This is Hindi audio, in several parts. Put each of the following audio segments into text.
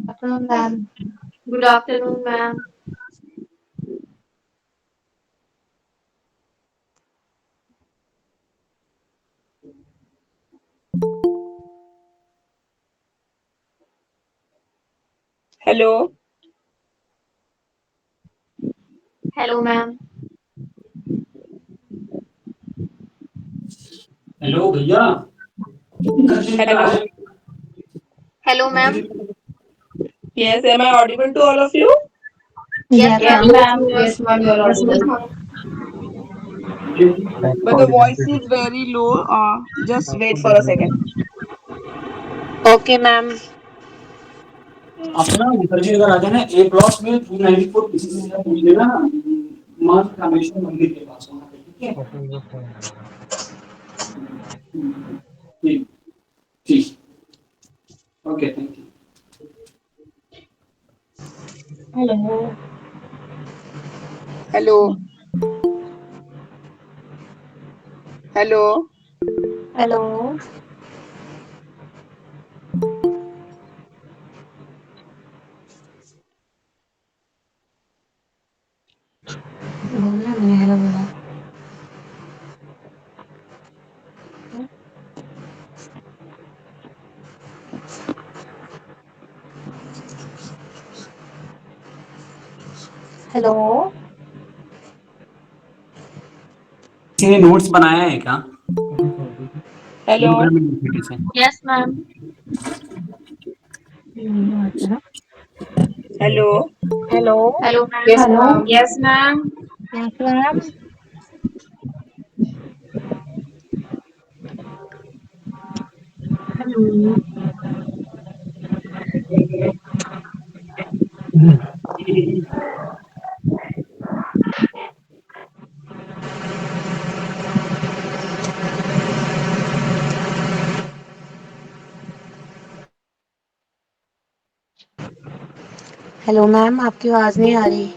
afternoon, ma'am. Good afternoon, ma'am. Hello. Hello, ma'am. Hello भैया। Hello. Hello, ma'am. Yes, am I audible to all of you? Yes, Yes, ma'am. ma'am. Yes, Yes, yes. ma'am, you're Yes, audible. ma'am. But the voice is very low. Just wait for a second. Okay, ma'am. आप ना ऊपर जी अगर आ जाना ए ब्लॉक में 294 किसी से पूछ लेना मां कामेश्वर मंदिर के पास वहां पे, ठीक है? ठीक ठीक okay thank you. Hello. Hello. Hello. Hello. बोलना मैंने हेलो बोला। हेलो। किसी ने नोट्स बनाया है क्या Hello. इंटरव्यू यूनिवर्सिटी से? Yes, ma'am. Hello. Hello. Hello, ma'am. Yes, ma'am. Yes, ma'am. Yes, ma'am. Hello. Hello ma'am, आपकी आवाज नहीं आ रही।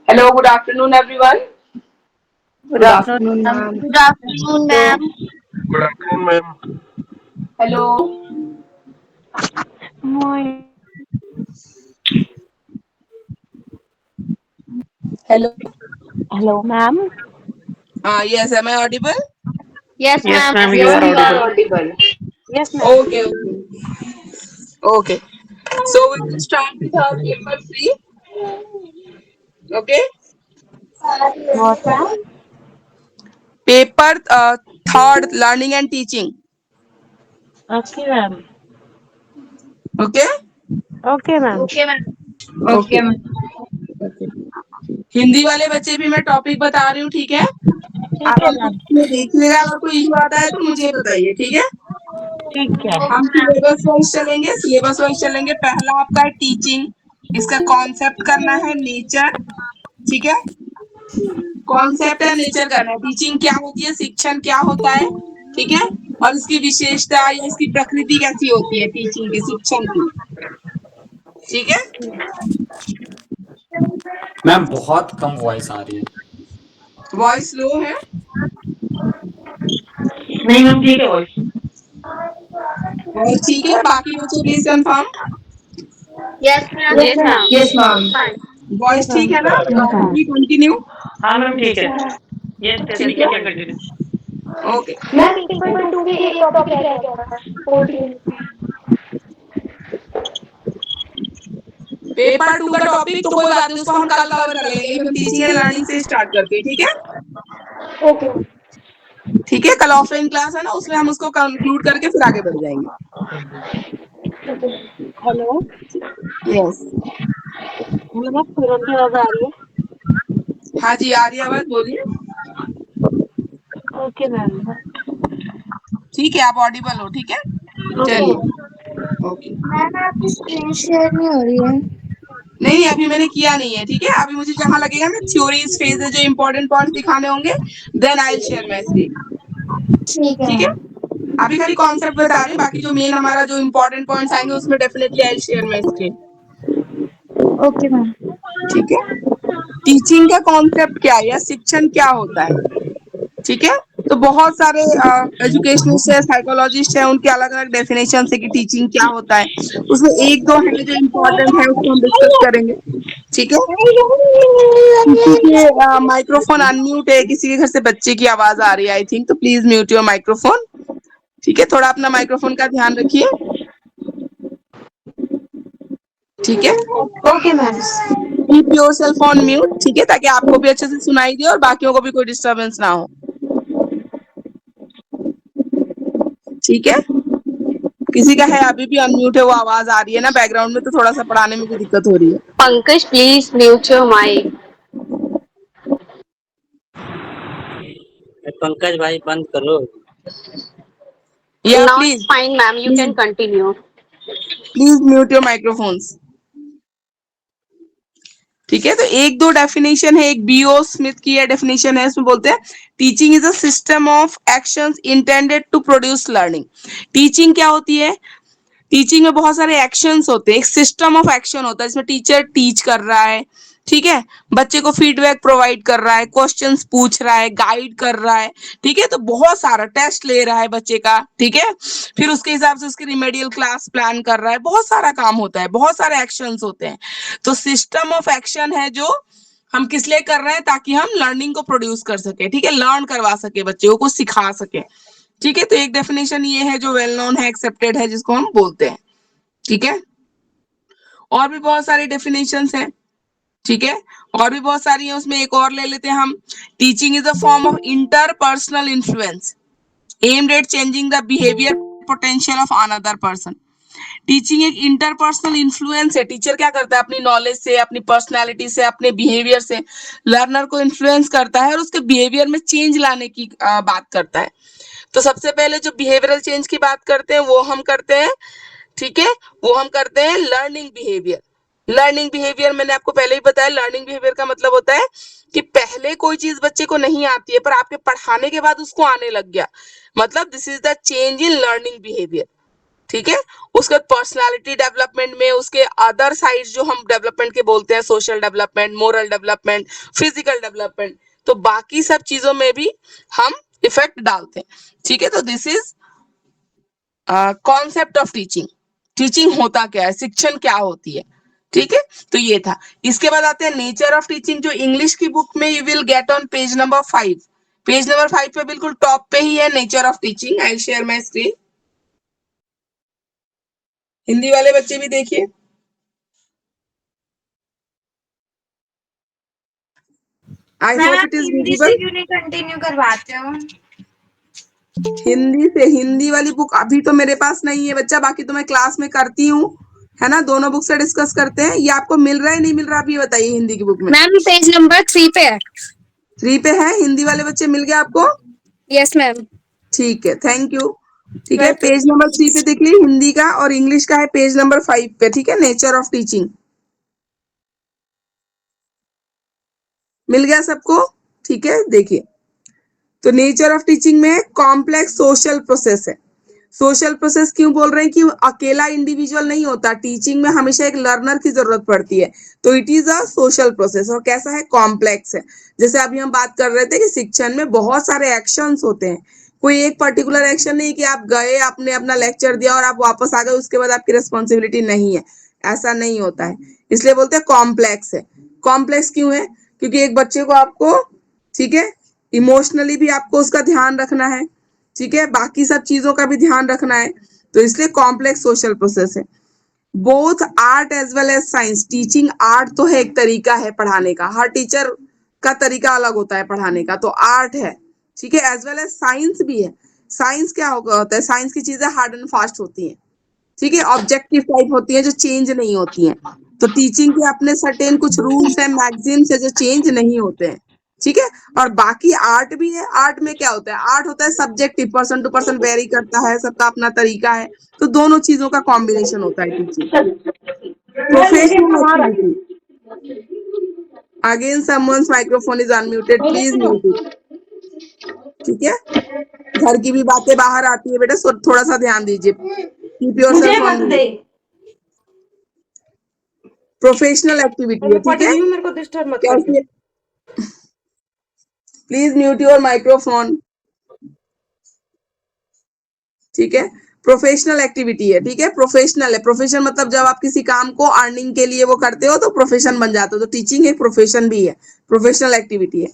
Hello. Good afternoon, everyone. Good afternoon Ma'am. Ma'am. Good afternoon, So, ma'am. Good afternoon, ma'am. hello. Hello. Hello ma'am. Yes, am I audible? Yes, yes ma'am. Ma'am, you Yes, are you are audible. audible. Yes ma'am. Okay. Okay. So we will start with our paper three. Okay. What ma'am? Paper third, learning and teaching. Okay ma'am. Okay. Okay ma'am. Okay, ma'am. Okay. Okay, ma'am. Okay. Hindi वाले बच्चे भी मैं टॉपिक बता रही हूँ, ठीक है? ठीक आप है एक मैम। बार देखिएगा, अगर कोई इशू आता है तो मुझे बताइए, ठीक है? ठीक है। हम सिलेबस वाइज चलेंगे। पहला आपका है टीचिंग। इसका कॉन्सेप्ट करना है नेचर, ठीक है? कॉन्सेप्ट है नेचर करना है। टीचिंग क्या होती है, शिक्षण क्या होता है, ठीक है? और इसकी विशेषता या इसकी प्रकृति कैसी होती है टीचिंग की, शिक्षण की, ठीक है? मैम बहुत कम वॉइस आ रही है। वॉइस लो है? नहीं मैम, ठीक है वॉइस। वॉइस ठीक है? बाकी बच्चे please confirm. Yes, ma'am. Yes It's ma'am. fine. Yes ma'am. It's fine. Voice ठीक है ना? वी कंटिन्यू, हाँ मैम, ठीक है। यस यस, वी ठीक है? Can continue. Okay. Ma'am, paper two के एक टॉपिक रह गया था, 14। पेपर टू का टॉपिक तो कोई बात नहीं, उसको हम कल कवर कर लेंगे। हम टीचिंग एंड लर्निंग से स्टार्ट करते हैं, ठीक है? ओके। ठीक है, कल ऑफलाइन क्लास है ना, उसमें हम उसको कंक्लूड करके फिर आगे बढ़ जाएंगे। हेलो यस, हेलो मैम, पूरन की आवाज आ रही है? हाँ जी आ रही है आवाज, बोलिए। Okay ma'am. ठीक है, आप ऑडिबल हो, ठीक है, ओके चलिए, मैम। ओके। मैम आपकी स्क्रीन शेयर नहीं हो रही है। नहीं अभी मैंने किया नहीं है, ठीक है, अभी मुझे जहां लगेगा मैं थ्योरीज फेजेस जो इंपॉर्टेंट पॉइंट्स दिखाने होंगे then I will share my screen, ठीक है ठीक है। मैम। अभी खाली कॉन्सेप्ट बता रही हूँ, बाकी जो मेन हमारा जो इंपॉर्टेंट पॉइंट्स आएंगे उसमें definitely I will share my screen, okay ma'am. ठीक है। टीचिंग का कॉन्सेप्ट क्या है या शिक्षण क्या होता है, ठीक है। तो बहुत सारे एजुकेशनिस्ट है, साइकोलॉजिस्ट है, उनके अलग अलग डेफिनेशन है कि टीचिंग क्या होता है। उसमें एक दो है जो इम्पोर्टेंट है, उसको हम डिस्कस करेंगे, ठीक है। किसी के माइक्रोफोन अनम्यूट है, किसी के घर से बच्चे की आवाज आ रही है आई थिंक, तो प्लीज म्यूट योर माइक्रोफोन, ठीक है, थोड़ा अपना माइक्रोफोन का ध्यान रखिए, ठीक है। Okay ma'am. Keep yourself on mute, ठीक है, ताकि आपको भी अच्छे से सुनाई दे और बाकियों को भी कोई डिस्टरबेंस ना हो, ठीक है। किसी का है अभी भी अनम्यूट है, वो आवाज आ रही है ना बैकग्राउंड में, तो थोड़ा सा पढ़ाने में भी दिक्कत हो रही है। Pankaj please mute your mic. Pankaj भाई बंद करो। Yeah now please it's fine ma'am, you please can continue. Please mute your microphones, ठीक है। तो एक दो डेफिनेशन है, एक बीओ स्मिथ की है डेफिनेशन है, उसमें बोलते हैं teaching is a system of actions intended to produce learning. Teaching क्या होती है, टीचिंग में बहुत सारे एक्शंस होते हैं, एक सिस्टम ऑफ एक्शन होता है, इसमें टीचर टीच कर रहा है, ठीक है, बच्चे को फीडबैक प्रोवाइड कर रहा है, क्वेश्चंस पूछ रहा है, गाइड कर रहा है, ठीक है, तो बहुत सारा टेस्ट ले रहा है बच्चे का, ठीक है, फिर उसके हिसाब से उसकी रिमेडियल क्लास प्लान कर रहा है, बहुत सारा काम होता है, बहुत सारे एक्शंस होते हैं। तो सिस्टम ऑफ एक्शन है जो हम किस लिए कर रहे हैं, ताकि हम लर्निंग को प्रोड्यूस कर सके, ठीक है, लर्न करवा सके, बच्चे को कुछ सिखा सके, ठीक है। तो एक डेफिनेशन ये है जो वेल नोन है, एक्सेप्टेड है, जिसको हम बोलते हैं, ठीक है। और भी बहुत सारी डेफिनेशंस हैं, ठीक है, और भी बहुत सारी है, उसमें एक और ले लेते हैं हम। Teaching is a form of interpersonal influence aimed at changing the behaviour potential of another person. Teaching एक इंटरपर्सनल इन्फ्लुएंस है, टीचर क्या करता है, अपनी नॉलेज से, अपनी पर्सनालिटी से, अपने बिहेवियर से लर्नर को इन्फ्लुएंस करता है और उसके बिहेवियर में चेंज लाने की बात करता है। तो सबसे पहले जो बिहेवियरल चेंज की बात करते हैं वो हम करते हैं, ठीक है, वो हम करते हैं लर्निंग बिहेवियर। लर्निंग बिहेवियर मैंने आपको पहले ही बताया, लर्निंग बिहेवियर का मतलब होता है कि पहले कोई चीज बच्चे को नहीं आती है पर आपके पढ़ाने के बाद उसको आने लग गया, मतलब this is the change in learning behaviour, ठीक है। उसके बाद पर्सनालिटी डेवलपमेंट में उसके अदर साइड जो हम डेवलपमेंट के बोलते हैं, social development, moral development, physical development, तो बाकी सब चीजों में भी हम इफेक्ट डालते हैं, ठीक है। तो this is concept of teaching. Teaching होता क्या है, शिक्षण क्या होती है, ठीक है। तो ये था। इसके बाद आते हैं नेचर ऑफ टीचिंग, जो इंग्लिश की बुक में you will get on page number 5। Page number 5 पे बिल्कुल टॉप पे ही है nature of teaching. I share my screen, Hindi वाले बच्चे भी देखिए। आई मैम होप आप इट इज हिंदी से विजिबल। क्यों नहीं कंटिन्यू करवाते हो? हिंदी से, हिंदी वाली बुक अभी तो मेरे पास नहीं है बच्चा, बाकी तो मैं क्लास में करती हूँ, है ना, दोनों बुक से डिस्कस करते हैं। ये आपको मिल रहा है नहीं मिल रहा, आप ये बताइए। हिंदी की बुक में मैम पेज नंबर 3 पे है। 3 पे है, हिंदी वाले बच्चे मिल गया आपको, यस मैम। ठीक है, थैंक यू, ठीक है। वेलकम। पेज नंबर 3 पे देख ली हिंदी का, और इंग्लिश का है पेज नंबर 5 पे, ठीक है, नेचर ऑफ टीचिंग मिल गया सबको, ठीक है। देखिए, तो नेचर ऑफ टीचिंग में कॉम्प्लेक्स सोशल प्रोसेस है। सोशल प्रोसेस क्यों बोल रहे हैं, कि अकेला इंडिविजुअल नहीं होता, टीचिंग में हमेशा एक लर्नर की जरूरत पड़ती है, तो it is a social process. और कैसा है, कॉम्प्लेक्स है। जैसे अभी हम बात कर रहे थे कि शिक्षण में बहुत सारे एक्शंस होते हैं, कोई एक पर्टिकुलर एक्शन नहीं कि आप गए, आपने अपना लेक्चर दिया और आप वापस आ गए, उसके बाद आपकी रिस्पॉन्सिबिलिटी नहीं है, ऐसा नहीं होता है। इसलिए बोलते हैं कॉम्प्लेक्स है। कॉम्प्लेक्स क्यों है, क्योंकि एक बच्चे को आपको, ठीक है, इमोशनली भी आपको उसका ध्यान रखना है, ठीक है, बाकी सब चीजों का भी ध्यान रखना है, तो इसलिए कॉम्प्लेक्स सोशल प्रोसेस है। Both art as well as science, teaching art तो है, एक तरीका है पढ़ाने का, हर टीचर का तरीका अलग होता है पढ़ाने का, तो आर्ट है, ठीक है, एज वेल एज साइंस भी है। साइंस क्या होता है, साइंस की चीजें हार्ड एंड फास्ट होती हैं, ठीक है, ऑब्जेक्टिव टाइप होती है जो चेंज नहीं होती हैं। तो टीचिंग के अपने सर्टेन कुछ रूल्स हैं, मैगजीम्स है जो चेंज नहीं होते हैं, ठीक है। और बाकी आर्ट भी है। आर्ट में क्या होता है, आर्ट होता है subjective, person to person vary करता है, सबका अपना तरीका है। तो दोनों चीजों का कॉम्बिनेशन होता है teaching. Professional activity, again someone's microphone is unmuted, please mute it, ठीक है। घर की भी बातें बाहर आती है बेटा, थोड़ा सा ध्यान दीजिए। कीप मुझे योरसेल्फ ऑन मत म्यूट। दे। प्रोफेशनल एक्टिविटी है, मैं पढ़ ठीक है। रही हूँ, मेरे को डिस्टर्ब मत कैसी करियो। है? प्लीज म्यूट योर माइक्रोफोन, ठीक है। प्रोफेशनल एक्टिविटी है, ठीक है, प्रोफेशनल है। प्रोफेशन मतलब जब आप किसी काम को अर्निंग के लिए वो करते हो तो प्रोफेशन बन जाते हो। तो टीचिंग एक प्रोफेशन भी है, प्रोफेशनल एक्टिविटी है।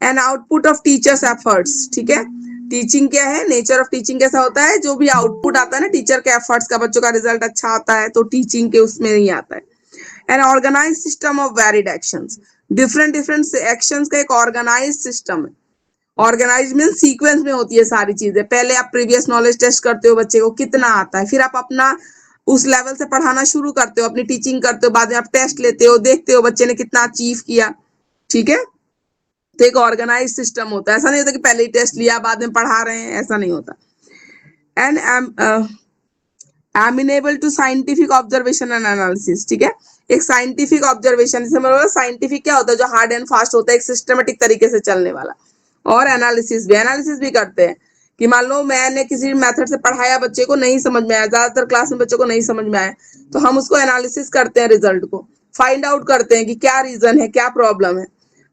An output of teachers efforts, ठीक है। टीचिंग क्या है, नेचर ऑफ टीचिंग कैसा होता है, जो भी आउटपुट आता है ना टीचर के एफर्ट्स का, बच्चों का रिजल्ट अच्छा आता है तो टीचिंग के उसमें ही आता है। An organise system of varied actions, different different actions का एक ऑर्गेनाइज सिस्टम है। ऑर्गेनाइज मीन सीक्वेंस में होती है सारी चीजें। पहले आप प्रीवियस नॉलेज टेस्ट करते हो बच्चे को कितना आता है, फिर आप अपना उस लेवल से पढ़ाना शुरू करते हो, अपनी टीचिंग करते हो, बाद में आप टेस्ट लेते हो, देखते हो बच्चे ने कितना अचीव किया, ठीक है। तो एक ऑर्गेनाइज सिस्टम होता है। ऐसा नहीं होता कि पहले ही टेस्ट लिया बाद में पढ़ा रहे हैं, ऐसा नहीं होता। And amenable to scientific observation and analysis, ठीक है। एक साइंटिफिक ऑब्जर्वेशन, जैसे मतलब साइंटिफिक क्या होता है, जो हार्ड एंड फास्ट होता है, एक सिस्टमेटिक तरीके से चलने वाला। और एनालिसिस भी करते हैं कि मान लो मैंने किसी मेथड से पढ़ाया, बच्चे को नहीं समझ में आया, ज्यादातर क्लास में बच्चों को नहीं समझ में आया, तो हम उसको एनालिसिस करते हैं, रिजल्ट को फाइंड आउट करते हैं कि क्या रीजन है, क्या प्रॉब्लम है।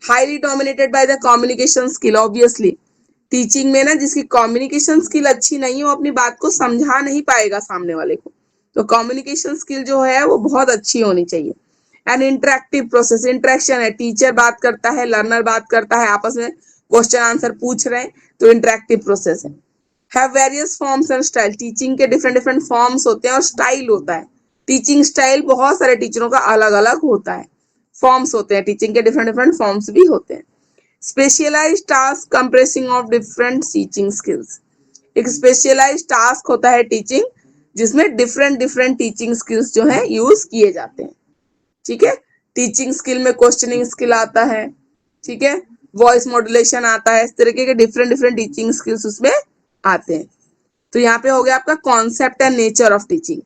Highly dominated by the communication skill, obviously teaching में ना जिसकी कम्युनिकेशन स्किल अच्छी नहीं हो, अपनी बात को समझा नहीं पाएगा सामने वाले को। तो कम्युनिकेशन स्किल जो है वो बहुत अच्छी होनी चाहिए। एंड इंटरेक्टिव प्रोसेस, इंटरेक्शन है, टीचर बात करता है, लर्नर बात करता है, आपस में क्वेश्चन आंसर पूछ रहे हैं, तो इंटरेक्टिव प्रोसेस है। Have various forms and style, teaching के डिफरेंट डिफरेंट फॉर्म्स होते हैं और स्टाइल होता है। टीचिंग स्टाइल बहुत सारे टीचरों का अलग अलग होता है। फॉर्म्स होते हैं, टीचिंग के डिफरेंट डिफरेंट फॉर्म्स भी होते हैं। Specialised task compressing of different teaching skills, एक स्पेशलाइज्ड टास्क होता है टीचिंग, जिसमें डिफरेंट डिफरेंट टीचिंग स्किल्स जो है यूज किए जाते हैं, ठीक है। टीचिंग स्किल में क्वेश्चनिंग स्किल आता है, ठीक है, वॉइस मॉड्यूलेशन आता है, इस तरीके के डिफरेंट डिफरेंट टीचिंग स्किल्स उसमें आते हैं। तो यहाँ पे हो गया आपका concept and nature of teaching,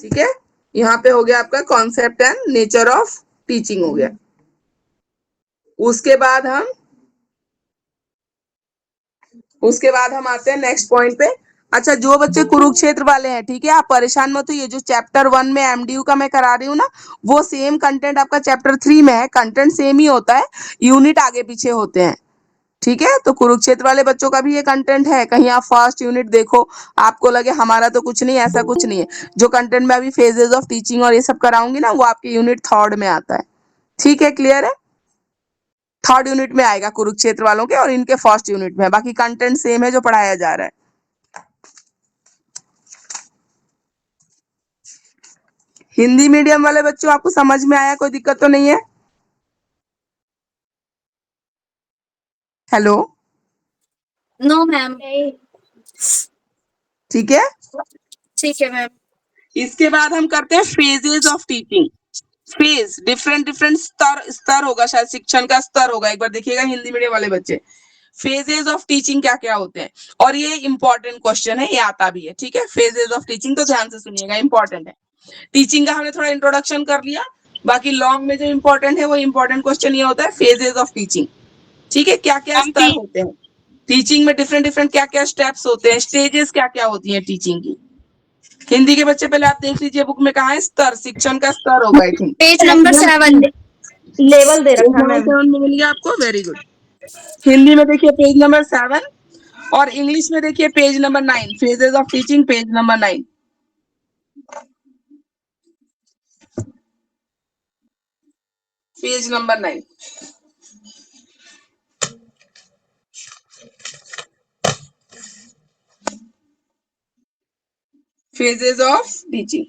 ठीक है। यहाँ पे हो गया आपका concept and nature of teaching हो गया। उसके बाद हम आते हैं नेक्स्ट पॉइंट पे। अच्छा, जो बच्चे कुरुक्षेत्र वाले हैं, ठीक है, आप परेशान मत होइए, जो चैप्टर 1 में एमडीयू का मैं करा रही हूँ ना, वो सेम कंटेंट आपका चैप्टर 3 में है, कंटेंट सेम ही होता है, यूनिट आगे पीछे होते हैं, ठीक है। तो कुरुक्षेत्र वाले बच्चों का भी ये कंटेंट है, कहीं आप फर्स्ट यूनिट देखो, आपको लगे हमारा तो कुछ नहीं, ऐसा कुछ नहीं है। जो कंटेंट में अभी फेजेस ऑफ टीचिंग और ये सब कराऊंगी ना, वो आपके यूनिट 3 में आता है, ठीक है, क्लियर है। 3 यूनिट में आएगा कुरुक्षेत्र वालों के, और इनके फर्स्ट यूनिट में, बाकी कंटेंट सेम है जो पढ़ाया जा रहा है। हिंदी मीडियम वाले बच्चों, आपको समझ में आया, कोई दिक्कत तो नहीं है? Hello, no ma'am. नहीं। ठीक है। ठीक है मैम। इसके बाद हम करते हैं phases of teaching. Phase, different different स्तर, स्तर होगा, शायद शिक्षण का स्तर होगा, एक बार देखिएगा हिंदी मीडियम वाले बच्चे। फेजेस ऑफ टीचिंग क्या क्या होते हैं, और ये इंपॉर्टेंट क्वेश्चन है, ये आता भी है, ठीक है। फेजेस ऑफ टीचिंग तो ध्यान से सुनिएगा, इंपॉर्टेंट है। टीचिंग का हमने थोड़ा इंट्रोडक्शन कर लिया, बाकी लॉन्ग में जो इंपॉर्टेंट है वो इंपॉर्टेंट क्वेश्चन ये होता है फेजेस ऑफ टीचिंग, ठीक है। क्या क्या स्तर होते हैं टीचिंग में, डिफरेंट डिफरेंट क्या क्या स्टेप्स होते हैं, स्टेजेस क्या क्या होती है टीचिंग की। हिंदी के बच्चे पहले आप देख लीजिए बुक में कहा है, स्तर, शिक्षण का स्तर होगा I think. Page number 7। Level दे रखा है मैम। 7 में मिल गया आपको, वेरी गुड। हिंदी में देखिए पेज नंबर 7, और इंग्लिश में देखिए page number 9, phases of teaching page number 9, page number 9। Phases of teaching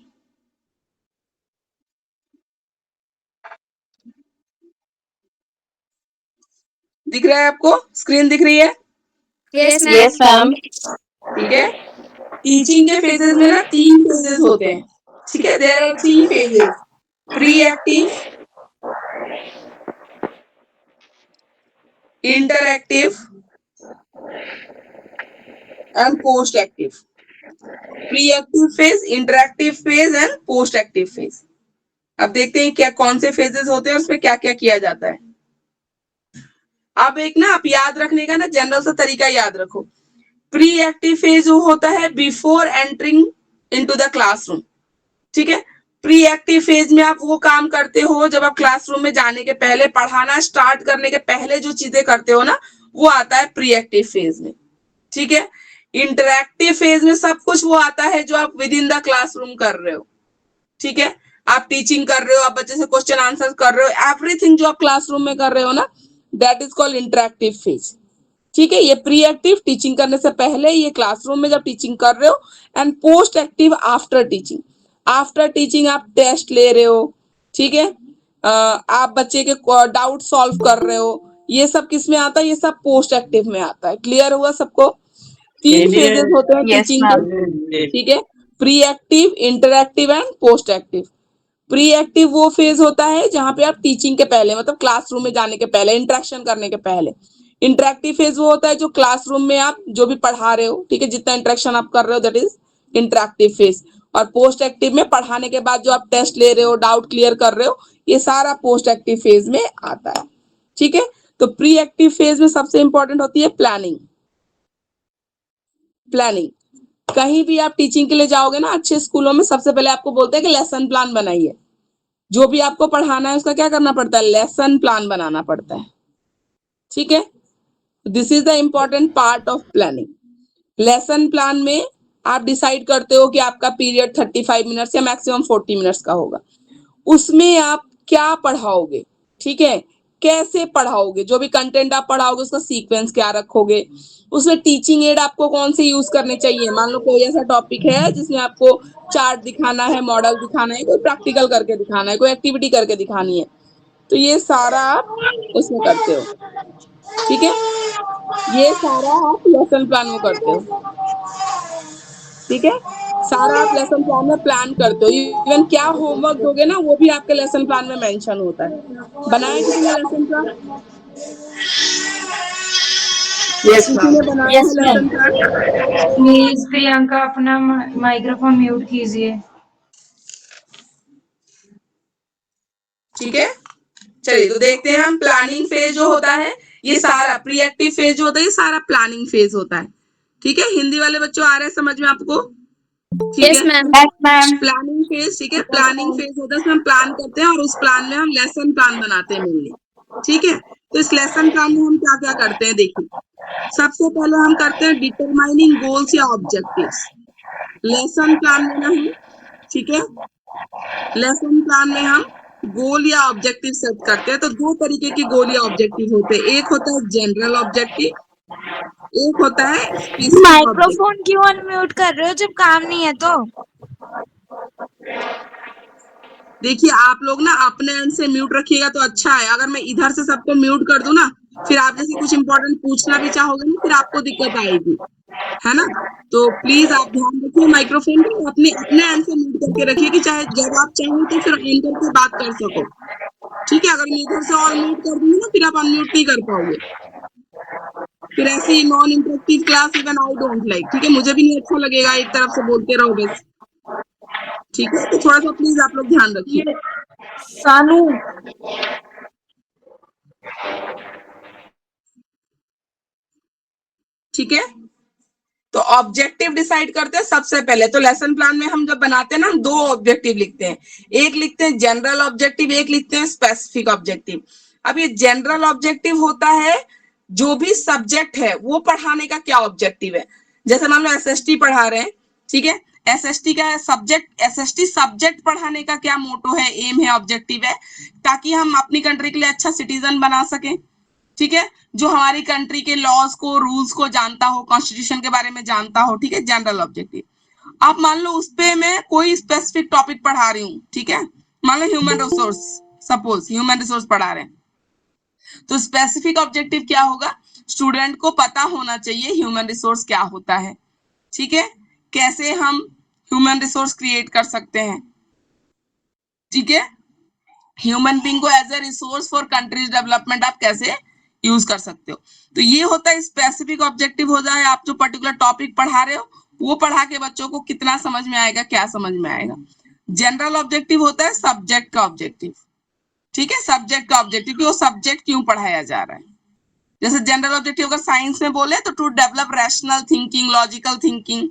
दिख रहा है आपको, स्क्रीन दिख रही है? Yes, ma'am. Yes, ma'am. ठीक है। टीचिंग के फेजेस में ना 3 फेजेस होते हैं, ठीक है। There are 3 phases, pre active, interactive and post active. Pre active phase, interactive phase and post active phase. अब देखते हैं क्या कौन से फेजेस होते हैं और उसमें क्या क्या किया जाता है। अब एक ना आप याद रखने का ना जनरल सा तरीका याद रखो। प्री एक्टिव फेज वो होता है before entering into the classroom, ठीक है। प्री एक्टिव फेज में आप वो काम करते हो जब आप क्लासरूम में जाने के पहले, पढ़ाना स्टार्ट करने के पहले जो चीजें करते हो ना, वो आता है प्री एक्टिव फेज में, ठीक है। इंटरैक्टिव फेज में सब कुछ वो आता है जो आप विद इन द क्लासरूम कर रहे हो, ठीक है। आप टीचिंग कर रहे हो, आप बच्चे से क्वेश्चन आंसर कर रहे हो, एवरीथिंग जो आप क्लासरूम में कर रहे हो ना, that is called interactive phase, ठीक है। ये प्री एक्टिव टीचिंग करने से पहले, ये क्लासरूम में जब टीचिंग कर रहे हो, and post active after teaching. After teaching आप टेस्ट ले रहे हो, ठीक है। आप बच्चे के डाउट सॉल्व कर रहे हो, ये सब किस में आता है? ये सब पोस्ट एक्टिव में आता है। क्लियर हुआ सबको? 3 फेजेस होते हैं Yes, टीचिंग ma'am. के, ठीक है। Pre active, interactive and post active. Pre active वो फेज होता है जहां पे आप टीचिंग के पहले, मतलब क्लासरूम में जाने के पहले, इंटरेक्शन करने के पहले। इंटरेक्टिव फेज वो होता है जो क्लासरूम में आप जो भी पढ़ा रहे हो, ठीक है, जितना इंटरेक्शन आप कर रहे हो, दैट इज इंटरेक्टिव फेज। और पोस्ट एक्टिव में पढ़ाने के बाद जो आप टेस्ट ले रहे हो, डाउट क्लियर कर रहे हो, ये सारा पोस्ट एक्टिव फेज में आता है, ठीक है। तो प्री एक्टिव फेज में सबसे इंपॉर्टेंट होती है प्लानिंग। प्लानिंग, कहीं भी आप टीचिंग के लिए जाओगे ना अच्छे स्कूलों में, सबसे पहले आपको बोलते हैं कि लेसन प्लान बनाइए। जो भी आपको पढ़ाना है उसका क्या करना पड़ता है? लेसन प्लान बनाना पड़ता है, ठीक है। This is the important part of planning. Lesson plan में आप डिसाइड करते हो कि आपका पीरियड 35 मिनट्स या मैक्सिमम 40 मिनट्स का होगा। उसमें आप क्या पढ़ाओगे, ठीक है, कैसे पढ़ाओगे, जो भी कंटेंट आप पढ़ाओगे उसका सीक्वेंस क्या रखोगे, उसमें टीचिंग एड आपको कौन से यूज करने चाहिए। मान लो कोई ऐसा टॉपिक है जिसमें आपको चार्ट दिखाना है, मॉडल दिखाना है, कोई प्रैक्टिकल करके दिखाना है, कोई एक्टिविटी करके दिखानी है, तो ये सारा आप उसमें करते हो, ठीक है। ये सारा आप लेसन प्लान में करते हो, ठीक है। सारा आप लेसन प्लान में प्लान करते हो। इवन क्या होमवर्क दोगे ना, वो भी आपके लेसन प्लान में मेंशन होता है। बनाया किसी ने लेसन प्लान? Yes, किसी ma'am. ने बनाया है लेसन प्लान? प्लीज प्रियंका अपना माइक्रोफोन म्यूट कीजिए। ठीक है, चलिए तो देखते हैं हम। प्लानिंग फेज जो होता है, ये सारा प्री एक्टिव फेज जो होता है, ये सारा प्लानिंग फेज होता है, ठीक है। हिंदी वाले बच्चों आ रहे हैं समझ में आपको? ठीक Yes, है। ma'am. Yes, ma'am. Planning phase, ठीक है, प्लानिंग फेज होता है, उसमें हम प्लान करते हैं और उस प्लान में हम लेसन प्लान बनाते हैं मेनली, ठीक है। तो इस लेसन प्लान में हम क्या क्या करते हैं देखिए। सबसे पहले हम करते हैं डिटरमाइनिंग गोल्स या ऑब्जेक्टिव्स। लेसन प्लान में ना हम, ठीक है, लेसन प्लान में हम गोल या ऑब्जेक्टिव सेट करते हैं। तो 2 तरीके के गोल या ऑब्जेक्टिव होते हैं, एक होता है जनरल ऑब्जेक्टिव, एक होता है स्पेसिफिक ऑब्जेक्टिव। माइक्रोफोन क्यों अनम्यूट कर रहे हो जब काम नहीं है तो? देखिए आप लोग ना अपने एंड से म्यूट रखिएगा तो अच्छा है। अगर मैं इधर से सबको म्यूट कर दूं ना, फिर आप जैसे कुछ इंपॉर्टेंट पूछना भी चाहोगे ना, फिर आपको दिक्कत आएगी, है ना। तो प्लीज आप ध्यान रखिए माइक्रोफोन को अपने अपने एंड से म्यूट करके रखिए, कि चाहे जब आप चाहो तो फिर ऑन करके बात कर सको, ठीक है। अगर मैं इधर से और म्यूट कर दूंगी ना, फिर आप अनम्यूट नहीं कर पाओगे। फिर ऐसी non interactive class even I don't like, ठीक है। मुझे भी नहीं अच्छा लगेगा एक तरफ से बोलते रहो बस, ठीक है। तो थोड़ा सा प्लीज आप लोग ध्यान रखिए। सानू ठीक है, तो ऑब्जेक्टिव डिसाइड करते हैं सबसे पहले। तो लेसन प्लान में हम जब बनाते हैं ना, हम 2 ऑब्जेक्टिव लिखते हैं, एक लिखते हैं जनरल ऑब्जेक्टिव, एक लिखते हैं स्पेसिफिक ऑब्जेक्टिव। अब ये जनरल ऑब्जेक्टिव होता है जो भी सब्जेक्ट है वो पढ़ाने का क्या ऑब्जेक्टिव है। जैसे मान लो एसएसटी पढ़ा रहे हैं, ठीक है, एसएसटी का सब्जेक्ट, एसएसटी सब्जेक्ट पढ़ाने का क्या मोटो है, एम है, ऑब्जेक्टिव है, ताकि हम अपनी कंट्री के लिए अच्छा सिटीजन बना सकें, ठीक है, जो हमारी कंट्री के लॉज को, रूल्स को जानता हो, कॉन्स्टिट्यूशन के बारे में जानता हो, ठीक है, जनरल ऑब्जेक्टिव। अब मान लो उस पे मैं कोई स्पेसिफिक टॉपिक पढ़ा रही हूँ, ठीक है, मान लो human resource, suppose human resource पढ़ा रहे हैं, तो स्पेसिफिक ऑब्जेक्टिव क्या होगा? स्टूडेंट को पता होना चाहिए ह्यूमन रिसोर्स क्या होता है, ठीक है, कैसे हम ह्यूमन रिसोर्स क्रिएट कर सकते हैं, ठीक है, ह्यूमन बीइंग को as a resource for countries development आप कैसे यूज कर सकते हो। तो ये होता है स्पेसिफिक ऑब्जेक्टिव हो जाए, आप जो पर्टिकुलर टॉपिक पढ़ा रहे हो वो पढ़ा के बच्चों को कितना समझ में आएगा, क्या समझ में आएगा। जनरल ऑब्जेक्टिव होता है सब्जेक्ट का ऑब्जेक्टिव, ठीक है, सब्जेक्ट का ऑब्जेक्टिव कि वो सब्जेक्ट क्यों पढ़ाया जा रहा है। जैसे जनरल ऑब्जेक्टिव अगर साइंस में बोले तो to develop rational thinking, logical thinking,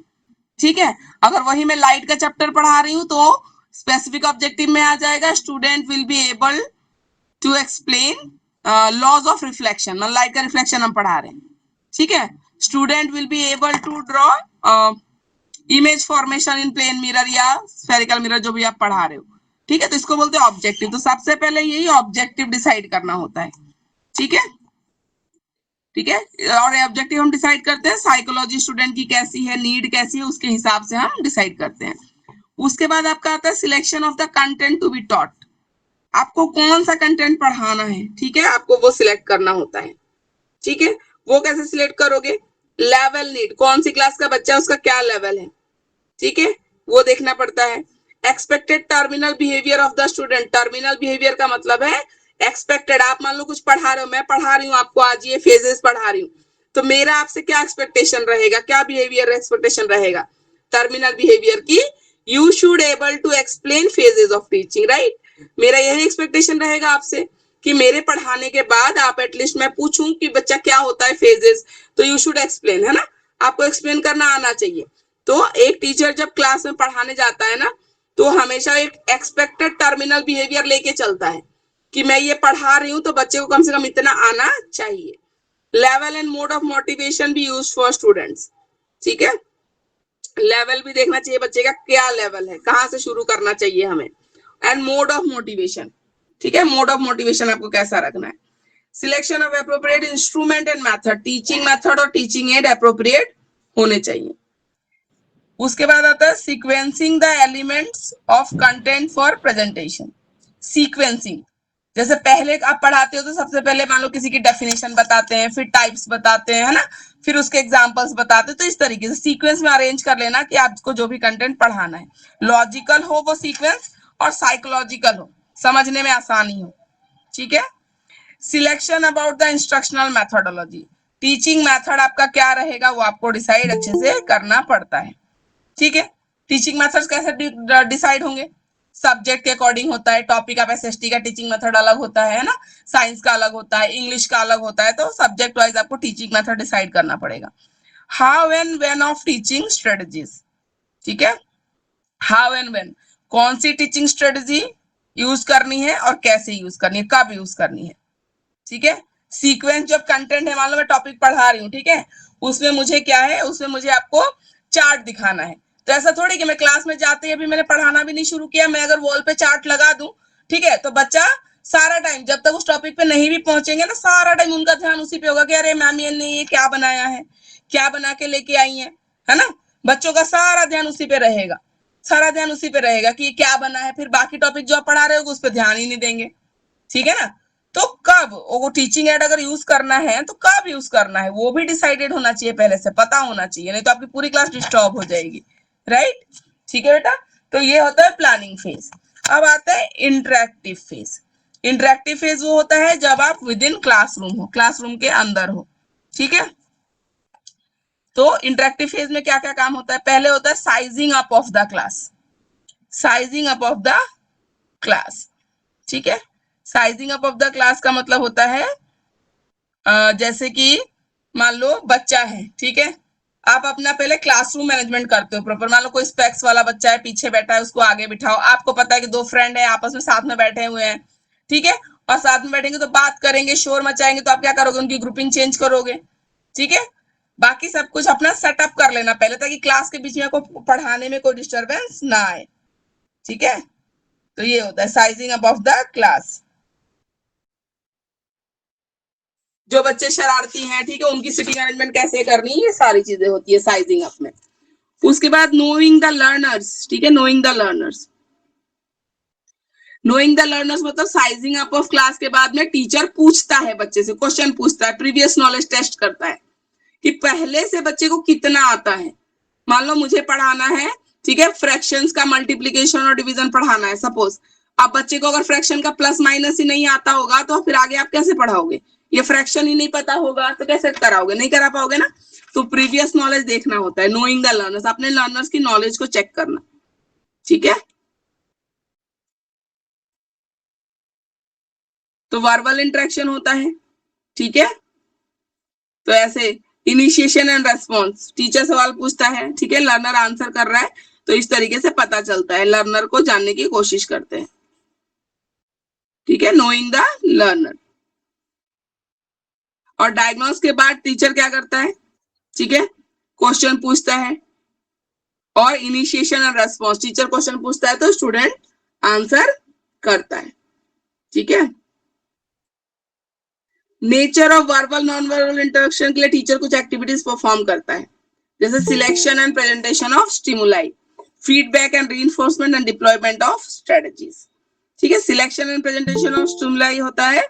ठीक है। अगर वही मैं लाइट का चैप्टर पढ़ा रही हूँ तो स्पेसिफिक ऑब्जेक्टिव में आ जाएगा student will be able to explain laws of reflection, मतलब लाइट का रिफ्लेक्शन हम पढ़ा रहे हैं, ठीक है। Student will be able to draw image formation in plane mirror या स्फेरिकल मिरर, जो भी आप पढ़ा रहे हो, ठीक है। तो इसको बोलते हैं ऑब्जेक्टिव। तो सबसे पहले यही ऑब्जेक्टिव डिसाइड करना होता है, ठीक है, ठीक है। और ऑब्जेक्टिव हम डिसाइड करते हैं साइकोलॉजी स्टूडेंट की कैसी है, नीड कैसी है, उसके हिसाब से हम डिसाइड करते हैं। उसके बाद आपका आता है selection of the content to be taught, आपको कौन सा कंटेंट पढ़ाना है, ठीक है, आपको वो सिलेक्ट करना होता है, ठीक है। वो कैसे सिलेक्ट करोगे, लेवल नीड, कौन सी क्लास का बच्चा है उसका क्या लेवल है, ठीक है, वो देखना पड़ता है। Expected terminal behaviour of the student, terminal behaviour का मतलब है एक्सपेक्टेड, आप मान लो कुछ पढ़ा रहे हो, मैं पढ़ा रही हूँ आपको आज ये फेजेस पढ़ा रही हूँ, तो मेरा आपसे क्या एक्सपेक्टेशन रहेगा, क्या बिहेवियर एक्सपेक्टेशन रहेगा टर्मिनल बिहेवियर की, you should able to explain phases of teaching, right. मेरा यही एक्सपेक्टेशन रहेगा आपसे कि मेरे पढ़ाने के बाद आप एटलीस्ट मैं पूछूं कि बच्चा क्या होता है फेजेस, तो यू शुड एक्सप्लेन, है ना, आपको एक्सप्लेन करना आना चाहिए। तो एक टीचर जब क्लास में पढ़ाने जाता है ना तो हमेशा एक एक्सपेक्टेड टर्मिनल बिहेवियर लेके चलता है कि मैं ये पढ़ा रही हूँ तो बच्चे को कम से कम इतना आना चाहिए। Level and mode of motivation भी यूज फॉर स्टूडेंट्स, ठीक है, लेवल भी देखना चाहिए बच्चे का क्या लेवल है, कहाँ से शुरू करना चाहिए हमें, एंड मोड ऑफ मोटिवेशन, ठीक है, मोड ऑफ मोटिवेशन आपको कैसा रखना है। Selection of appropriate instrument and method, teaching method और टीचिंग एड एप्रोप्रिएट होने चाहिए। उसके बाद आता है sequencing the elements of content for presentation. Sequencing, जैसे पहले आप पढ़ाते हो तो सबसे पहले मान लो किसी की डेफिनेशन बताते हैं, फिर टाइप्स बताते हैं, है ना, फिर उसके एग्जांपल्स बताते हैं। तो इस तरीके से सीक्वेंस में अरेंज कर लेना कि आपको जो भी कंटेंट पढ़ाना है लॉजिकल हो वो सीक्वेंस, और साइकोलॉजिकल हो, समझने में आसानी हो, ठीक है। Selection about the instructional methodology, teaching method आपका क्या रहेगा वो आपको डिसाइड अच्छे से करना पड़ता है, ठीक है। टीचिंग मेथड्स कैसे डिसाइड होंगे, सब्जेक्ट के अकॉर्डिंग होता है, टॉपिक आप एसएसटी का टीचिंग मेथड अलग होता है ना, साइंस का अलग होता है, इंग्लिश का अलग होता है, तो सब्जेक्ट वाइज आपको टीचिंग मेथड डिसाइड करना पड़ेगा। How and when of teaching strategies, ठीक है, हाउ एंड व्हेन, कौन सी टीचिंग स्ट्रेटजी यूज करनी है और कैसे यूज करनी है, कब यूज करनी है, ठीक है। सीक्वेंस जब कंटेंट है, मान लो मैं टॉपिक पढ़ा रही हूँ, ठीक है, उसमें मुझे क्या है, उसमें मुझे आपको चार्ट दिखाना है। तो ऐसा थोड़ी कि मैं क्लास में जाते ही अभी मैंने पढ़ाना भी नहीं शुरू किया, मैं अगर वॉल पे चार्ट लगा दूं, ठीक है, तो बच्चा सारा टाइम जब तक उस टॉपिक पे नहीं भी पहुंचेंगे ना, सारा टाइम उनका ध्यान उसी पे होगा कि अरे मैम ने ये क्या बनाया है, क्या बना के लेके आई है ना। बच्चों का सारा ध्यान उसी पे रहेगा, सारा ध्यान उसी पे रहेगा कि क्या बना है, फिर बाकी टॉपिक जो आप पढ़ा रहे हो उस पर ध्यान ही नहीं देंगे, ठीक है ना। तो कब वो टीचिंग एड अगर यूज करना है तो कब यूज करना है वो भी डिसाइडेड होना चाहिए, पहले से पता होना चाहिए, नहीं तो आपकी पूरी क्लास डिस्टर्ब हो जाएगी, राइट, ठीक है बेटा। तो ये होता है प्लानिंग फेज। अब आता है इंटरेक्टिव फेज। इंटरेक्टिव फेज वो होता है जब आप विद इन क्लासरूम हो, क्लासरूम के अंदर हो, ठीक है। तो इंटरेक्टिव फेज में क्या क्या काम होता है, पहले होता है sizing up of the class, sizing up of the class, ठीक है। Sizing up of the class का मतलब होता है जैसे कि मान लो बच्चा है, ठीक है, आप अपना पहले क्लासरूम मैनेजमेंट करते हो प्रॉपर। मान लो कोई स्पेक्स वाला बच्चा है, पीछे बैठा है, उसको आगे बिठाओ, आपको पता है कि दो फ्रेंड है आपस में साथ में बैठे हुए हैं, ठीक है, और साथ में बैठेंगे तो बात करेंगे, शोर मचाएंगे, तो आप क्या करोगे, उनकी ग्रुपिंग चेंज करोगे, ठीक है। बाकी सब कुछ अपना सेटअप कर लेना पहले, ताकि क्लास के बीच में कोई पढ़ाने में कोई डिस्टर्बेंस ना आए, ठीक है। तो ये होता है sizing up of the class. जो बच्चे शरारती हैं, ठीक है, उनकी सिटिंग अरेंजमेंट कैसे करनी है, ये सारी चीजें होती है साइजिंग अप में। उसके बाद नोइंग द लर्नर्स, ठीक है, knowing the learners, knowing the learners मतलब साइजिंग अप ऑफ क्लास के बाद में टीचर पूछता है बच्चे से, क्वेश्चन पूछता है, प्रीवियस नॉलेज टेस्ट करता है कि पहले से बच्चे को कितना आता है। मान लो मुझे पढ़ाना है, ठीक है, फ्रैक्शंस का मल्टीप्लिकेशन और डिवीजन पढ़ाना है सपोज। अब बच्चे को अगर फ्रैक्शन का प्लस माइनस ही नहीं आता होगा तो फिर आगे आप कैसे पढ़ाओगे? ये फ्रैक्शन ही नहीं पता होगा तो कैसे कराओगे? नहीं करा पाओगे ना। तो प्रीवियस नॉलेज देखना होता है, नोइंग द लर्नर्स, अपने लर्नर्स की नॉलेज को चेक करना, ठीक है। तो वर्बल इंटरेक्शन होता है, ठीक है। तो ऐसे इनिशिएशन एंड रेस्पॉन्स, टीचर सवाल पूछता है, ठीक है, लर्नर आंसर कर रहा है, तो इस तरीके से पता चलता है, लर्नर को जानने की कोशिश करते हैं, ठीक है, नोइंग द लर्नर। और डायग्नोस के बाद टीचर क्या करता है, ठीक है, क्वेश्चन पूछता है। और initiation and response, teacher question पूछता है तो स्टूडेंट आंसर करता है, ठीक है। Nature of verbal non verbal interaction के लिए टीचर कुछ एक्टिविटीज परफॉर्म करता है, जैसे selection and presentation of stimuli, feedback and reinforcement and deployment of strategies, ठीक है। Selection and presentation of stimuli होता है,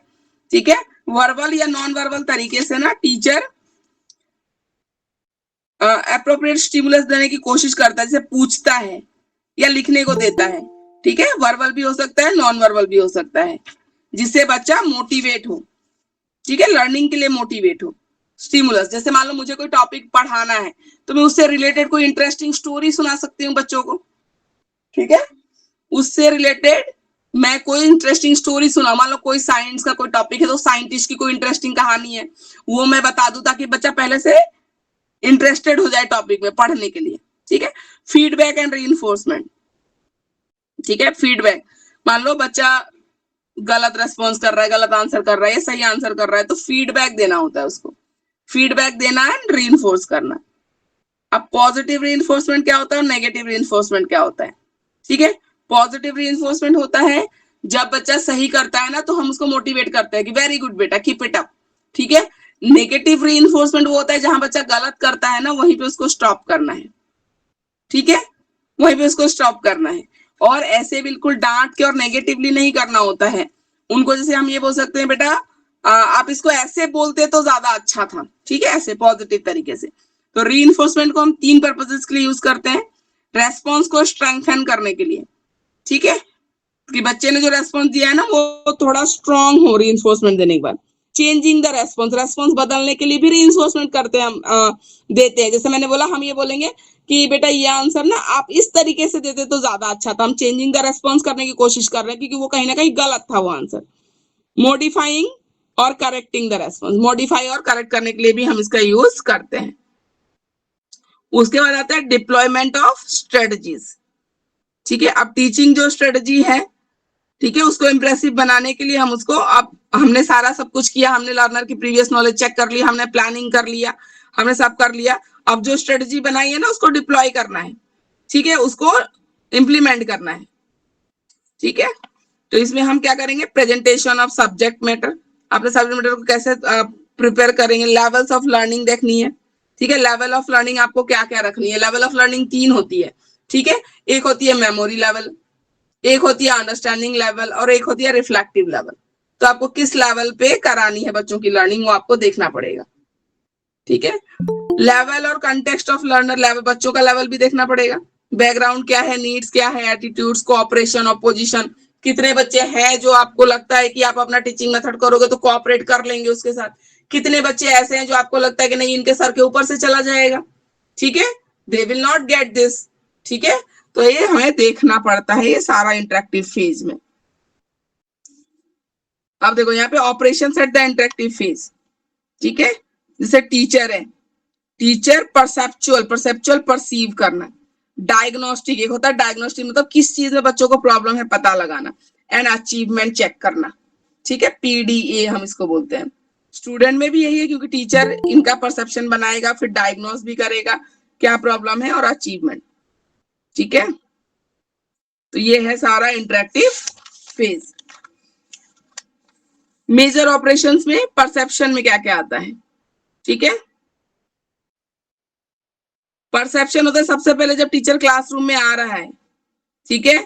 ठीक है, वर्बल या नॉन वर्बल तरीके से ना टीचर एप्रोप्रिएट स्टिमुलस देने की कोशिश करता है, जैसे पूछता है या लिखने को देता है, ठीक है। वर्बल भी हो सकता है, नॉन वर्बल भी हो सकता है, जिससे बच्चा मोटिवेट हो, ठीक है, लर्निंग के लिए मोटिवेट हो। स्टिमुलस, जैसे मान लो मुझे कोई टॉपिक पढ़ाना है तो मैं उससे रिलेटेड कोई इंटरेस्टिंग स्टोरी सुना सकती हूँ बच्चों को, ठीक है। उससे रिलेटेड मैं कोई इंटरेस्टिंग स्टोरी सुना, मान लो कोई साइंस का कोई टॉपिक है तो साइंटिस्ट की कोई इंटरेस्टिंग कहानी है, वो मैं बता दूं ताकि बच्चा पहले से इंटरेस्टेड हो जाए टॉपिक में पढ़ने के लिए, ठीक है। फीडबैक एंड रीइंफोर्समेंट, ठीक है, फीडबैक, मान लो बच्चा गलत रेस्पॉन्स कर रहा है, गलत आंसर कर रहा है, सही आंसर कर रहा है, तो फीडबैक देना होता है उसको, फीडबैक देना एंड रीइंफोर्स करना। अब पॉजिटिव रीइंफोर्समेंट क्या होता है और नेगेटिव रीइंफोर्समेंट क्या होता है, ठीक है। पॉजिटिव रीइंफोर्समेंट होता है जब बच्चा सही करता है ना तो हम उसको मोटिवेट करते हैं कि वेरी गुड बेटा, कीप इट अप, ठीक है। नेगेटिव रीइंफोर्समेंट वो होता है जहां बच्चा गलत करता है ना वहीं पे उसको स्टॉप करना है, ठीक है, वहीं पे उसको स्टॉप करना है। और ऐसे बिल्कुल डांट के और नेगेटिवली नहीं करना होता है उनको, जैसे हम ये बोल सकते हैं बेटा आप इसको ऐसे बोलते तो ज्यादा अच्छा था, ठीक है, ऐसे पॉजिटिव तरीके से। तो रीइंफोर्समेंट को हम 3 पर्पसेस के लिए यूज करते हैं, रेस्पॉन्स को स्ट्रेंथन करने के लिए, ठीक है, कि बच्चे ने जो रेस्पॉन्स दिया है ना वो थोड़ा स्ट्रांग हो रीइंफोर्समेंट देने के बाद। चेंजिंग द रेस्पॉन्स, रेस्पॉन्स बदलने के लिए भी रीइंफोर्समेंट करते हैं हम, देते हैं। जैसे मैंने बोला हम ये बोलेंगे कि बेटा ये आंसर ना आप इस तरीके से देते तो ज्यादा अच्छा था, हम चेंजिंग द रेस्पॉन्स करने की कोशिश कर रहे हैं क्योंकि वो कहीं ना कहीं गलत था वो आंसर। मॉडिफाइंग और करेक्टिंग द रेस्पॉन्स, मॉडिफाई और करेक्ट करने के लिए भी हम इसका यूज करते हैं। उसके बाद आता है डिप्लॉयमेंट ऑफ स्ट्रेटजीज, ठीक है। अब टीचिंग जो स्ट्रेटजी है, ठीक है, उसको इंप्रेसिव बनाने के लिए हम उसको, अब हमने सारा सब कुछ किया, हमने लर्नर की प्रीवियस नॉलेज चेक कर ली, हमने प्लानिंग कर लिया, हमने सब कर लिया, अब जो स्ट्रेटजी बनाई है ना उसको डिप्लॉय करना है, ठीक है, उसको इंप्लीमेंट करना है, ठीक है। तो इसमें हम क्या करेंगे, प्रेजेंटेशन ऑफ सब्जेक्ट मैटर, आपने सब्जेक्ट मैटर को कैसे प्रिपेयर करेंगे, लेवल्स ऑफ लर्निंग देखनी है, ठीक है। लेवल ऑफ लर्निंग आपको क्या क्या रखनी है, लेवल ऑफ लर्निंग 3 होती है, ठीक है। एक होती है मेमोरी लेवल, एक होती है अंडरस्टैंडिंग लेवल और एक होती है रिफ्लेक्टिव लेवल। तो आपको किस लेवल पे करानी है बच्चों की लर्निंग वो आपको देखना पड़ेगा, ठीक है। लेवल और कंटेक्स्ट ऑफ लर्नर लेवल, बच्चों का लेवल भी देखना पड़ेगा, बैकग्राउंड क्या है, नीड्स क्या है, एटीट्यूड्स, कोऑपरेशन, ऑपोजिशन, कितने बच्चे हैं जो आपको लगता है कि आप अपना टीचिंग मेथड करोगे तो कोऑपरेट कर लेंगे उसके साथ, कितने बच्चे ऐसे हैं जो आपको लगता है कि नहीं इनके सर के ऊपर से चला जाएगा, ठीक है, they will not get this, ठीक है। तो ये हमें देखना पड़ता है ये सारा इंटरेक्टिव फेज में। अब देखो यहाँ पे operation at the interactive phase, ठीक है। जैसे टीचर है, टीचर परसेप्चुअल, परसेप्चुअल परसीव करना, डायग्नोस्टिक, एक होता है डायग्नोस्टिक मतलब किस चीज में बच्चों को प्रॉब्लम है पता लगाना, एंड अचीवमेंट चेक करना, ठीक है, पीडीए हम इसको बोलते हैं। स्टूडेंट में भी यही है क्योंकि टीचर इनका परसेप्शन बनाएगा, फिर डायग्नोस भी करेगा क्या प्रॉब्लम है और अचीवमेंट, ठीक है। तो ये है सारा इंटरेक्टिव फेज। मेजर ऑपरेशंस में परसेप्शन में क्या क्या आता है, ठीक है। परसेप्शन होता है सबसे पहले जब टीचर क्लासरूम में आ रहा है, ठीक है,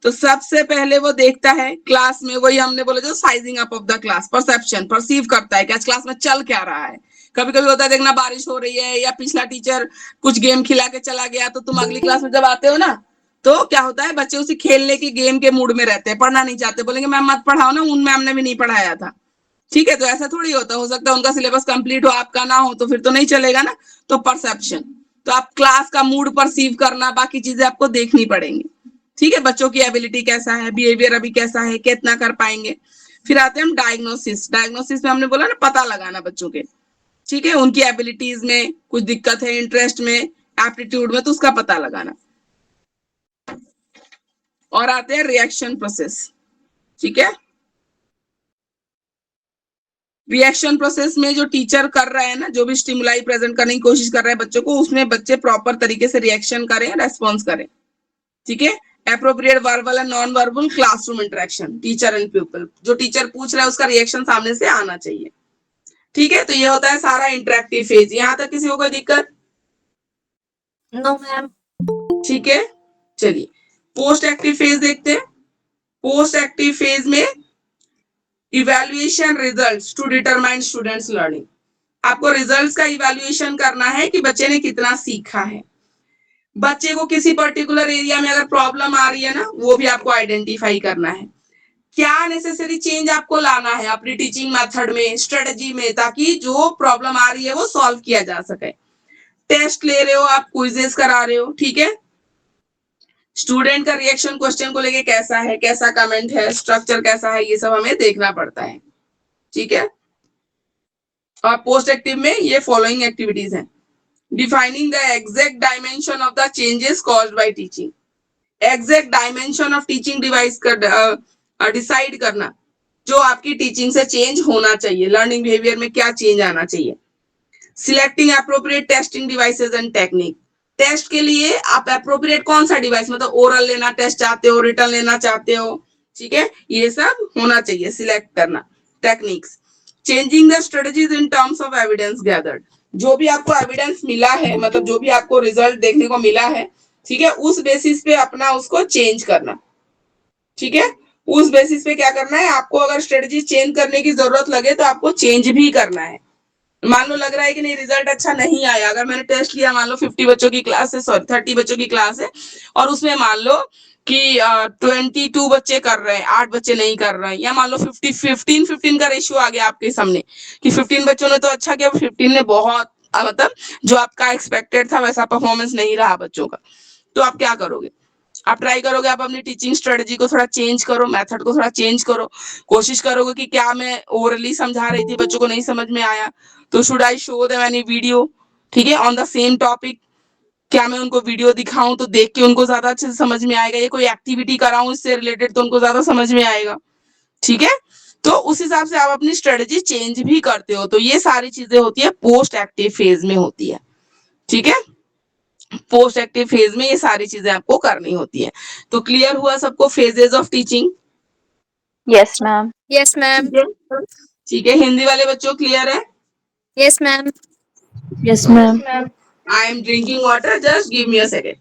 तो सबसे पहले वो देखता है क्लास में, वही हमने बोला जो sizing up of the class, perception, perceive करता है कि आज क्लास में चल क्या रहा है। कभी कभी होता है देखना बारिश हो रही है या पिछला टीचर कुछ गेम खिला के चला गया, तो तुम अगली क्लास में जब आते हो ना, तो क्या होता है बच्चे उसी खेलने की गेम के मूड में रहते हैं, पढ़ना नहीं चाहते, बोलेंगे मैम मत पढ़ाओ ना, उन मैम ने भी नहीं पढ़ाया था। ठीक है, तो ऐसा थोड़ी होता, हो सकता है उनका सिलेबस कंप्लीट हो, आपका ना हो, तो फिर तो नहीं चलेगा ना। तो परसेप्शन, तो आप क्लास का मूड परसीव करना, बाकी चीजें आपको देखनी पड़ेंगी। ठीक है, बच्चों की एबिलिटी कैसा है, बिहेवियर अभी कैसा है, कितना कर पाएंगे। फिर आते हैं हम डायग्नोसिस। डायग्नोसिस में हमने बोला ना पता लगाना बच्चों के, ठीक है, उनकी एबिलिटीज में कुछ दिक्कत है, इंटरेस्ट में, एप्टीट्यूड में, तो उसका पता लगाना। और आते हैं रिएक्शन प्रोसेस। ठीक है, रिएक्शन प्रोसेस में जो टीचर कर रहा है ना, जो भी स्टिमुलाई प्रेजेंट करने की कोशिश कर रहा है बच्चों को, उसमें बच्चे प्रॉपर तरीके से रिएक्शन करें, रेस्पॉन्स करें। ठीक है, appropriate verbal and non verbal classroom interaction, teacher and people, जो टीचर पूछ रहा है उसका रिएक्शन सामने से आना चाहिए। ठीक है, तो ये होता है सारा इंटरेक्टिव फेज। यहां तक किसी को कोई दिक्कत? No ma'am. ठीक है, चलिए पोस्ट एक्टिव फेज देखते हैं। पोस्ट एक्टिव फेज में evaluation results to determine students learning. आपको रिजल्ट्स का इवैल्यूएशन करना है कि बच्चे ने कितना सीखा है। बच्चे को किसी पर्टिकुलर एरिया में अगर प्रॉब्लम आ रही है ना, वो भी आपको आइडेंटिफाई करना है। क्या नेसेसरी चेंज आपको लाना है अपनी टीचिंग मेथड में, स्ट्रेटजी में, ताकि जो प्रॉब्लम आ रही है वो सॉल्व किया जा सके। टेस्ट ले रहे हो आप, क्विजेस करा रहे हो, ठीक है, स्टूडेंट का रिएक्शन क्वेश्चन को लेके कैसा है, कैसा कमेंट है, स्ट्रक्चर कैसा है, ये सब हमें देखना पड़ता है। ठीक है, और पोस्ट एक्टिव में ये फॉलोइंग एक्टिविटीज हैं। Defining the exact dimension of the changes caused by teaching. Exact dimension of teaching device का डिसाइड करना, जो आपकी टीचिंग से चेंज होना चाहिए, लर्निंग बिहेवियर में क्या चेंज आना चाहिए। Selecting appropriate testing devices and technique. Test के लिए आप एप्रोप्रिएट कौन सा डिवाइस, मतलब ओरल लेना टेस्ट चाहते हो, रिटर्न लेना चाहते हो, ठीक है, ये सब होना चाहिए, सिलेक्ट करना। Techniques, changing the strategies in terms of evidence gathered. जो भी आपको एविडेंस मिला है, मतलब जो भी आपको रिजल्ट देखने को मिला है, ठीक है, उस बेसिस पे अपना उसको चेंज करना। ठीक है, उस बेसिस पे क्या करना है आपको, अगर स्ट्रेटजी चेंज करने की जरूरत लगे तो आपको चेंज भी करना है। मान लो लग रहा है कि नहीं रिजल्ट अच्छा नहीं आया, अगर मैंने टेस्ट लिया, मान लो 50 बच्चों की क्लास है, सॉरी 30 बच्चों की क्लास है, और उसमें मान लो कि 22 बच्चे कर रहे हैं, 8 बच्चे नहीं कर रहे हैं, या मान लो 15 का रेशियो आ गया आपके सामने कि 15 बच्चों ने तो अच्छा किया, 15 ने बहुत मतलब जो आपका एक्सपेक्टेड था वैसा परफॉर्मेंस नहीं रहा बच्चों का, तो आप क्या करोगे? आप ट्राई करोगे, आप अपनी टीचिंग स्ट्रेटजी को थोड़ा चेंज करो, मेथड को थोड़ा चेंज करो, कोशिश करोगे कि क्या मैं ओरली समझा रही थी, बच्चों को नहीं समझ में आया, तो should I show them any video, ठीक है, ऑन द सेम टॉपिक। क्या मैं उनको वीडियो दिखाऊं तो देख के उनको ज्यादा अच्छे से समझ में आएगा, या कोई एक्टिविटी कराऊं इससे रिलेटेड तो उनको ज्यादा समझ में आएगा। ठीक है, तो उस हिसाब से आप अपनी स्ट्रेटजी चेंज भी करते हो। तो ये सारी चीजें होती है पोस्ट एक्टिव फेज में होती है। ठीक है, पोस्ट एक्टिव फेज में ये सारी चीजें आपको करनी होती है। तो क्लियर हुआ सबको phases of teaching? Yes ma'am. Yes ma'am. ठीक है, हिंदी वाले बच्चों क्लियर है? Yes ma'am. Yes ma'am. I am drinking water, just give me a second.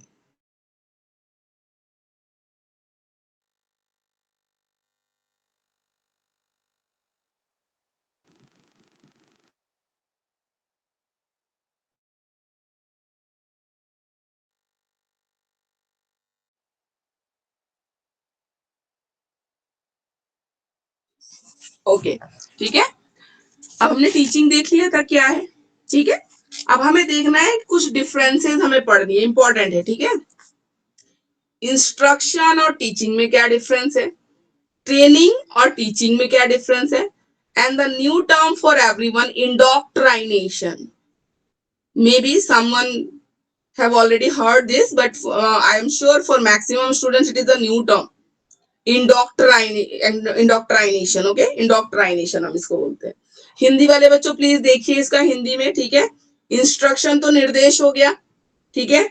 Okay, ठीक है, अब हमने टीचिंग देख लिया था क्या है। ठीक है, अब हमें देखना है कुछ डिफरेंसेस हमें पढ़नी है, इंपॉर्टेंट है। ठीक है, इंस्ट्रक्शन और टीचिंग में क्या डिफरेंस है, ट्रेनिंग और टीचिंग में क्या डिफरेंस है, and the new term for everyone, indoctrination. maybe someone have already heard this, but I am sure for maximum students it is a new term, indoctrination। Okay, indoctrination हम इसको बोलते हैं। हिंदी वाले बच्चों प्लीज देखिए इसका हिंदी में। ठीक है, इंस्ट्रक्शन तो निर्देश हो गया, ठीक है,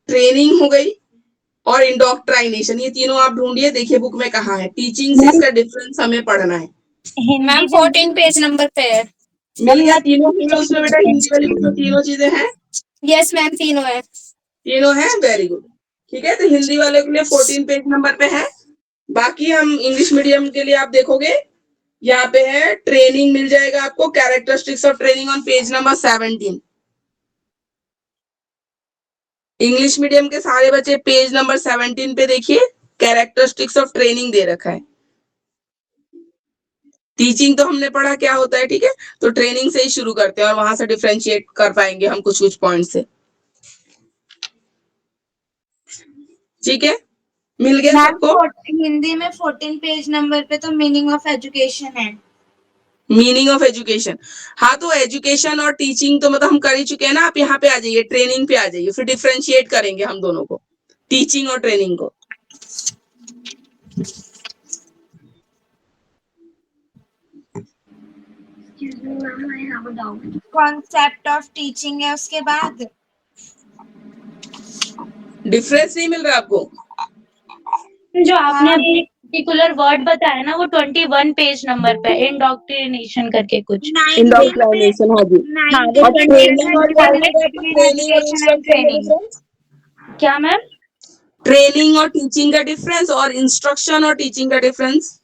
ट्रेनिंग हो गई, और इंडोक्ट्राइनेशन, ये तीनों आप ढूंढिए, देखिए बुक में कहाँ है। टीचिंग से इसका डिफरेंस हमें पढ़ना है। मैम 14 पेज नंबर पे है। मिल गया तीनों में उसमें बेटा, हिंदी वाली बुक में तीनों चीजें हैं। यस मैम, तीनों है। तीनों है, वेरी गुड। ठीक है, तो हिंदी वाले के लिए 14 पेज नंबर पे है। बाकी हम इंग्लिश मीडियम के लिए आप देखोगे यहाँ पे है ट्रेनिंग मिल जाएगा आपको, characteristics of training on page number 17। English medium के सारे बच्चे पेज नंबर 17 पे देखिए, कैरेक्टरिस्टिक्स ऑफ ट्रेनिंग दे रखा है। टीचिंग तो हमने पढ़ा क्या होता है, ठीक है, तो ट्रेनिंग से ही शुरू करते हैं और वहां से डिफरेंशिएट कर पाएंगे हम कुछ कुछ पॉइंट से। ठीक है, मिल गया मैम सबको? हिंदी में 14 पेज नंबर पे तो मीनिंग ऑफ एजुकेशन है। मीनिंग ऑफ एजुकेशन, हाँ तो एजुकेशन और टीचिंग तो मतलब हम कर ही चुके हैं ना। आप यहाँ पे आ जाइए, ट्रेनिंग पे आ जाइए, फिर डिफरेंशिएट करेंगे हम दोनों को, टीचिंग और ट्रेनिंग को। कॉन्सेप्ट ऑफ टीचिंग है उसके बाद। डिफरेंस नहीं मिल रहा आपको? जो आपने अभी पर्टिकुलर वर्ड बताया ना वो 21 पेज नंबर पे इंडोक्ट्रिनेशन करके कुछ। इंडोक्ट्राइनेशन, हाँ जी। हाँ वो और 21 ट्रेनिंग और क्या पेज होगा? ट्रेनिंग और इंस्ट्रक्शन का डिफरेंस, क्या मैम? ट्रेनिंग और टीचिंग का डिफरेंस, और इंस्ट्रक्शन और टीचिंग का डिफरेंस।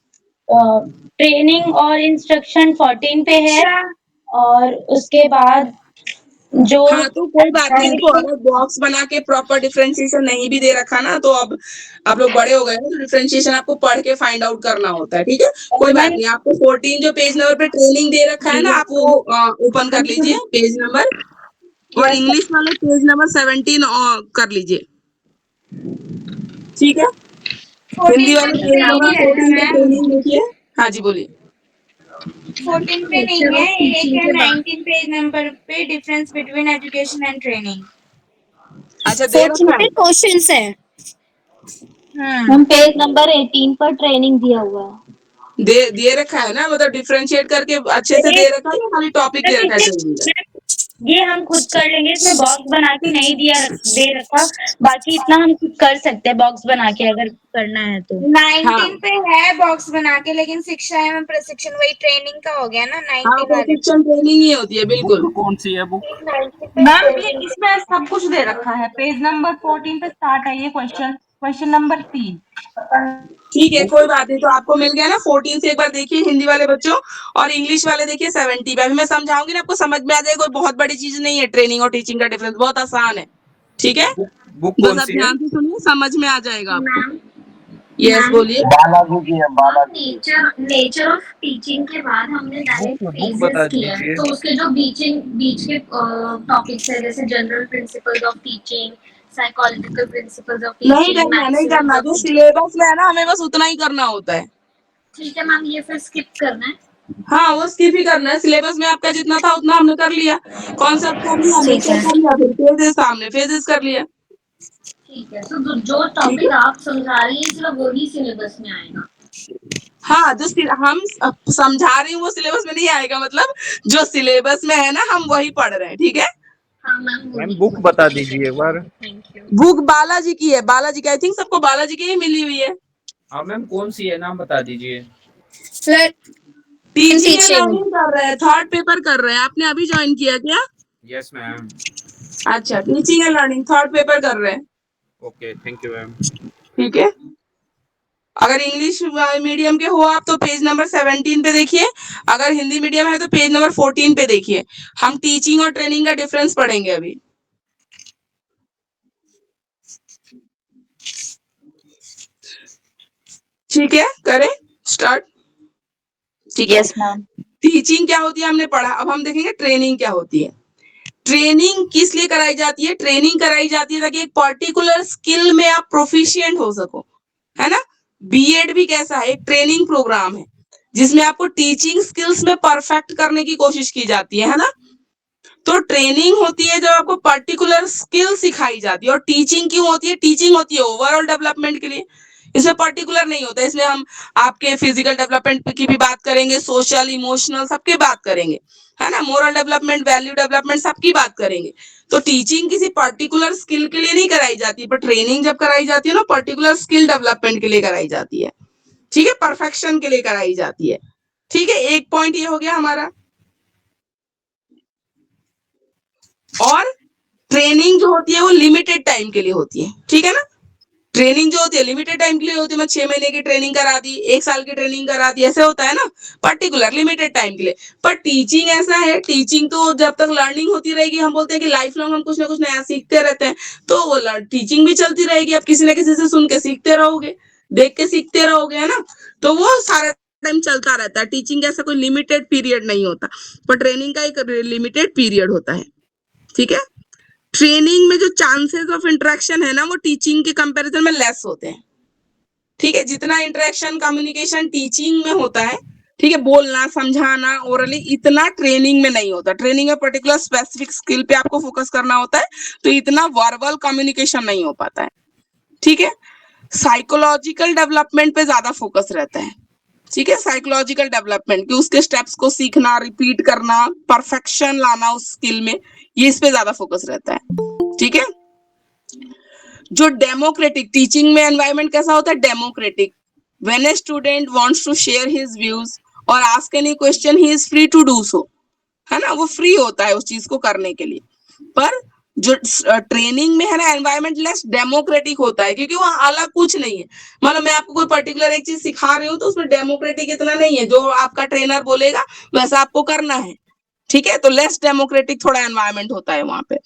ट्रेनिंग और इंस्ट्रक्शन 14 पे है और उसके बाद जो हाँ तो कोई बात नहीं, देखो अगर बॉक्स बना के प्रॉपर डिफरेंशिएशन नहीं भी दे रखा ना, तो अब आप लोग बड़े हो गए हो, तो डिफरेंशिएशन आपको पढ़ के फाइंड आउट करना होता है, ठीक है। कोई बात नहीं, आपको 14 जो पेज नंबर पे ट्रेनिंग दे रखा है ना, आप वो ओपन कर लीजिए पेज नंबर, और इंग्लिश वाले पेज नंबर 17 कर लीजिए, ठीक है। हिंदी वाले पेज नंबर 14 पे ट्रेनिंग देखिए। हाँ जी बोलिए। 14 पे नहीं है, एक है 19 पेज नंबर पे difference between education and training. अच्छा दे रखा है, क्वेश्चंस है। मैम पेज नंबर 18 पर ट्रेनिंग दिया हुआ है। दे रखा है ना, मतलब डिफरेंशिएट करके अच्छे से दे रखा है या खाली टॉपिक दे रखा है ट्रेनिंग का? ये हम खुद कर लेंगे, इसमें बॉक्स बना के नहीं दे रखा। बाकी इतना हम खुद कर सकते हैं बॉक्स बना के अगर करना है तो। 19 पे है बॉक्स बना के, लेकिन शिक्षा एवं प्रशिक्षण वही ट्रेनिंग का हो गया ना हाँ 19 वाले। प्रशिक्षण ट्रेनिंग ही होती है, बिल्कुल। कौन सी है बुक? मैम ये इसमें सब कुछ दे रखा है, पेज नंबर 14 पे स्टार्ट है ये क्वेश्चन नंबर 3। ठीक है कोई बात नहीं, तो आपको मिल गया ना। 14 से एक बार देखिए हिंदी वाले बच्चों, और इंग्लिश वाले देखिए 70 पे। अभी मैं समझाऊंगी ना, आपको समझ में आ जाएगा, कोई बहुत बड़ी चीज नहीं है। ट्रेनिंग और टीचिंग का डिफरेंस बहुत आसान है, ठीक है। बुक बस कौन आप सी है? ध्यान से सुनिए, समझ में आ जाएगा आपको। यस बोलिए। बालाजी की है, बालाजी। नेचर ऑफ टीचिंग के बाद हमने डायरेक्ट बुक बता फेजेस किया है, दीजिए। तो उसके जो बीच के टॉपिक्स है, जैसे general principles of teaching, psychological principles of नहीं टीचिंग, करना, नहीं करना, जो सिलेबस में है ना हमें बस उतना ही करना होता है। ठीक है मैम, ये फिर स्किप करना है। हाँ वो स्किप ही करना है। सिलेबस में आपका जितना था उतना हमने कर लिया, कॉन्सेप्ट कर लिया, नेचर कर लिया, फिर फेजेस सामने फेजेस कर लिया। ठीक है, तो जो टॉपिक आप समझा रही हैं सिर्फ वही सिलेबस में आएगा। हाँ जो हम समझा रही हूँ वो सिलेबस में नहीं आएगा, मतलब जो सिलेबस में है ना हम वही पढ़ रहे हैं, ठीक है। हाँ मैम, मैम बुक बता दीजिए एक बार। Thank you. बुक बालाजी की है, बालाजी की। आई थिंक सबको बालाजी की ही मिली हुई है। हाँ मैम कौन सी है, नाम बता दीजिए। टीचिंग एंड लर्निंग कर रहे हैं, थर्ड पेपर कर रहे हैं। आपने अभी ज्वाइन किया क्या? Yes ma'am. अच्छा, teaching and learning third paper कर रहे हैं, ओके थैंक यू मैम। ठीक है। अगर इंग्लिश मीडियम के हो आप तो पेज नंबर 17 पे देखिए, अगर हिंदी मीडियम है तो पेज नंबर 14 पे देखिए। हम टीचिंग और ट्रेनिंग का डिफरेंस पढ़ेंगे अभी। ठीक है, करें स्टार्ट। ठीक है, यस मैम। टीचिंग क्या होती है हमने पढ़ा, अब हम देखेंगे ट्रेनिंग क्या होती है। ट्रेनिंग किस लिए कराई जाती है? ट्रेनिंग कराई जाती है ताकि एक पर्टिकुलर स्किल में आप प्रोफिशिएंट हो सको, है ना। बीएड भी कैसा है, एक ट्रेनिंग प्रोग्राम है जिसमें आपको टीचिंग स्किल्स में परफेक्ट करने की कोशिश की जाती है ना। तो ट्रेनिंग होती है जब आपको पर्टिकुलर स्किल सिखाई जाती है। और टीचिंग क्यों होती है? टीचिंग होती है ओवरऑल डेवलपमेंट के लिए, इसमें पर्टिकुलर नहीं होता। इसमें हम आपके फिजिकल डेवलपमेंट की भी बात करेंगे, सोशल इमोशनल सबकी बात करेंगे, है ना, मोरल डेवलपमेंट, वैल्यू डेवलपमेंट सबकी बात करेंगे। तो टीचिंग किसी पर्टिकुलर स्किल के लिए नहीं कराई जाती, पर ट्रेनिंग जब कराई जाती है ना पर्टिकुलर स्किल डेवलपमेंट के लिए कराई जाती है, ठीक है, परफेक्शन के लिए कराई जाती है, ठीक है। एक पॉइंट ये हो गया हमारा। और ट्रेनिंग जो होती है वो लिमिटेड टाइम के लिए होती है, ठीक है ना। ट्रेनिंग जो होती है लिमिटेड टाइम के लिए होती है, मैं 6 महीने की ट्रेनिंग करा दी, 1 साल की ट्रेनिंग करा दी, ऐसे होता है ना, पर्टिकुलर लिमिटेड टाइम के लिए। पर टीचिंग ऐसा है, टीचिंग तो जब तक लर्निंग होती रहेगी, हम बोलते हैं कि लाइफ लॉन्ग हम कुछ ना कुछ नया सीखते रहते हैं, तो वो टीचिंग भी चलती रहेगी, आप किसी ना किसी से सुन के सीखते रहोगे, देख के सीखते रहोगे, है ना, तो वो सारा टाइम चलता रहता है। टीचिंग ऐसा कोई लिमिटेड पीरियड नहीं होता, पर ट्रेनिंग का एक लिमिटेड पीरियड होता है, ठीक है। ट्रेनिंग में जो चांसेस ऑफ इंटरेक्शन है ना, वो टीचिंग के कंपैरिजन में लेस होते हैं, ठीक है। जितना इंटरेक्शन कम्युनिकेशन टीचिंग में होता है, ठीक है, बोलना समझाना ओरली, इतना ट्रेनिंग में नहीं होता। ट्रेनिंग में पर्टिकुलर स्पेसिफिक स्किल पे आपको फोकस करना होता है, तो इतना वर्बल कम्युनिकेशन नहीं हो पाता है, ठीक है। साइकोलॉजिकल डेवलपमेंट पे ज्यादा फोकस रहता है, ठीक है, साइकोलॉजिकल डेवलपमेंट कि उसके स्टेप्स को सीखना, रिपीट करना, परफेक्शन लाना उस स्किल में, ये इस पे ज्यादा फोकस रहता है, ठीक है। जो डेमोक्रेटिक टीचिंग में एनवायरनमेंट कैसा होता है, democratic, when a student wants to share his views और ask any question he is free to do so, है ना, वो फ्री होता है उस चीज को करने के लिए। पर जो ट्रेनिंग में है ना, एनवायरनमेंट लेस डेमोक्रेटिक होता है, क्योंकि वहाँ अलग कुछ नहीं है। मतलब मैं आपको कोई पर्टिकुलर एक चीज सिखा रही हूँ, तो उसमें डेमोक्रेटिक इतना नहीं है, जो आपका ट्रेनर बोलेगा वैसा आपको करना है, ठीक है, तो लेस डेमोक्रेटिक थोड़ा एनवायरनमेंट होता है वहां पे।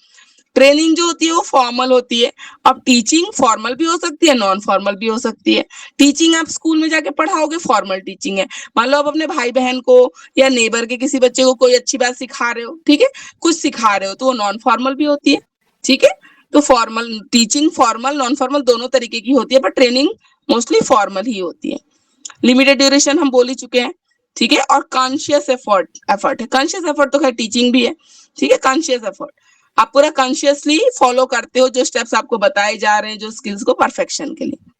ट्रेनिंग जो होती है वो फॉर्मल होती है। अब टीचिंग फॉर्मल भी हो सकती है, नॉन फॉर्मल भी हो सकती है। टीचिंग आप स्कूल में जाके पढ़ाओगे, फॉर्मल टीचिंग है। मान लो आप अपने भाई बहन को या नेबर के किसी बच्चे को कोई अच्छी बात सिखा रहे हो, ठीक है, कुछ सिखा रहे हो, तो वो नॉन फॉर्मल भी होती है, ठीक है। तो formal teaching, formal non formal दोनों तरीके की होती है, पर ट्रेनिंग मोस्टली फॉर्मल ही होती है। लिमिटेड ड्यूरेशन हम बोल ही चुके हैं, ठीक है। और कॉन्शियस एफर्ट है, कॉन्शियस एफर्ट तो खैर टीचिंग भी है, ठीक है। कॉन्शियस एफर्ट, आप पूरा कॉन्शियसली फॉलो करते हो जो स्टेप्स आपको बताए जा रहे हैं, जो स्किल्स को परफेक्शन के लिए,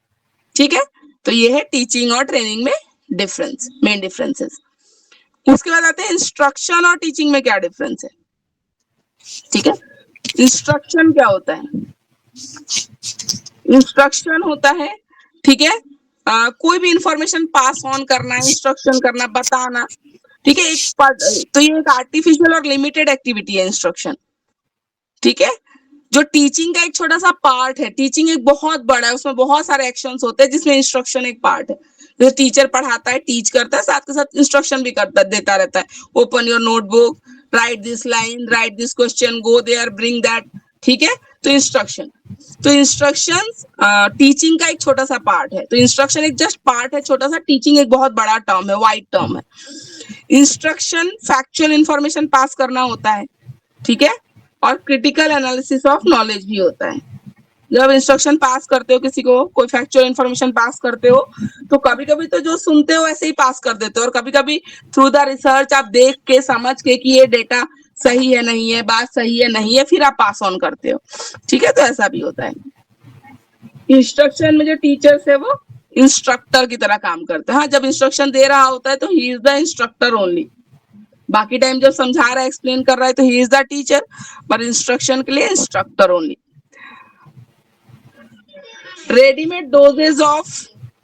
ठीक है। तो ये है टीचिंग और ट्रेनिंग में डिफरेंस, मेन डिफरेंसेस। उसके बाद आते हैं इंस्ट्रक्शन और टीचिंग में क्या डिफरेंस है, ठीक है। इंस्ट्रक्शन क्या होता है, इंस्ट्रक्शन होता है, ठीक है, कोई भी इंफॉर्मेशन पास ऑन करना, इंस्ट्रक्शन करना, बताना, ठीक है। तो ये एक आर्टिफिशियल और लिमिटेड एक्टिविटी है इंस्ट्रक्शन, ठीक है। जो टीचिंग का एक छोटा सा पार्ट है, टीचिंग एक बहुत बड़ा है, उसमें बहुत सारे एक्शंस होते हैं, जिसमें इंस्ट्रक्शन एक पार्ट है। जो टीचर पढ़ाता है, टीच करता है, साथ के साथ इंस्ट्रक्शन भी देता रहता है। Open your notebook, write this line, write this question, go there, bring that, ठीक है। तो इंस्ट्रक्शन, तो इंस्ट्रक्शंस टीचिंग का एक छोटा सा पार्ट है। तो इंस्ट्रक्शन एक जस्ट पार्ट है छोटा सा, टीचिंग एक बहुत बड़ा टर्म है, वाइड टर्म है। इंस्ट्रक्शन फैक्चुअल इंफॉर्मेशन पास करना होता है, ठीक है, और क्रिटिकल एनालिसिस ऑफ नॉलेज भी होता है। जब इंस्ट्रक्शन पास करते हो किसी को, कोई फैक्चुअल इंफॉर्मेशन पास करते हो, तो कभी कभी तो जो सुनते हो ऐसे ही पास कर देते हो, और कभी कभी थ्रू द रिसर्च आप देख के समझ के कि ये डेटा सही है नहीं है, बात सही है नहीं है, फिर आप पास ऑन करते हो, ठीक है। तो ऐसा भी होता है। इंस्ट्रक्शन में जो टीचर्स है वो इंस्ट्रक्टर की तरह काम करते हैं। हाँ, जब इंस्ट्रक्शन दे रहा होता है तो ही इज द इंस्ट्रक्टर ओनली, बाकी टाइम जब समझा रहा है, एक्सप्लेन कर रहा है, तो ही इज द टीचर, पर इंस्ट्रक्शन के लिए instructor only. Readymade doses of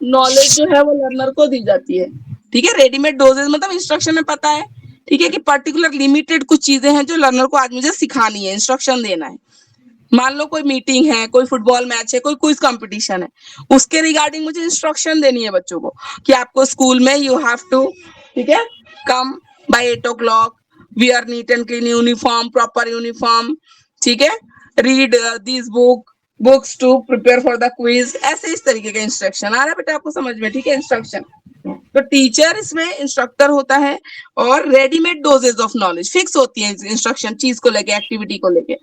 knowledge जो है वो लर्नर को दी जाती है, ठीक है। रेडीमेड डोजेज मतलब इंस्ट्रक्शन में पता है, ठीक है, कि पर्टिकुलर लिमिटेड कुछ चीजें हैं जो लर्नर को आज मुझे सिखानी है, इंस्ट्रक्शन देना है। मान लो कोई मीटिंग है, कोई फुटबॉल मैच है, कोई क्विज कंपटीशन है, उसके रिगार्डिंग मुझे इंस्ट्रक्शन देनी है बच्चों को कि आपको स्कूल में यू हैव टू, ठीक है, कम by 8 o'clock, wear neat and clean uniform, proper uniform, ठीक है, read these books to prepare for the quiz, ऐसे इस तरीके के इंस्ट्रक्शन आ रहा है बेटा आपको समझ में, ठीक है। इंस्ट्रक्शन, तो टीचर इसमें इंस्ट्रक्टर होता है, और readymade doses of knowledge fix होती है इंस्ट्रक्शन, चीज को लेके, एक्टिविटी को लेके।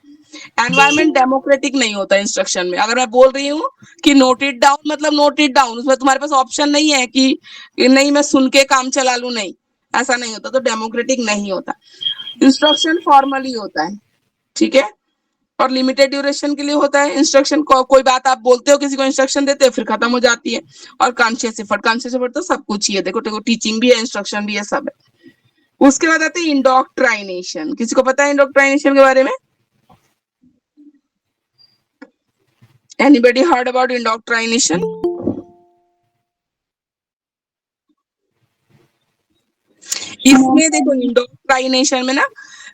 एनवायरमेंट डेमोक्रेटिक नहीं होता इंस्ट्रक्शन में। अगर मैं बोल रही हूँ कि नोट इट डाउन, मतलब नोट इट डाउन, उसमें तुम्हारे पास ऑप्शन नहीं है कि नहीं मैं सुन के काम चला लूं, नहीं, ऐसा नहीं होता, तो डेमोक्रेटिक नहीं होता। इंस्ट्रक्शन फॉर्मली होता है, ठीक है, और लिमिटेड ड्यूरेशन के लिए होता है। इंस्ट्रक्शन को कोई बात आप बोलते हो, किसी को इंस्ट्रक्शन देते हो, फिर खत्म हो जाती है। और कॉन्शियस एफर्ट तो सब कुछ ही है, देखो टीचिंग भी है, इंस्ट्रक्शन भी है, सब है। उसके बाद आते हैं इंडोक्ट्राइनेशन। किसी को पता है इंडोक्ट्राइनेशन के बारे में? Anybody heard about indoctrination? इसमें देखो, इंडोक्ट्राइनेशन में ना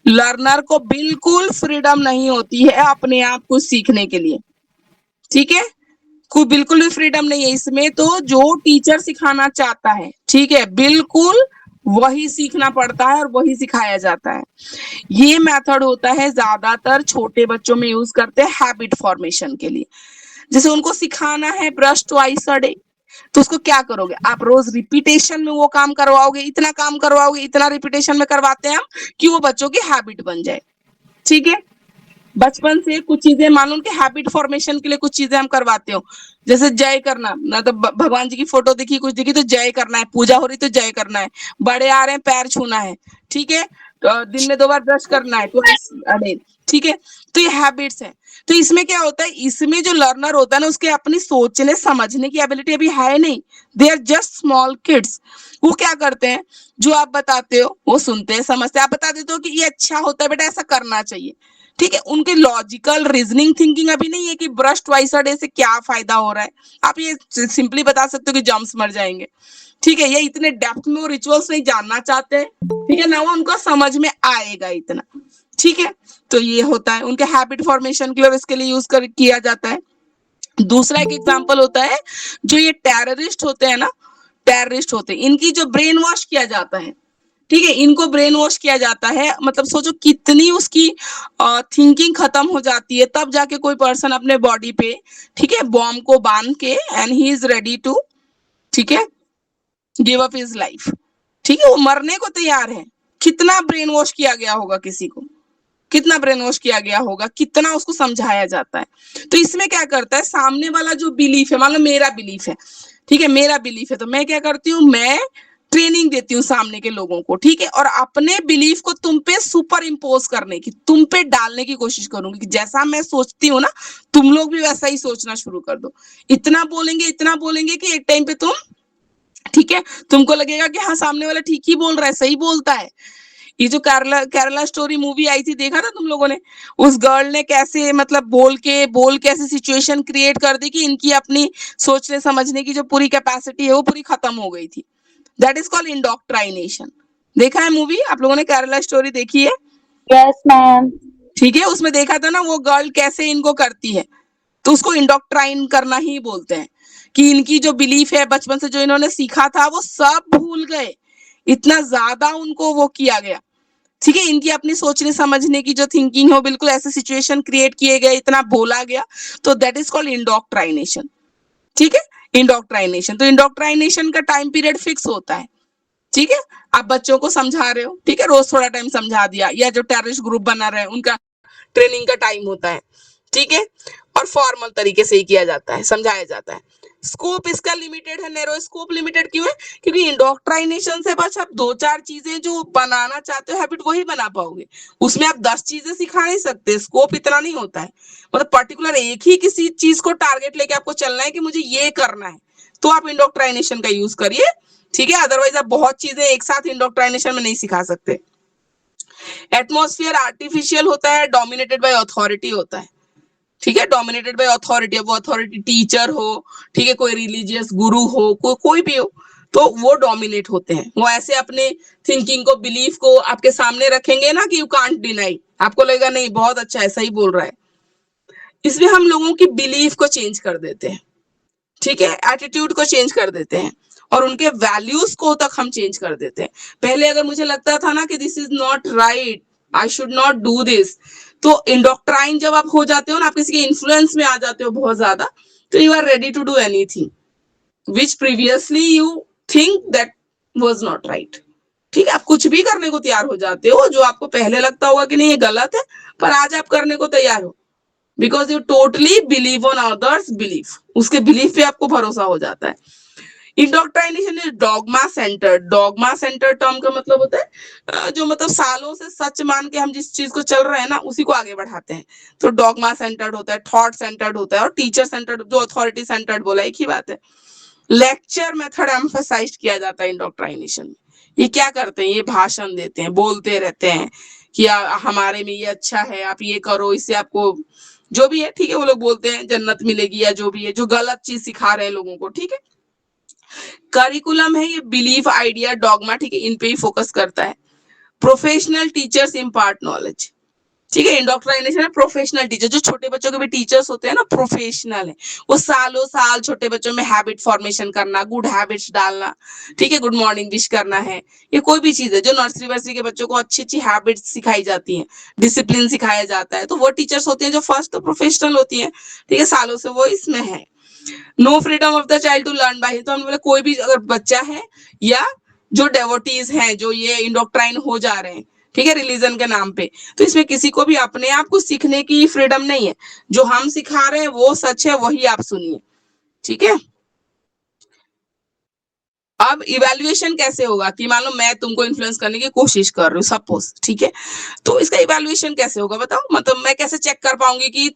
लर्नर को बिल्कुल फ्रीडम नहीं होती है अपने आप कुछ सीखने के लिए, ठीक है। कोई बिल्कुल भी फ्रीडम नहीं है इसमें। तो जो टीचर सिखाना चाहता है, ठीक है, बिल्कुल वही सीखना पड़ता है और वही सिखाया जाता है। ये मेथड होता है ज्यादातर छोटे बच्चों में यूज करते हैं हैबिट फॉर्मेशन के लिए। जैसे उनको सिखाना है ब्रश ट्वाइस अ डे, तो उसको क्या करोगे आप, रोज रिपीटेशन में वो काम करवाओगे, इतना काम करवाओगे, इतना रिपीटेशन में करवाते हैं हम कि वो बच्चों की हैबिट बन जाए। ठीक है, बचपन से कुछ चीजें मान लो उनके हैबिट फॉर्मेशन के लिए कुछ चीजें हम करवाते हो, जैसे जय करना, ना तो भगवान जी की फोटो दिखी कुछ दिखी तो जय करना है, पूजा हो रही तो जय करना है, बड़े आ रहे हैं पैर छूना है, ठीक है, तो दिन में 2 बार ब्रश करना है, ट्वाइस अ डे, ठीक है। तो ये हैबिट्स है। तो इसमें क्या होता है, इसमें जो लर्नर होता है ना उसके अपनी सोचने समझने की एबिलिटी अभी है नहीं, they are just small kids. वो क्या करते हैं, जो आप बताते हो वो सुनते हैं समझते हैं, आप बता देते हो कि ये अच्छा होता है बेटा ऐसा करना चाहिए, ठीक है। उनके लॉजिकल रीजनिंग थिंकिंग अभी नहीं है कि ब्रश ट्वाइस अ डे से क्या फायदा हो रहा है, आप ये सिंपली बता सकते हो कि जर्म्स मर जाएंगे, ठीक है। ये इतने डेप्थ में वो रिचुअल्स नहीं जानना चाहते हैं, ठीक है ना, वो उनको समझ में आएगा इतना, ठीक है। तो ये होता है उनके हैबिट फॉर्मेशन के लिए, इसके लिए यूज किया जाता है। दूसरा एक एग्जांपल होता है, जो ये टेररिस्ट होते हैं ना, टेररिस्ट होते हैं, इनकी जो ब्रेन वॉश किया जाता है, ठीक है, इनको ब्रेन वॉश किया जाता है, मतलब सोचो कितनी उसकी थिंकिंग खत्म हो जाती है, तब जाके कोई पर्सन अपने बॉडी पे, ठीक है, बॉम्ब को बांध के and he is ready to, ठीक है, गिव अप हिज लाइफ, ठीक है, वो मरने को तैयार है। कितना ब्रेन वॉश किया गया होगा किसी को, कितना ब्रेन वॉश किया गया होगा, कितना उसको समझाया जाता है। तो इसमें क्या करता है, सामने वाला जो बिलीफ है, मान लो मेरा बिलीफ है, ठीक है, मेरा बिलीफ है, तो मैं क्या करती हूँ, मैं ट्रेनिंग देती हूँ सामने के लोगों को, ठीक है, और अपने बिलीफ को तुम पे सुपर इम्पोज करने की, तुम पे डालने की कोशिश करूंगी कि जैसा मैं सोचती हूँ ना तुम लोग भी वैसा ही सोचना शुरू कर दो। इतना बोलेंगे कि एक टाइम पे तुम, ठीक है, तुमको लगेगा कि हाँ सामने वाला ठीक ही बोल रहा है, सही बोलता है। ये जो केरला स्टोरी मूवी आई थी, देखा था तुम लोगों ने, उस गर्ल ने कैसे मतलब बोल के ऐसी सिचुएशन क्रिएट कर दी कि इनकी अपनी सोचने समझने की जो पूरी कैपेसिटी है वो पूरी खत्म हो गई थी। That is called indoctrination. देखा है मूवी आप लोगों ने, केरला स्टोरी देखी है? Yes ma'am. ठीक है, उसमें देखा था ना वो गर्ल कैसे इनको करती है, तो उसको इंडोक्ट्राइन करना ही बोलते हैं, कि इनकी जो बिलीफ है बचपन से जो इन्होंने सीखा था वो सब भूल गए, इतना ज्यादा उनको वो किया गया, ठीक है, इनकी अपनी सोचने समझने की जो थिंकिंग हो बिल्कुल ऐसे सिचुएशन क्रिएट किए गए, इतना बोला गया, तो दैट इज कॉल्ड इंडोक्ट्राइनेशन, ठीक है, इंडोक्ट्राइनेशन। तो इंडोक्ट्राइनेशन का टाइम पीरियड फिक्स होता है, ठीक है, आप बच्चों को समझा रहे हो, ठीक है, रोज थोड़ा टाइम समझा दिया, या जो टेररिस्ट ग्रुप बना रहे हैं उनका ट्रेनिंग का टाइम होता है, ठीक है, और फॉर्मल तरीके से ही किया जाता है, समझाया जाता है। स्कोप इसका लिमिटेड है, नैरो स्कोप लिमिटेड क्यों है, क्योंकि इंडोक्ट्राइनेशन से बस आप 2-4 चीजें जो बनाना चाहते हो हैबिट वही बना पाओगे, उसमें आप 10 चीजें सिखा नहीं सकते, स्कोप इतना नहीं होता है, मतलब पर्टिकुलर एक ही किसी चीज को टारगेट लेके आपको चलना है कि मुझे ये करना है, तो आप इंडोक्ट्राइनेशन का यूज करिए, ठीक है, अदरवाइज आप बहुत चीजें एक साथ इंडोक्ट्राइनेशन में नहीं सिखा सकते। एटमॉस्फेयर आर्टिफिशियल होता है, डोमिनेटेड बाय अथॉरिटी होता है, ठीक है, डोमिनेटेड बाय अथॉरिटी, वो अथॉरिटी टीचर हो, ठीक है, कोई रिलीजियस गुरु हो, कोई भी हो, तो वो डोमिनेट होते हैं, वो ऐसे अपने थिंकिंग को, बिलीफ को आपके सामने रखेंगे ना कि यू कांट डिनाई, आपको लगेगा नहीं बहुत अच्छा है, सही बोल रहा है। इसमें हम लोगों की बिलीफ को चेंज कर देते हैं, ठीक है, एटीट्यूड को चेंज कर देते हैं, और उनके वैल्यूज को तक हम चेंज कर देते हैं। पहले अगर मुझे लगता था ना कि this is not right, I should not do this, तो इंडोक्ट्राइन जब आप हो जाते हो ना, आप किसी के इन्फ्लुएंस में आ जाते हो बहुत ज्यादा, तो you are ready to do anything which previously you think that was not right, ठीक है, आप कुछ भी करने को तैयार हो जाते हो जो आपको पहले लगता होगा कि नहीं ये गलत है, पर आज आप करने को तैयार हो, because you totally believe on others belief, उसके बिलीफ पे आपको भरोसा हो जाता है। Indoctrination is dogma centred, dogma centred term का मतलब होता है जो मतलब सालों से सच मान के हम जिस चीज को चल रहे हैं ना उसी को आगे बढ़ाते हैं, तो डॉगमा सेंटर्ड होता है, थॉट सेंटर्ड होता है, और टीचर सेंटर्ड जो अथॉरिटी सेंटर्ड बोला एक ही बात है। लेक्चर मेथड एम्फसाइज किया जाता है इंडोक्ट्राइनेशन में। ये क्या करते हैं, ये भाषण देते हैं, बोलते रहते हैं कि हमारे में ये अच्छा है, आप ये करो, इससे आपको जो भी है, ठीक है, वो लोग बोलते हैं जन्नत मिलेगी, या जो भी है, जो गलत चीज सिखा रहे हैं लोगों को, ठीक है। करिकुलम है ये बिलीफ, आइडिया, डॉगमा, ठीक है, इन पे ही फोकस करता है। प्रोफेशनल टीचर्स इम्पार्ट नॉलेज, ठीक है। इंडोक्ट्राइनेशन है प्रोफेशनल टीचर, जो छोटे बच्चों के भी टीचर्स होते हैं ना, प्रोफेशनल है, वो सालों साल छोटे बच्चों में हैबिट फॉर्मेशन करना, गुड हैबिट्स डालना, ठीक है, गुड मॉर्निंग विश करना है, ये कोई भी चीज है जो नर्सरी वर्सरी के बच्चों को अच्छी अच्छी हैबिट्स सिखाई जाती हैं, डिसिप्लिन सिखाया जाता है, तो वो टीचर्स होती हैं जो फर्स्ट तो प्रोफेशनल होती है, ठीक है, सालों से वो इसमें है। No freedom of the child to learn by, तो हमने बोला कोई भी अगर बच्चा है या जो डेवोटीज हैं, जो ये इंडोक्ट्राइन हो जा रहे हैं, ठीक है, रिलीजन के नाम पे, तो इसमें किसी को भी अपने आप को सीखने की फ्रीडम नहीं है, जो हम सिखा रहे हैं वो सच है, वही आप सुनिए, ठीक है। अब इवैल्यूएशन कैसे होगा कि मान लो मैं तुमको इन्फ्लुएंस करने की कोशिश कर रही हूँ सपोज, ठीक है, तो इसका इवैल्यूएशन कैसे होगा बताओ, मतलब मैं कैसे चेक कर पाऊंगी कि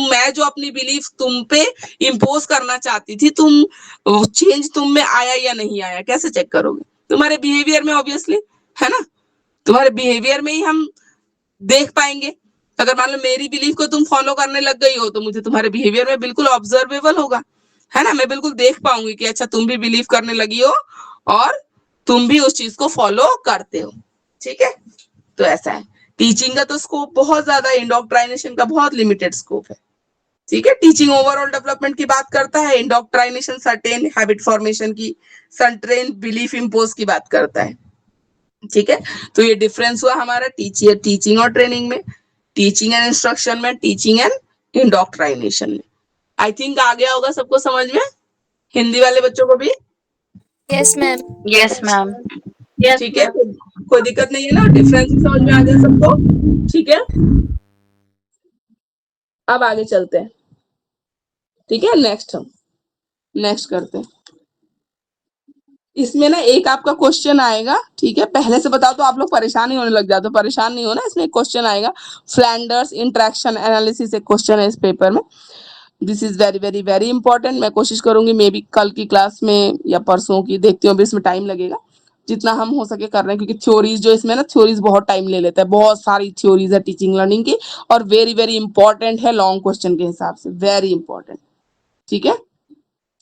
मैं जो अपनी बिलीफ तुम पे इम्पोज करना चाहती थी, चेंज तुम में आया या नहीं आया, कैसे चेक करोगे? तुम्हारे बिहेवियर में ऑब्वियसली, है ना, तुम्हारे बिहेवियर में ही हम देख पाएंगे। अगर मान लो मेरी बिलीफ को तुम फॉलो करने लग गई हो, तो मुझे तुम्हारे बिहेवियर में बिल्कुल ऑब्जर्वेबल होगा, है ना, मैं बिल्कुल देख पाऊंगी कि अच्छा तुम भी बिलीव करने लगी हो और तुम भी उस चीज को फॉलो करते हो, ठीक है। तो ऐसा है, टीचिंग का तो स्कोप बहुत ज्यादा है, इंडोक्ट्राइनेशन का बहुत लिमिटेड स्कोप है, ठीक है। टीचिंग ओवरऑल डेवलपमेंट की बात करता है, इंडोक्ट्राइनेशन सर्टेन हैबिट फॉर्मेशन की, सर्टेन बिलीफ इम्पोज की बात करता है, ठीक है। तो ये डिफरेंस हुआ हमारा टीचिंग और ट्रेनिंग में, टीचिंग एंड इंस्ट्रक्शन में, टीचिंग एंड इंडोक्ट्राइनेशन में। आई थिंक आ गया होगा सबको समझ में, हिंदी वाले बच्चों को भी? Yes ma'am. Yes ma'am. ठीक है, कोई दिक्कत नहीं है ना, डिफरेंस समझ में आ गया सबको, ठीक है। अब आगे चलते हैं, ठीक है, नेक्स्ट करते हैं। इसमें ना एक आपका क्वेश्चन आएगा, ठीक है, पहले से बताओ तो आप लोग परेशान ही होने लग जाते हो, परेशान नहीं होना, इसमें एक क्वेश्चन आएगा, फ्लैंडर्स इंटरेक्शन एनालिसिस, एक क्वेश्चन है इस पेपर में, this is very very very important. मैं कोशिश करूंगी मे बी कल की क्लास में या परसों की, देखती हूँ अभी इसमें टाइम लगेगा, जितना हम हो सके कर रहे हैं, क्योंकि थ्योरीज जो इसमें ना, थ्योरीज बहुत टाइम ले लेता है, बहुत सारी थ्योरीज है टीचिंग लर्निंग की, और वेरी वेरी इंपॉर्टेंट है लॉन्ग क्वेश्चन के हिसाब से, वेरी इंपॉर्टेंट, ठीक है।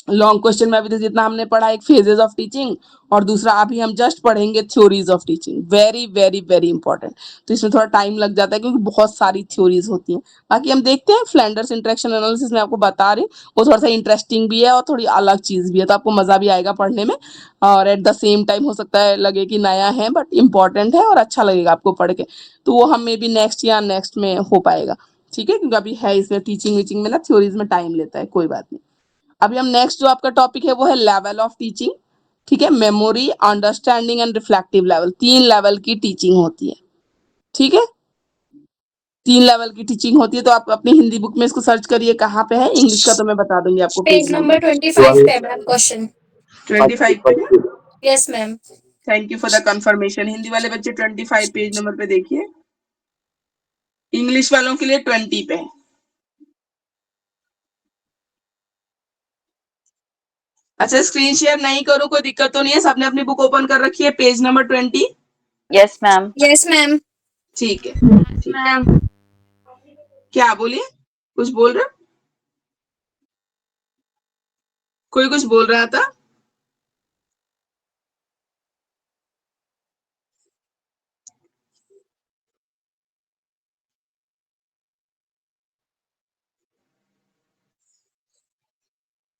लॉन्ग क्वेश्चन में अभी जितना हमने पढ़ा, एक फेजेस ऑफ टीचिंग, और दूसरा अभी हम जस्ट पढ़ेंगे theories of teaching, very very very important. तो इसमें थोड़ा टाइम लग जाता है क्योंकि बहुत सारी थ्योरीज होती हैं। बाकी हम देखते हैं, फ्लैंडर्स इंटरेक्शन एनालिसिस में आपको बता रही हूँ, वो थोड़ा सा इंटरेस्टिंग भी है और थोड़ी अलग चीज भी है, तो आपको मजा भी आएगा पढ़ने में, और एट द सेम टाइम हो सकता है लगे कि नया है बट इंपॉर्टेंट है और अच्छा लगेगा आपको पढ़ के, तो वो हम मे बी नेक्स्ट या नेक्स्ट में हो पाएगा, ठीक है, क्योंकि अभी है इसमें टीचिंग वीचिंग में ना थ्योरीज में टाइम लेता है, कोई बात नहीं। अभी हम नेक्स्ट जो आपका टॉपिक है वो है लेवल ऑफ टीचिंग, ठीक है, memory, understanding and reflective level, 3 level की टीचिंग होती है, ठीक है, 3 लेवल की टीचिंग होती है। तो आप अपनी हिंदी बुक में इसको सर्च करिए, कहाँ पे है, इंग्लिश का तो मैं बता दूंगी आपको, पेज नंबर 25 पे मैम क्वेश्चन। 25 पे, yes ma'am. Thank you for the confirmation. Hindi वाले बच्चे 25 पेज नंबर पे देखिए, इंग्लिश वालों के लिए 20 पे है। अच्छा, स्क्रीन शेयर नहीं करो कोई दिक्कत तो नहीं है, सबने अपनी बुक ओपन कर रखी है, page number 20? Yes ma'am. Yes ma'am. ठीक है, मैम। क्या बोलिए, कुछ बोल रहे, कोई कुछ बोल रहा था?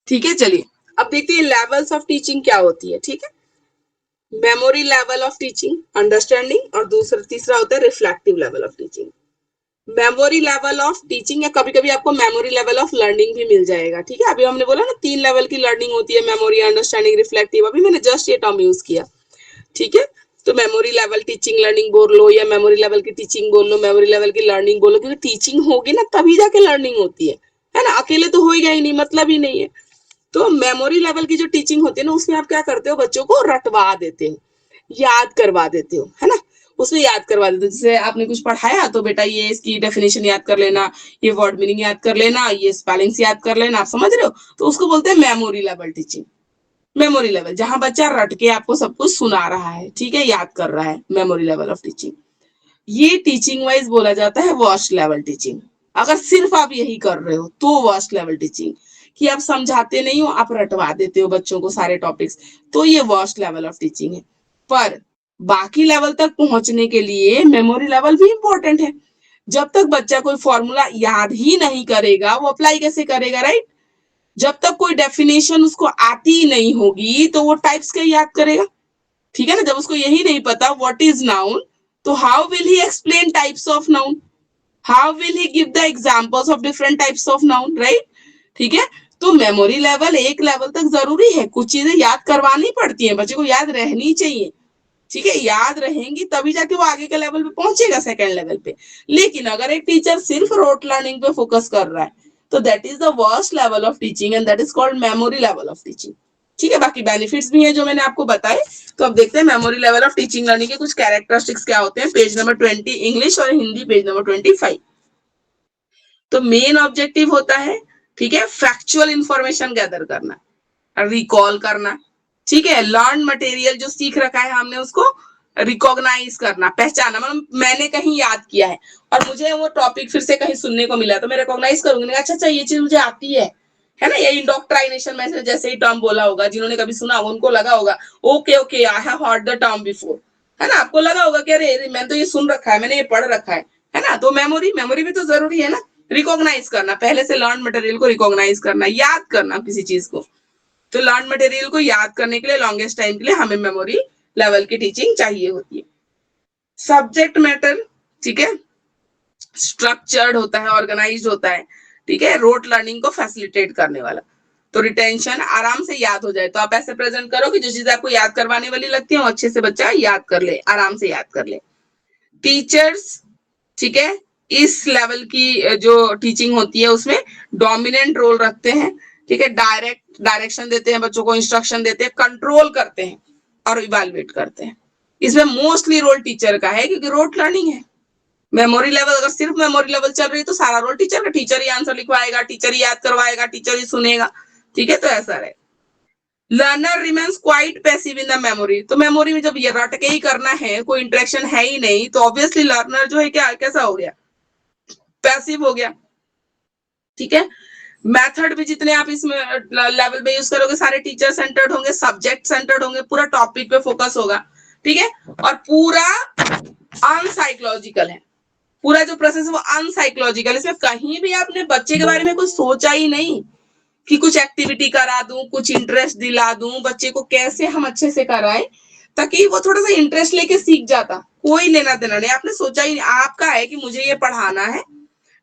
ठीक है, चलिए अब देखते हैं लेवल्स ऑफ टीचिंग क्या होती है, ठीक है। Memory level of teaching, understanding, और तीसरा होता है reflective level of teaching. Memory level of teaching, या कभी कभी आपको मेमोरी लेवल ऑफ लर्निंग भी मिल जाएगा, ठीक है। अभी हमने बोला ना 3 लेवल की लर्निंग होती है, मेमोरी, अंडरस्टैंडिंग, रिफ्लेक्टिव, अभी मैंने जस्ट ये टर्म यूज किया, ठीक है। तो मेमोरी लेवल टीचिंग लर्निंग बोल लो, या मेमोरी लेवल की टीचिंग बोल लो, मेमोरी लेवल की लर्निंग बोलो, क्योंकि टीचिंग होगी ना तभी जाके लर्निंग होती है ना, अकेले तो होएगा ही नहीं, मतलब ही नहीं है। तो मेमोरी लेवल की जो टीचिंग होती है ना, उसमें आप क्या करते हो, बच्चों को रटवा देते हो, याद करवा देते हो, है ना, उसमें याद करवा देते हो। जैसे आपने कुछ पढ़ाया तो बेटा ये इसकी डेफिनेशन याद कर लेना, ये वर्ड मीनिंग याद कर लेना, ये स्पेलिंग्स याद कर लेना, आप समझ रहे हो, तो उसको बोलते हैं memory level teaching. Memory level, जहां बच्चा रट के आपको सब कुछ सुना रहा है, ठीक है, याद कर रहा है, मेमोरी लेवल ऑफ टीचिंग। ये टीचिंग वाइज बोला जाता है वर्स्ट लेवल टीचिंग। अगर सिर्फ आप यही कर रहे हो तो वर्स्ट लेवल टीचिंग, कि आप समझाते नहीं हो, आप रटवा देते हो बच्चों को सारे टॉपिक्स, तो ये वर्स्ट लेवल ऑफ टीचिंग है। पर बाकी लेवल तक पहुंचने के लिए मेमोरी लेवल भी इंपॉर्टेंट है। जब तक बच्चा कोई फॉर्मूला याद ही नहीं करेगा वो अप्लाई कैसे करेगा, राइट? जब तक कोई डेफिनेशन उसको आती नहीं होगी तो वो टाइप्स क्या याद करेगा, ठीक है ना? जब उसको यही नहीं पता व्हाट इज नाउन, तो how will he explain types of noun, how will he give the examples of different types of noun, right? ठीक है, तो मेमोरी लेवल एक लेवल तक जरूरी है, कुछ चीजें याद करवानी पड़ती हैं, बच्चे को याद रहनी चाहिए, ठीक है? याद रहेंगी तभी जाके वो आगे के लेवल पे पहुंचेगा, सेकंड लेवल पे। लेकिन अगर एक टीचर सिर्फ रोट लर्निंग पे फोकस कर रहा है तो that is the worst level of teaching and that is called memory level of teaching, ठीक है? बाकी बेनिफिट्स भी हैं जो मैंने आपको बताए। तो अब देखते हैं memory level of teaching learning के कुछ कैरेक्टरिस्टिक्स क्या होते हैं। पेज नंबर 20 इंग्लिश और हिंदी, पेज नंबर 25। तो मेन ऑब्जेक्टिव होता है, ठीक है, फैक्चुअल इंफॉर्मेशन गैदर करना, रिकॉल करना, ठीक है? लर्न मटेरियल जो सीख रखा है हमने उसको रिकॉग्नाइज करना, पहचाना, मतलब मैंने कहीं याद किया है और मुझे वो टॉपिक फिर से कहीं सुनने को मिला तो मैं रिकॉग्नाइज करूंगी, अच्छा अच्छा ये चीज मुझे आती है ना? ये इंडोक्ट्राइनेशन में से जैसे ही टर्म बोला होगा, जिन्होंने कभी सुना होगा उनको लगा होगा okay okay I have heard the term before, है ना? आपको लगा होगा कि अरे मैंने तो ये सुन रखा है, मैंने ये पढ़ रखा है ना? तो मेमोरी भी तो जरूरी है ना, रिकॉग्नाइज करना, पहले से लर्न मटेरियल को रिकॉग्नाइज करना, याद करना किसी चीज को। तो लर्न मटेरियल को याद करने के लिए लॉन्गेस्ट टाइम के लिए हमें मेमोरी लेवल की टीचिंग चाहिए होती है। सब्जेक्ट मैटर, ठीक है, स्ट्रक्चर्ड होता है, ऑर्गेनाइज्ड होता है, ठीक है, रोट लर्निंग को फैसिलिटेट करने वाला। तो रिटेंशन, आराम से याद हो जाए। तो आप ऐसे प्रेजेंट करो कि जो चीज आपको याद करवाने वाली लगती है वो अच्छे से बच्चा याद कर ले, आराम से याद कर ले। टीचर्स, ठीक है, इस लेवल की जो टीचिंग होती है उसमें डोमिनेंट रोल रखते हैं, ठीक है, डायरेक्शन देते हैं बच्चों को, इंस्ट्रक्शन देते हैं, कंट्रोल करते हैं और इवैल्यूएट करते हैं। इसमें मोस्टली रोल टीचर का है क्योंकि रोट लर्निंग है। मेमोरी लेवल, अगर सिर्फ मेमोरी लेवल चल रही है तो सारा रोल टीचर का, टीचर ही आंसर लिखवाएगा, टीचर ही याद करवाएगा, टीचर ही सुनेगा, ठीक है? तो ऐसा रहे। Learner remains quite passive in the memory. तो मेमोरी में जब ये रट के ही करना है, कोई इंटरेक्शन है ही नहीं, तो ऑब्वियसली लर्नर जो है क्या कैसा हो गया, पैसिव हो गया, ठीक है? मेथड भी जितने आप इसमें लेवल पे यूज करोगे सारे टीचर सेंटर्ड होंगे, सब्जेक्ट सेंटर्ड होंगे, पूरा टॉपिक पे फोकस होगा, ठीक है? और पूरा अनसाइकोलॉजिकल है, पूरा जो प्रोसेस है वो अनसाइकोलॉजिकल। इसमें कहीं भी आपने बच्चे के बारे में कुछ सोचा ही नहीं कि कुछ एक्टिविटी करा दूं, कुछ इंटरेस्ट दिला दूं, बच्चे को कैसे हम अच्छे से कराएं ताकि वो थोड़ा सा इंटरेस्ट लेके सीख जाता। कोई लेना देना नहीं, आपने सोचा ही नहीं। आपका है कि मुझे ये पढ़ाना है,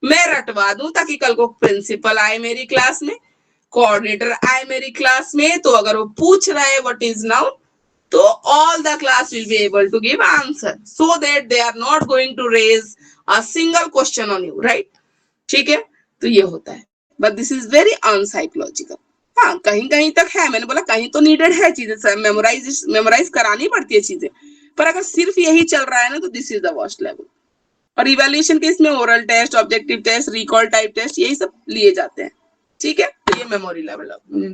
मैं रटवा दूं ताकि कल को प्रिंसिपल आए मेरी क्लास में, कोऑर्डिनेटर आए मेरी क्लास में, तो अगर वो पूछ रहा है व्हाट इज नाउन, तो all the class will be able to give answer so that they are not going to raise a single question on you, right? ठीक है, तो ये होता है, but this is very unpsychological। हाँ, कहीं कहीं तक है, मैंने बोला कहीं तो नीडेड है चीजें, मेमोराइज करानी पड़ती है चीजें, पर अगर सिर्फ यही चल रहा है ना तो this is the worst level. और इवैल्यूएशन के इसमें oral test, objective test, recall type test, यही सब लिए जाते हैं, ठीक है? तो ये मेमोरी लेवल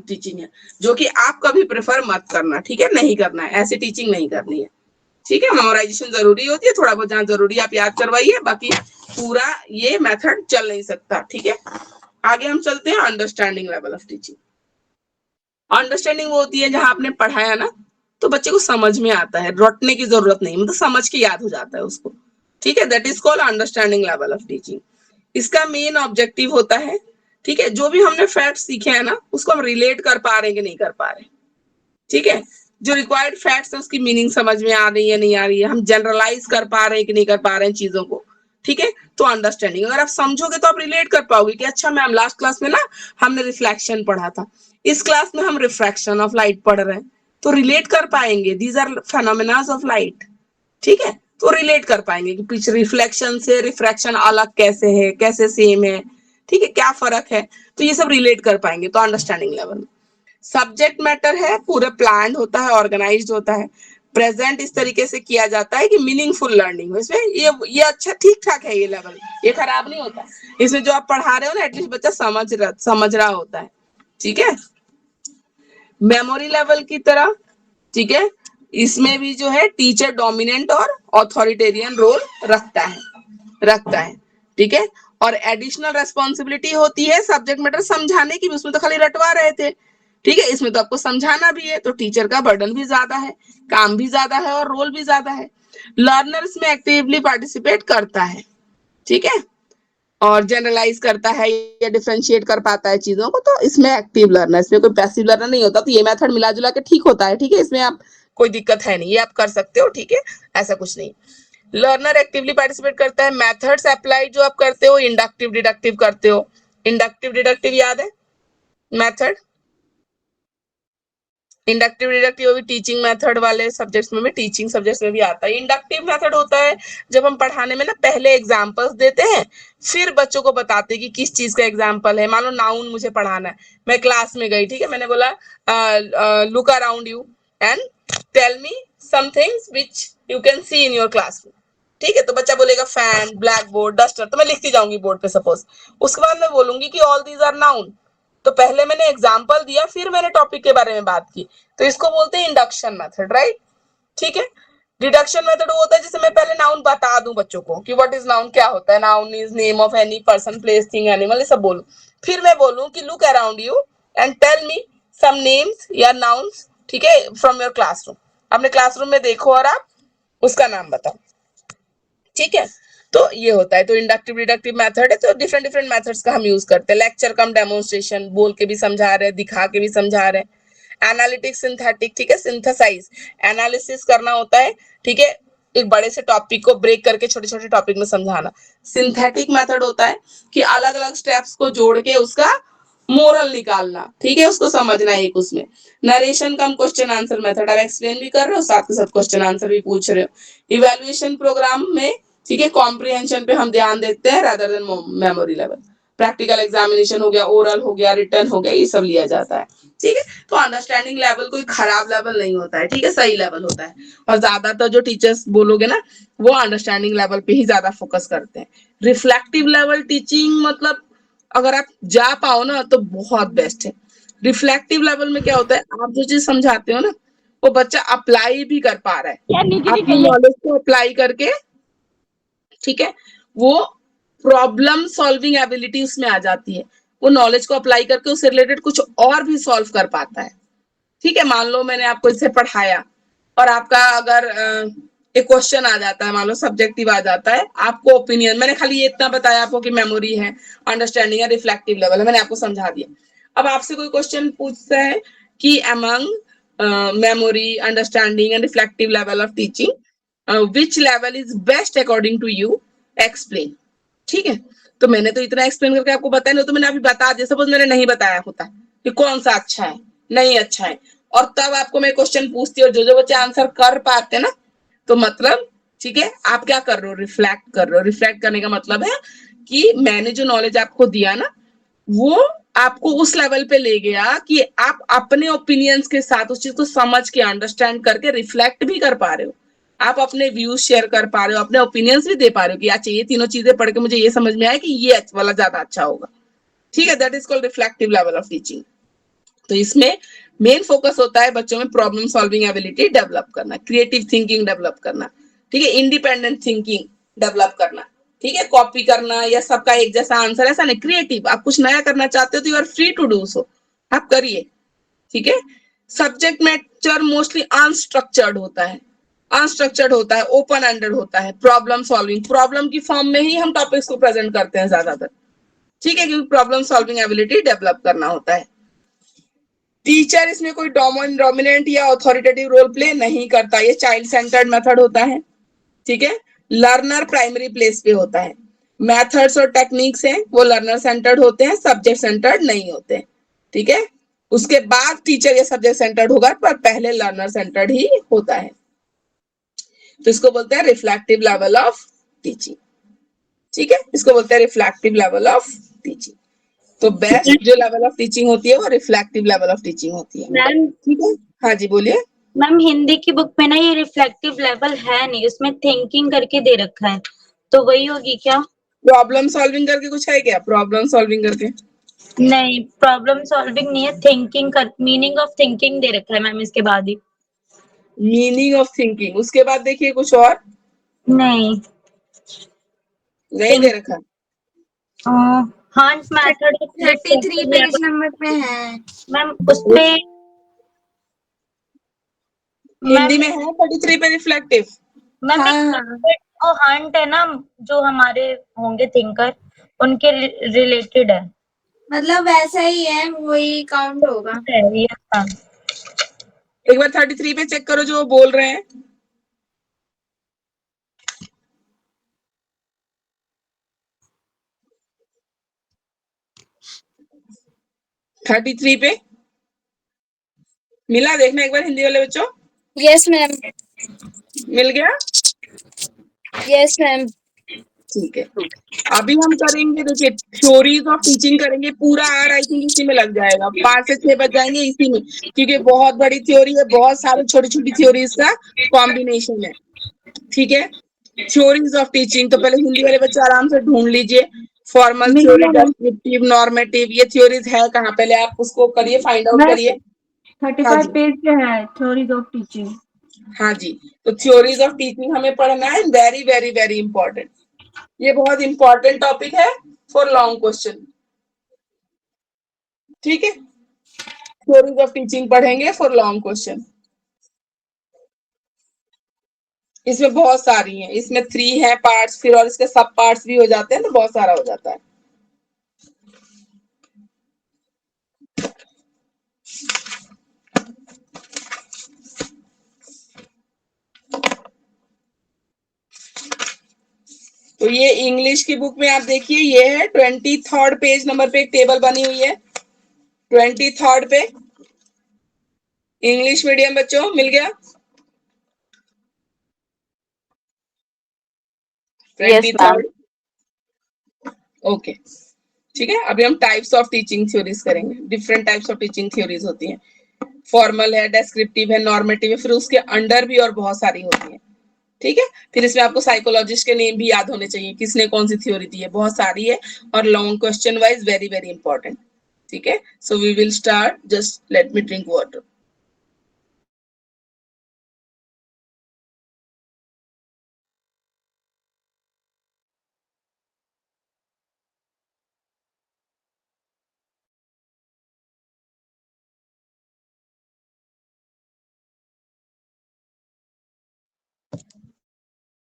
टीचिंग है जो कि आप कभी प्रेफर मत करना, ठीक है? नहीं करना है, ऐसी टीचिंग नहीं करनी है, ठीक है? मेमोराइजेशन जरूरी होती है, थोड़ा बहुत जहां जरूरी आप याद करवाइए, बाकी पूरा ये मेथड चल नहीं सकता, ठीक है? आगे हम चलते हैं understanding level of teaching. Understanding वो होती है जहां आपने पढ़ाया ना तो बच्चे को समझ में आता है, रटने की जरूरत नहीं, मतलब समझ के याद हो जाता है उसको, ठीक है? That is called understanding level of teaching. इसका मेन ऑब्जेक्टिव होता है, ठीक है, जो भी हमने फैक्ट सीखे हैं ना उसको हम रिलेट कर पा रहे हैं कि नहीं कर पा रहे, ठीक है? जो रिक्वायर्ड फैक्ट्स है उसकी मीनिंग समझ में आ रही है नहीं आ रही है, हम जनरलाइज कर पा रहे हैं कि नहीं कर पा रहे हैं चीजों को, ठीक है? तो अंडरस्टैंडिंग, अगर आप समझोगे तो आप रिलेट कर पाओगे कि अच्छा मैम लास्ट क्लास में ना हमने रिफ्लेक्शन पढ़ा था, इस क्लास में हम रिफ्रैक्शन ऑफ लाइट पढ़ रहे हैं, तो रिलेट कर पाएंगे, दीज आर फेनोमेनास ऑफ लाइट, ठीक है? तो रिलेट कर पाएंगे कि पीछे रिफ्लेक्शन से रिफ्रैक्शन अलग कैसे है, कैसे सेम है, ठीक है, क्या फर्क है, तो ये सब रिलेट कर पाएंगे। तो अंडरस्टैंडिंग लेवल। सब्जेक्ट मैटर है, पूरा प्लान होता है, ऑर्गेनाइज्ड होता है, प्रेजेंट इस तरीके से किया जाता है कि मीनिंगफुल लर्निंग हो इसमें। ये अच्छा ठीक ठाक है, ये लेवल ये खराब नहीं होता, इसमें जो आप पढ़ा रहे हो ना एटलीस्ट बच्चा समझ रहा होता है, ठीक है? मेमोरी लेवल की तरह, ठीक है, इसमें भी जो है टीचर डोमिनेंट और ऑथोरिटेरियन रोल रखता है, ठीक है? और एडिशनल रेस्पॉन्सिबिलिटी होती है सब्जेक्ट मैटर समझाने की भी, उसमें तो खाली रटवा रहे थे, ठीक है? इसमें तो आपको समझाना भी है, तो टीचर का बर्डन भी ज्यादा है, काम भी ज्यादा है और रोल भी ज्यादा है। लर्नर्स में एक्टिवली पार्टिसिपेट करता है, ठीक है, और जनरलाइज करता है या डिफरेंशिएट कर पाता है चीजों को, तो इसमें एक्टिव लर्नर, इसमें कोई पैसिव लर्नर नहीं होता। तो ये मेथड मिला जुला के ठीक होता है, ठीक है, इसमें आप कोई दिक्कत है नहीं, ये आप कर सकते हो, ठीक है, ऐसा कुछ नहीं। लर्नर एक्टिवली पार्टिसिपेट करता है। मेथड्स अप्लाई जो आप करते हो, इंडक्टिव डिडक्टिव करते हो। इंडक्टिव डिडक्टिव याद है मेथड? इंडक्टिव डिडक्टिव भी टीचिंग मेथड वाले सब्जेक्ट्स में भी, टीचिंग सब्जेक्ट्स में भी आता है। इंडक्टिव मेथड होता है जब हम पढ़ाने में ना पहले एग्जांपल्स देते हैं, फिर बच्चों को बताते हैं कि किस चीज का एग्जांपल है। मान लो नाउन मुझे पढ़ाना है, मैं क्लास में गई, ठीक है, मैंने बोला look around you and tell me some things which you can see in your classroom, ठीक है, तो बच्चा बोलेगा फैन, ब्लैक बोर्ड, डस्टर, तो मैं लिखती जाऊंगी बोर्ड पे सपोज। उसके बाद मैं बोलूंगी कि ऑल दीज आर नाउन, तो पहले मैंने एग्जांपल दिया, फिर मैंने टॉपिक के बारे में बात की, तो इसको बोलते हैं इंडक्शन मेथड, राइट, ठीक है। डिडक्शन मेथड वो होता है जिससे मैं पहले नाउन बता दूं बच्चों को कि व्हाट इज नाउन, क्या होता है, noun is name of any person, place, thing, animal, ये सब बोलूं। फिर मैं बोलूं कि look around you and tell me some names या नाउन्स, ठीक है, फ्रॉम योर क्लासरूम, अपने क्लासरूम में देखो और आप उसका नाम बताओ, ठीक है। तो ये होता है, तो इंडक्टिव डिडक्टिव मेथड है, तो डिफरेंट डिफरेंट मेथड्स का हम यूज करते हैं। लेक्चर कम डेमोन्स्ट्रेशन, बोल के भी समझा रहे हैं, दिखा के भी समझा रहे हैं। एनालिटिक सिंथेटिक, ठीक है, सिंथेसाइज, एनालिसिस करना होता है, ठीक है, एक बड़े से टॉपिक को ब्रेक करके छोटे छोटे टॉपिक में समझाना। सिंथेटिक मेथड होता है कि अलग अलग स्टेप्स को जोड़ के उसका मोरल निकालना, ठीक है, उसको समझना एक उसमें। नरेशन कम क्वेश्चन आंसर मेथड, आप एक्सप्लेन भी कर रहे हो, साथ के साथ क्वेश्चन आंसर भी पूछ रहे हो। इवेल्युएशन प्रोग्राम में, ठीक है, कॉम्प्रिहेंशन पे हम ध्यान देते हैं rather than memory level. Practical examination हो गया, ओरल हो गया, रिटर्न हो गया, ये सब लिया जाता है, ठीक है। तो अंडरस्टैंडिंग लेवल कोई खराब लेवल नहीं होता है, ठीक है, सही लेवल होता है। और ज्यादातर जो टीचर्स बोलोगे ना, वो अंडरस्टैंडिंग लेवल पे ही ज्यादा फोकस करते हैं। रिफ्लेक्टिव लेवल टीचिंग मतलब अगर आप जा पाओ ना तो बहुत बेस्ट है। रिफ्लेक्टिव लेवल में क्या होता है, आप जो चीज समझाते हो ना, वो बच्चा अप्लाई भी कर पा रहा है, अपनी नॉलेज को अप्लाई करके, ठीक है, वो प्रॉब्लम सॉल्विंग एबिलिटी उसमें आ जाती है, वो नॉलेज को अप्लाई करके उससे रिलेटेड कुछ और भी सॉल्व कर पाता है, ठीक है। मान लो मैंने आपको इससे पढ़ाया और आपका अगर एक क्वेश्चन आ जाता है, मान लो सब्जेक्टिव आ जाता है, आपको ओपिनियन, मैंने खाली ये इतना बताया आपको कि मेमोरी है, अंडरस्टैंडिंग है, रिफ्लेक्टिव लेवल है, मैंने आपको समझा दिया। अब आपसे कोई क्वेश्चन पूछता है कि among memory, understanding and reflective level of teaching which level is best according to you, explain, ठीक है। तो मैंने तो इतना एक्सप्लेन करके आपको बताया, नहीं तो मैंने अभी बता दिया, सपोज मैंने नहीं बताया होता कि कौन सा अच्छा है, नहीं अच्छा है, और तब आपको मैं क्वेश्चन पूछती हूँ, जो बच्चे आंसर कर पाते ना, तो मतलब, ठीक है, आप क्या कर रहे हो, रिफ्लेक्ट कर रहे हो। रिफ्लेक्ट करने का मतलब है कि मैंने जो नॉलेज आपको दिया ना, वो आपको उस लेवल पे ले गया कि आप अपने ओपिनियंस के साथ उस चीज को समझ के, अंडरस्टैंड करके रिफ्लेक्ट भी कर पा रहे हो, आप अपने व्यूज शेयर कर पा रहे हो, अपने ओपिनियंस भी दे पा रहे हो कि अच्छा ये तीनों चीजें पढ़ के मुझे ये समझ में आया कि ये वाला ज्यादा अच्छा होगा, ठीक है। That is called reflective level of teaching. तो इसमें मेन फोकस होता है बच्चों में प्रॉब्लम सॉल्विंग एबिलिटी डेवलप करना, क्रिएटिव थिंकिंग डेवलप करना, ठीक है, इंडिपेंडेंट थिंकिंग डेवलप करना, ठीक है। कॉपी करना या सबका एक जैसा आंसर, ऐसा नहीं, क्रिएटिव, आप कुछ नया करना चाहते हो तो you are free to do so, आप करिए, ठीक है। सब्जेक्ट मैटर मोस्टली अनस्ट्रक्चर्ड होता है, अनस्ट्रक्चर्ड होता है, ओपन एंडेड होता है। प्रॉब्लम सॉल्विंग, प्रॉब्लम की फॉर्म में ही हम टॉपिक्स को प्रेजेंट करते हैं ज्यादातर, ठीक है, क्योंकि प्रॉब्लम सॉल्विंग एबिलिटी डेवलप करना होता है। टीचर इसमें कोई डोमिनेंट या अथॉरिटेटिव रोल प्ले नहीं करता, ये चाइल्ड सेंटर्ड मेथड होता है, ठीक है। लर्नर प्राइमरी प्लेस पे होता है। मेथड्स और टेक्निक्स हैं वो लर्नर सेंटर्ड होते हैं, सब्जेक्ट सेंटर्ड नहीं होते, ठीक है। उसके बाद टीचर या सब्जेक्ट सेंटर्ड होगा, पर पहले लर्नर सेंटर्ड ही होता है। तो इसको बोलते हैं रिफ्लेक्टिव लेवल ऑफ टीचिंग, ठीक है, इसको बोलते हैं रिफ्लेक्टिव लेवल ऑफ टीचिंग। तो बेस्ट जो लेवल ऑफ टीचिंग होती है वो रिफ्लेक्टिव लेवल ऑफ टीचिंग होती है, मैम ठीक है। हाँ जी बोलिए। मैम हिंदी की बुक में ना ये रिफ्लेक्टिव लेवल है नहीं, उसमें थिंकिंग करके दे रखा है, तो वही होगी क्या? प्रॉब्लम सॉल्विंग करके कुछ है क्या, प्रॉब्लम सॉल्विंग करके? नहीं, प्रॉब्लम सॉल्विंग नहीं है, थिंकिंग कर, मीनिंग ऑफ थिंकिंग दे रखा है मैम इसके बाद ही। मीनिंग ऑफ थिंकिंग, उसके बाद देखिए कुछ और नहीं, नहीं दे रखा। हांस method of 33 reflective page level, number पे है मैम उसपे, हिंदी मैम में है 33 पे रिफ्लेक्टिव। मैम हाँ एक हाँ मेथड वो हंट है ना, जो हमारे होंगे थिंकर, उनके रिलेटेड है। मतलब वैसा ही है, वही काउंट होगा। ये हाँ। एक बार 33 पे चेक करो जो वो बोल रहे हैं। 33 पे मिला, देखना एक बार हिंदी वाले बच्चों। Yes ma'am. मिल गया? Yes ma'am. ठीक है, अभी हम करेंगे, देखिए थ्योरीज ऑफ टीचिंग करेंगे, पूरा आर आई थिंक इसी में लग जाएगा, 5 से 6 बज जाएंगे इसी में, क्योंकि बहुत बड़ी थ्योरी है, बहुत सारे छोटी छोटी थ्योरीज का कॉम्बिनेशन है। ठीक है, थ्योरीज ऑफ टीचिंग, तो पहले हिंदी वाले बच्चे आराम से ढूंढ लीजिए। फॉर्मल थ्योरी, डेस्क्रिप्टिव, नॉर्मेटिव, ये थ्योरीज है कहाँ, पहले आप उसको करिए, फाइंड आउट करिए। हाँ 35 जी, पेज पे है थ्योरीज ऑफ टीचिंग। हाँ जी, तो थ्योरीज ऑफ टीचिंग हमें पढ़ना है, वेरी वेरी वेरी इंपॉर्टेंट, ये बहुत इंपॉर्टेंट टॉपिक है फॉर लॉन्ग क्वेश्चन। ठीक है, थ्योरीज ऑफ टीचिंग पढ़ेंगे फॉर लॉन्ग क्वेश्चन। इसमें बहुत सारी हैं, इसमें 3 है पार्ट्स, फिर और इसके सब पार्ट्स भी हो जाते हैं, तो बहुत सारा हो जाता है। तो ये इंग्लिश की बुक में आप देखिए, ये है 23rd पेज नंबर पे एक टेबल बनी हुई है, 23rd पे, इंग्लिश मीडियम बच्चों मिल गया? 23rd, okay. ठीक है, अभी हम टाइप्स ऑफ टीचिंग थ्योरीज करेंगे, different types of teaching theories होती हैं, फॉर्मल है, डेस्क्रिप्टिव है, नॉर्मेटिव है, फिर उसके अंडर भी और बहुत सारी होती है। ठीक है, फिर इसमें आपको साइकोलॉजिस्ट के नेम भी याद होने चाहिए, किसने कौन सी थ्योरी दी है, बहुत सारी है, और long question wise very very important. ठीक है, so we will start, just let me drink water.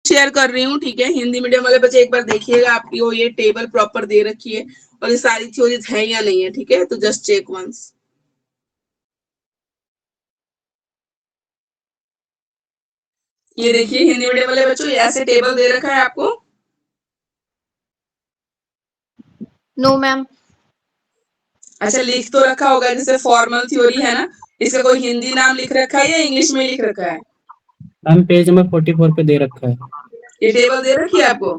Share कर रही हूँ, ठीक है, हिंदी मीडियम वाले बच्चे एक बार देखिएगा, आपकी वो ये टेबल प्रॉपर दे रखी है, और ये सारी थ्योरीज है या नहीं है, ठीक है, तो जस्ट चेक वंस। ये देखिए हिंदी मीडियम वाले बच्चों, ऐसे टेबल दे रखा है आपको। No ma'am. अच्छा, लिख तो रखा होगा, जैसे फॉर्मल थ्योरी है ना, इसका कोई हिंदी नाम लिख रखा है या इंग्लिश में लिख रखा है? मैम पेज नंबर 44 पे दे रखा है। ये टेबल दे रखी है आपको?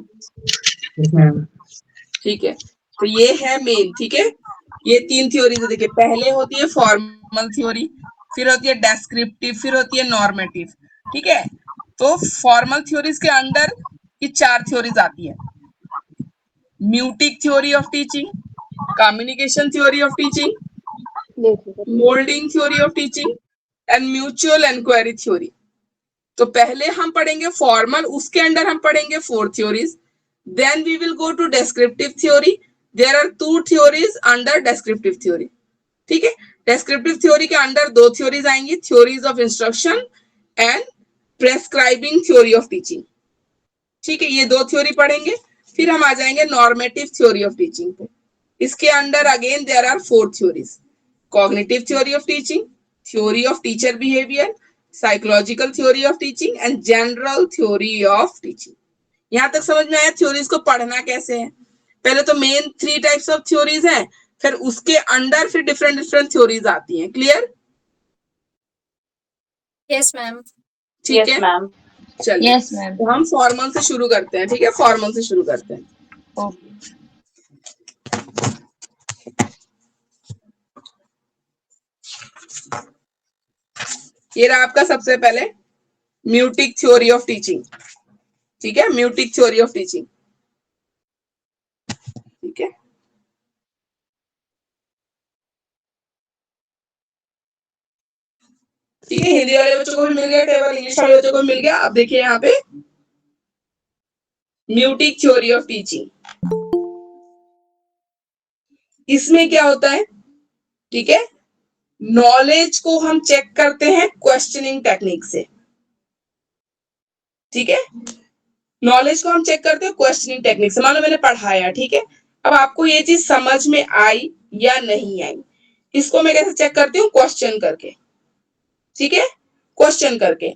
ठीक है, तो ये है मेन, ठीक है, ये 3 थ्योरीज देखिए, पहले होती है फॉर्मल थ्योरी, फिर होती है डेस्क्रिप्टिव, फिर होती है नॉर्मेटिव। ठीक है, तो फॉर्मल थ्योरीज के अंडर ये 4 थ्योरीज आती है, meiotic theory of teaching, communication theory of teaching, moulding theory of teaching, and mutual enquiry theory. तो पहले हम पढ़ेंगे फॉर्मल, उसके अंडर हम पढ़ेंगे 4 theories, then we will go to descriptive theory, there are 2 theories under descriptive theory. ठीक है, डेस्क्रिप्टिव थ्योरी के अंडर 2 थ्योरीज आएंगी, theories of instruction and prescribing theory of teaching. ठीक है, ये 2 थ्योरी पढ़ेंगे, फिर हम आ जाएंगे नॉर्मेटिव थ्योरी ऑफ टीचिंग पे। इसके under again there are 4 theories, cognitive theory of teaching, theory of teacher behaviour, psychological theory of teaching, and general theory of teaching. यहां तक समझ में आया थ्योरीज को पढ़ना कैसे है? पहले तो मेन 3 टाइप्स ऑफ थ्योरीज हैं, फिर उसके अंडर फिर डिफरेंट डिफरेंट थ्योरीज आती हैं। क्लियर? Yes ma'am. ठीक है, चलिए, यस मैम। तो हम फॉर्मल से शुरू करते हैं। ठीक है, फॉर्मल से शुरू करते हैं। ये रहा आपका सबसे पहले म्यूटिक थ्योरी ऑफ टीचिंग। ठीक है, म्यूटिक थ्योरी ऑफ टीचिंग। ठीक है, ठीक है, हिंदी वाले बच्चों को भी मिल गया टेबल, इंग्लिश वाले बच्चों को भी मिल गया। अब देखिए यहाँ पे म्यूटिक थ्योरी ऑफ टीचिंग, इसमें क्या होता है? ठीक है, नॉलेज को हम चेक करते हैं क्वेश्चनिंग टेक्निक से। ठीक है, नॉलेज को हम चेक करते हैं क्वेश्चनिंग टेक्निक से। मान लो मैंने पढ़ाया, ठीक है, अब आपको ये चीज समझ में आई या नहीं आई, इसको मैं कैसे चेक करती हूँ? क्वेश्चन करके, ठीक है, क्वेश्चन करके।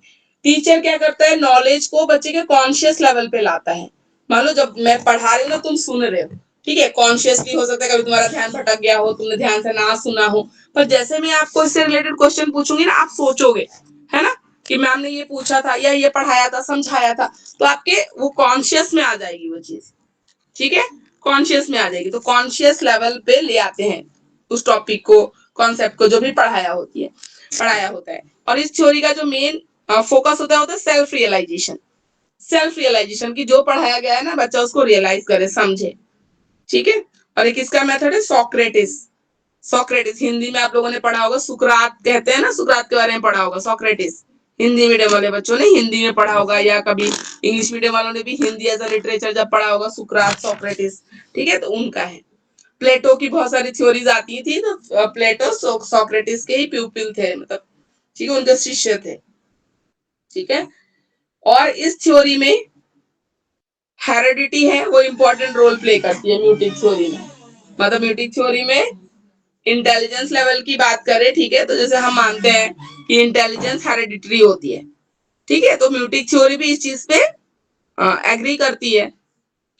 टीचर क्या करता है? नॉलेज को बच्चे के कॉन्शियस लेवल पे लाता है। मान लो जब मैं पढ़ा रही हूँ ना, तुम सुन रहे हो, ठीक है, कॉन्शियसली हो सकता है कभी तुम्हारा ध्यान भटक गया हो, तुमने ध्यान से ना सुना हो, पर जैसे मैं आपको इससे रिलेटेड क्वेश्चन पूछूंगी ना, आप सोचोगे, है ना, कि मैम ने ये पूछा था या ये पढ़ाया था, समझाया था, तो आपके वो कॉन्शियस में आ जाएगी वो चीज, ठीक है, कॉन्शियस में आ जाएगी। तो कॉन्शियस लेवल पे ले आते हैं उस टॉपिक को, कॉन्सेप्ट को, जो भी पढ़ाया होता है। और इस थ्योरी का जो मेन फोकस होता है सेल्फ रियलाइजेशन। सेल्फ रियलाइजेशन की जो पढ़ाया गया है ना, बच्चा उसको रियलाइज करे, समझे, ठीक है। और एक इसका मेथड है सोक्रेटिस। सोक्रेटिस हिंदी में आप लोगों ने पढ़ा होगा, सुकरात कहते हैं ना, सुकरात के बारे में पढ़ा होगा। सोक्रेटिस हिंदी मीडियम वाले बच्चों ने हिंदी में पढ़ा होगा, या कभी इंग्लिश मीडियम वालों ने भी हिंदी एज अ लिटरेचर जब पढ़ा होगा, सुकरात, सोक्रेटिस, ठीक है, तो उनका है। प्लेटो की बहुत सारी थ्योरीज आती थी, तो प्लेटो सोक्रेटिस के ही प्यूपिल थे, मतलब ठीक है, उनके शिष्य थे, ठीक है। और इस थ्योरी में हेरिडिटी है, वो इंपॉर्टेंट रोल प्ले करती है म्यूटिक थ्योरी में। मतलब म्यूटिक थ्योरी में इंटेलिजेंस लेवल की बात करें, ठीक है, तो जैसे हम मानते हैं कि इंटेलिजेंस हेरिडिटरी होती है, ठीक है, तो म्यूटिक थ्योरी भी इस चीज पे एग्री करती है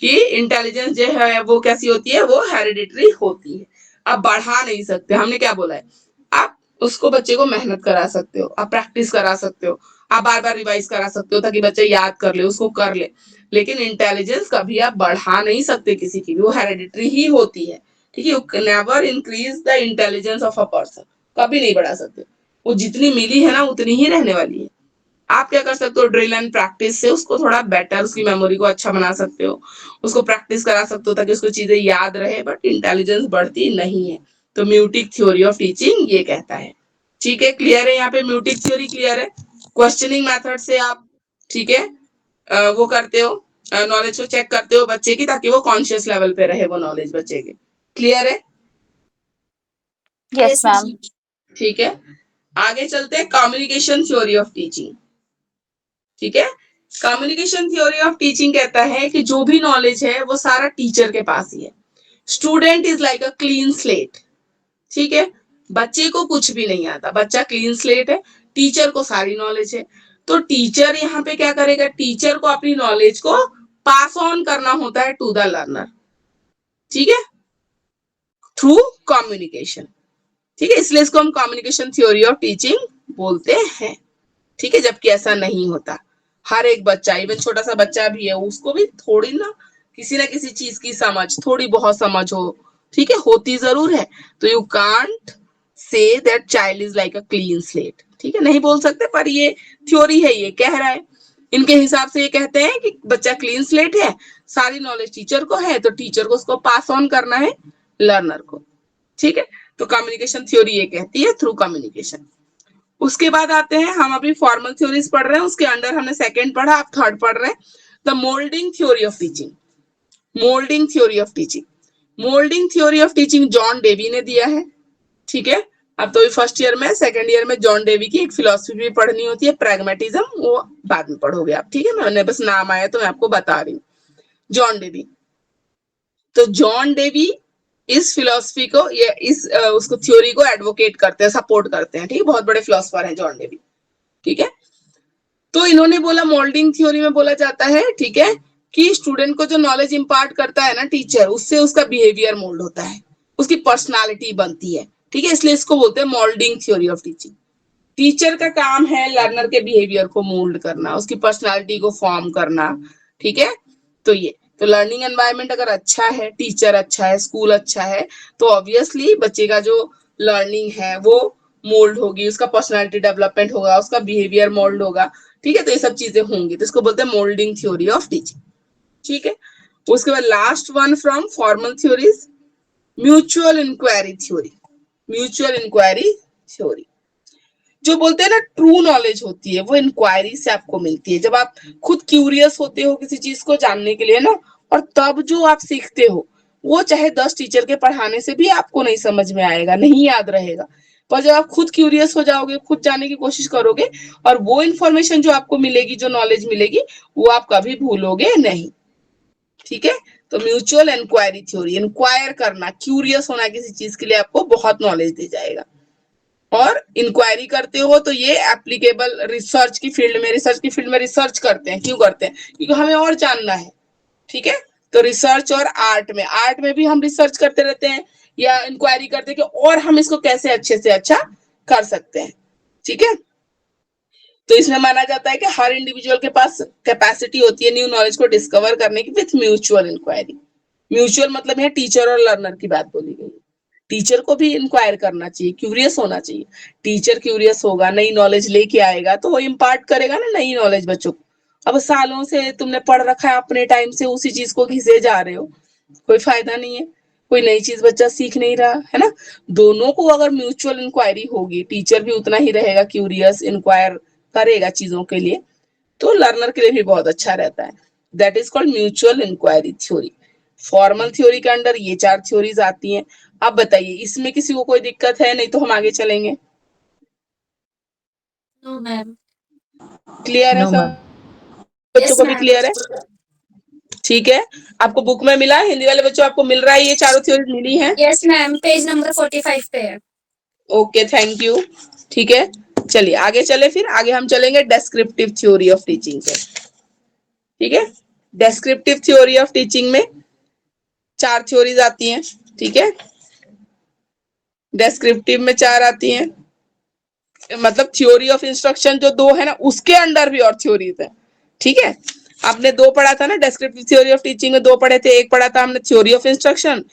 कि इंटेलिजेंस जो है वो कैसी होती है, वो हेरिडिटरी होती है। आप बढ़ा नहीं सकते, हमने क्या बोला है, आप उसको बच्चे को मेहनत करा सकते हो, आप प्रैक्टिस करा सकते हो, आप बार बार रिवाइज करा सकते हो ताकि बच्चा याद कर ले, उसको कर ले, लेकिन इंटेलिजेंस कभी आप बढ़ा नहीं सकते किसी की भी, वो हेरिडिटरी ही होती है, ठीक है। You can never increase the intelligence of a person, कभी नहीं बढ़ा सकते, वो जितनी मिली है ना उतनी ही रहने वाली है। आप क्या कर सकते हो? ड्रिल एंड प्रैक्टिस से उसको थोड़ा बेटर, उसकी मेमोरी को अच्छा बना सकते हो, उसको प्रैक्टिस करा सकते हो ताकि उसको चीजें याद रहे, बट इंटेलिजेंस बढ़ती नहीं है। तो म्यूटिक थ्योरी ऑफ टीचिंग ये कहता है, ठीक है, क्लियर है? यहाँ पे म्यूटिक थ्योरी क्लियर है। क्वेश्चनिंग मेथड से आप, ठीक है, वो करते हो, नॉलेज को चेक करते हो बच्चे की, ताकि वो कॉन्शियस लेवल पे रहे वो नॉलेज बच्चे के। क्लियर है? Yes ma'am. ठीक है, आगे चलते हैं कम्युनिकेशन थ्योरी ऑफ टीचिंग, ठीक है। कम्युनिकेशन थ्योरी ऑफ टीचिंग कहता है कि जो भी नॉलेज है वो सारा टीचर के पास ही है। Student is like a clean slate, ठीक है, बच्चे को कुछ भी नहीं आता, बच्चा क्लीन स्लेट है, टीचर को सारी नॉलेज है। तो टीचर यहाँ पे क्या करेगा? टीचर को अपनी नॉलेज को पास ऑन करना होता है टू द लर्नर, ठीक है, थ्रू कम्युनिकेशन, ठीक है, इसलिए इसको हम कम्युनिकेशन थ्योरी ऑफ टीचिंग बोलते हैं, ठीक है। जबकि ऐसा नहीं होता, हर एक बच्चा, इवन छोटा सा बच्चा भी है, उसको भी थोड़ी ना किसी चीज की समझ, थोड़ी बहुत समझ हो, ठीक है, होती जरूर है। तो you can't say that child is like a clean slate, ठीक है, नहीं बोल सकते, पर ये थ्योरी है, ये कह रहा है। इनके हिसाब से ये कहते हैं कि बच्चा क्लीन स्लेट है, सारी नॉलेज टीचर को है, तो टीचर को उसको पास ऑन करना है लर्नर को, ठीक है। तो कम्युनिकेशन थ्योरी ये कहती है थ्रू कम्युनिकेशन। उसके बाद आते हैं, हम अभी फॉर्मल थ्योरीज पढ़ रहे हैं, उसके अंडर हमने सेकंड पढ़ा, आप थर्ड पढ़ रहे हैं, the moulding theory of teaching. Moulding theory of teaching, moulding theory of teaching John Dewey ने दिया है, ठीक है। अब तो फर्स्ट ईयर में, सेकंड ईयर में जॉन डेवी की एक फिलोसफी भी पढ़नी होती है, प्रैग्मेटिज्म, वो बाद में पढ़ोगे आप, ठीक है, मैंने बस नाम आया तो मैं आपको बता रही हूँ। जॉन डेवी, तो जॉन डेवी इस फिलोसफी को, ये उसको थ्योरी को एडवोकेट करते हैं, सपोर्ट करते हैं, ठीक है, बहुत बड़े फिलोसफर हैं जॉन डेवी, ठीक है। तो इन्होंने बोला, मोल्डिंग थ्योरी में बोला जाता है, ठीक है, कि स्टूडेंट को जो नॉलेज इंपार्ट करता है ना टीचर, उससे उसका बिहेवियर मोल्ड होता है, उसकी पर्सनालिटी बनती है, ठीक है, इसलिए इसको बोलते हैं moulding theory of teaching. Teacher का काम है लर्नर के बिहेवियर को मोल्ड करना, उसकी पर्सनालिटी को फॉर्म करना, ठीक है। तो ये, तो लर्निंग एनवायरनमेंट अगर अच्छा है, टीचर अच्छा है, स्कूल अच्छा है, तो ऑब्वियसली बच्चे का जो लर्निंग है वो मोल्ड होगी, उसका पर्सनालिटी डेवलपमेंट होगा, उसका बिहेवियर मोल्ड होगा, ठीक है, तो ये सब चीजें होंगी, तो इसको बोलते हैं मोल्डिंग थ्योरी ऑफ टीचिंग, ठीक है। उसके बाद last one from formal theories, mutual inquiry theory. Mutual inquiry theory जो बोलते हैं ना, ट्रू नॉलेज होती है, वो इंक्वायरी से आपको मिलती है, जब आप खुद क्यूरियस होते हो किसी चीज को जानने के लिए ना, और तब जो आप सीखते हो वो चाहे 10 टीचर के पढ़ाने से भी आपको नहीं समझ में आएगा, नहीं याद रहेगा, पर जब आप खुद क्यूरियस हो जाओगे, खुद जानने की कोशिश करोगे, और वो इन्फॉर्मेशन जो आपको मिलेगी, जो नॉलेज मिलेगी, वो आप कभी भूलोगे नहीं। ठीक है, तो म्यूचुअल इंक्वायरी थ्योरी, इंक्वायर करना, क्यूरियस होना किसी चीज के लिए आपको बहुत नॉलेज दे जाएगा। और इंक्वायरी करते हो तो ये एप्लीकेबल रिसर्च की फील्ड में रिसर्च करते हैं। क्यों करते हैं? क्योंकि हमें और जानना है। ठीक है, तो रिसर्च और आर्ट में भी हम रिसर्च करते रहते हैं या इंक्वायरी करते हैं कि और हम इसको कैसे अच्छे से अच्छा कर सकते हैं। ठीक है, तो इसमें माना जाता है कि हर इंडिविजुअल के पास कैपेसिटी होती है न्यू नॉलेज को डिस्कवर करने की विथ म्यूचुअल इंक्वायरी। म्यूचुअल मतलब है टीचर और लर्नर की बात बोली गई। टीचर को भी इंक्वायर करना चाहिए, क्यूरियस होना चाहिए। टीचर क्यूरियस होगा, नई नॉलेज लेके आएगा तो वो इम्पार्ट करेगा ना नई नॉलेज बच्चों को। अब सालों से तुमने पढ़ रखा है, अपने टाइम से उसी चीज को घिसे जा रहे हो, कोई फायदा नहीं है। कोई नई चीज बच्चा सीख नहीं रहा है ना। दोनों को अगर म्यूचुअल इंक्वायरी होगी, टीचर भी उतना ही रहेगा क्यूरियस, इंक्वायर करेगा चीजों के लिए, तो लर्नर के लिए भी बहुत अच्छा रहता है। That is called mutual inquiry theory. Formal theory के अंडर ये 4 थ्योरीज आती हैं। अब बताइए इसमें किसी को कोई दिक्कत है? नहीं तो हम आगे चलेंगे। No ma'am. क्लियर है No, सब ma'am. बच्चों को भी क्लियर है? ठीक है, आपको बुक में मिला? हिंदी वाले बच्चों आपको मिल रहा है? ये चारों थ्योरी मिली है? यस मैम, पेज नंबर 45 पे है। Okay, thank you. ठीक है, चलिए आगे चले। फिर आगे हम चलेंगे डेस्क्रिप्टिव थ्योरी ऑफ टीचिंग पे। ठीक है, डेस्क्रिप्टिव थ्योरी ऑफ टीचिंग में 4 थ्योरीज आती हैं। ठीक है, डेस्क्रिप्टिव में 4 आती हैं, मतलब थ्योरी ऑफ इंस्ट्रक्शन जो 2 है ना, उसके अंडर भी और थ्योरीज है। ठीक है, आपने 2 पढ़ा था ना, डेस्क्रिप्टिव थ्योरी ऑफ टीचिंग में 2 पढ़े थे। एक पढ़ा था हमने थ्योरी ऑफ इंस्ट्रक्शन,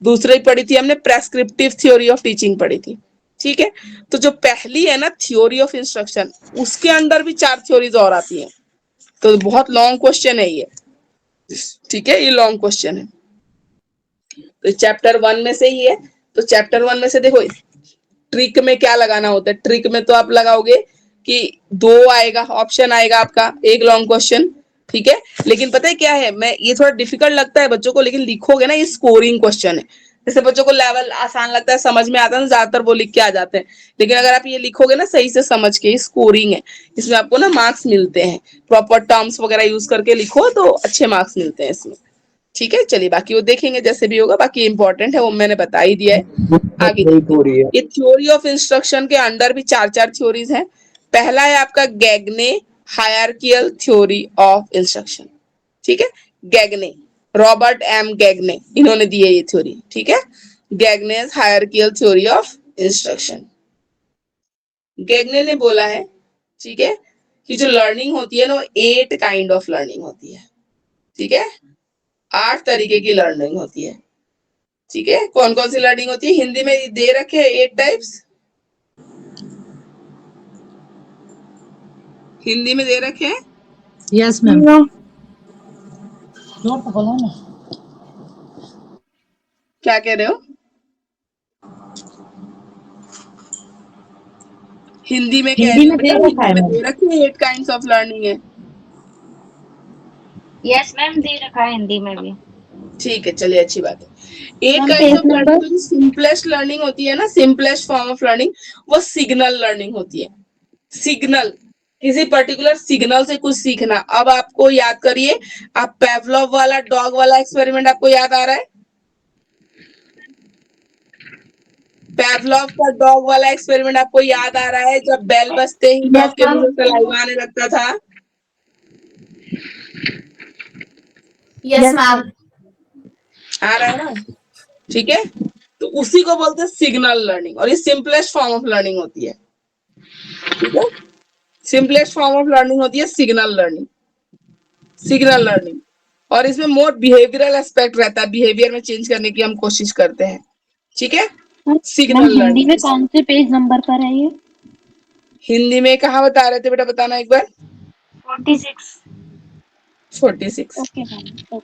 दूसरी पढ़ी थी हमने प्रेस्क्रिप्टिव थ्योरी ऑफ टीचिंग पढ़ी थी। ठीक है, तो जो पहली है ना थ्योरी ऑफ इंस्ट्रक्शन, उसके अंडर भी 4 थ्योरीज और आती हैं। तो बहुत लॉन्ग क्वेश्चन है ये। ठीक है, ये लॉन्ग क्वेश्चन है। तो चैप्टर 1 में से ही है। तो चैप्टर 1 में से देखो, ट्रिक में क्या लगाना होता है। ट्रिक में तो आप लगाओगे कि 2 आएगा, ऑप्शन आएगा आपका, एक लॉन्ग क्वेश्चन। ठीक है, लेकिन पता है क्या है, मैं ये थोड़ा डिफिकल्ट लगता है बच्चों को, लेकिन लिखोगे ना, ये स्कोरिंग क्वेश्चन है। जैसे बच्चों को लेवल आसान लगता है, समझ में आता है, ज्यादातर वो लिख के आ जाते हैं। लेकिन अगर आप ये लिखोगे ना सही से समझ के, स्कोरिंग है, इसमें आपको ना मार्क्स मिलते हैं। प्रॉपर टर्म्स वगैरह यूज करके लिखो तो अच्छे मार्क्स मिलते हैं इसमें। ठीक है, चलिए बाकी वो देखेंगे जैसे भी होगा। बाकी इंपॉर्टेंट है वो मैंने बता ही दिया है। आगे ये थ्योरी ऑफ इंस्ट्रक्शन के अंडर भी 4 थ्योरीज हैं। पहला है आपका गैगने हायरार्कियल थ्योरी ऑफ इंस्ट्रक्शन। ठीक है, गैगने, रॉबर्ट एम गैगने, इन्होंने दी है ये थ्योरी। ठीक है, गैगनेस हायरार्कियल थ्योरी ऑफ इंस्ट्रक्शन। गैगने ने बोला है, ठीक है, कि जो लर्निंग होती है ना, वो 8 काइंड ऑफ लर्निंग होती है। ठीक है, 8 तरीके की लर्निंग होती है। ठीक है, कौन कौन सी लर्निंग होती है? हिंदी में दे रखे 8 टाइप्स, हिंदी में दे रखे हैं। Yes, ma'am. क्या कह रहे हो? हिंदी में कह रही हूँ बेटा, हिंदी में दे रखे 8 काइंड्स ऑफ लर्निंग है। Yes, ma'am. दे रखा है हिंदी में भी। ठीक है, चलिए अच्छी बात है। 8 Ma'am, kinds page of number? Learning, जो सिंपलेस्ट लर्निंग होती है ना, सिंपलेस्ट फॉर्म ऑफ लर्निंग, वो सिग्नल लर्निंग होती है। सिग्नल, किसी पर्टिकुलर सिग्नल से कुछ सीखना। अब आपको याद करिए, आप पेवलोव वाला डॉग वाला एक्सपेरिमेंट आपको याद आ रहा है? पेवलोव का डॉग वाला एक्सपेरिमेंट आपको याद आ रहा है? जब बेल बजते ही डॉग के मुंह से सलाइवा आने लगता था। Yes ma'am. आ रहा है ना? ठीक है, तो उसी को बोलते हैं सिग्नल लर्निंग, और ये सिंपलेस्ट फॉर्म ऑफ लर्निंग होती है। ठीक है, सिंपलेस्ट फॉर्म ऑफ लर्निंग होती है सिग्नल लर्निंग। सिग्नल लर्निंग, और इसमें मोर बिहेवियरल एस्पेक्ट रहता है, बिहेवियर में चेंज करने की हम कोशिश करते हैं। ठीक है, सिग्नल हिंदी लर्निंग। में कौन से पेज नंबर पर है ये? हिंदी में कहाँ बता रहे थे बेटा, बताना एक बार। 46. 46। Okay, ma'am.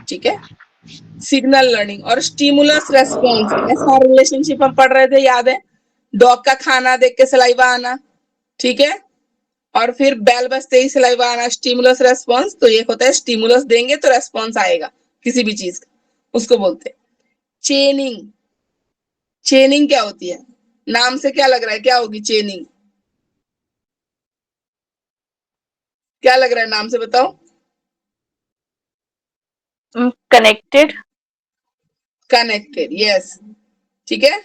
ठीक है, सिग्नल लर्निंग और स्टिमुलस रेस्पॉन्स, ऐसा रिलेशनशिप हम पढ़ रहे थे, याद है? डॉग का खाना देख के सलाइवा आना, ठीक है, और फिर बेल बजते ही सलाइवा आना, स्टिमुलस रेस्पॉन्स। तो ये होता है, स्टिमुलस देंगे तो रेस्पॉन्स आएगा किसी भी चीज का, उसको बोलते हैं चेनिंग। चेनिंग क्या होती है? नाम से क्या लग रहा है, क्या होगी चेनिंग? क्या लग रहा है नाम से, बताओ? कनेक्टेड। Connected, yes. ठीक है।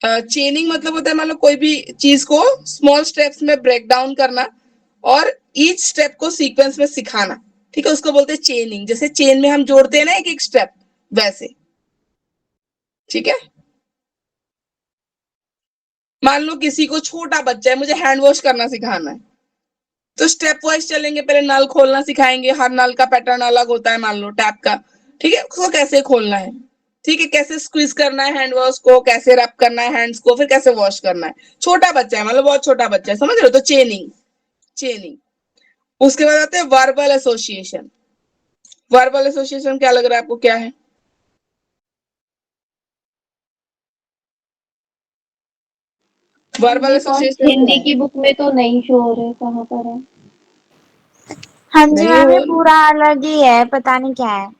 चेनिंग मतलब होता है मान लो कोई भी चीज को स्मॉल स्टेप्स में ब्रेक डाउन करना और ईच स्टेप को सीक्वेंस में सिखाना, ठीक है, उसको बोलते हैं चेनिंग। जैसे चेन में हम जोड़ते हैं ना एक एक स्टेप, वैसे। ठीक है। मान लो किसी को, छोटा बच्चा है, मुझे हैंड वॉश करना सिखाना है, तो स्टेप वाइज चलेंगे। पहले नल खोलना सिखाएंगे, हर नल का पैटर्न अलग होता है, मान लो टैप का, ठीक है, उसको कैसे खोलना है, ठीक है, कैसे स्क्वीज करना है हैंड वॉश को, कैसे रब करना है हैंड्स को, फिर कैसे वॉश करना है। छोटा बच्चा है, मतलब बहुत छोटा बच्चा है, समझ रहे हो? तो चेनिंग, चेनिंग। उसके बाद आते हैं वर्बल एसोसिएशन। वर्बल एसोसिएशन क्या लग रहा है आपको, क्या है? वर्बल एसोसिएशन हिंदी की बुक में तो नहीं शो हो रहे, कहाँ पर है? हाँ जी नहीं मैम, ये हो पूरा अलग ही है, पता नहीं क्या है।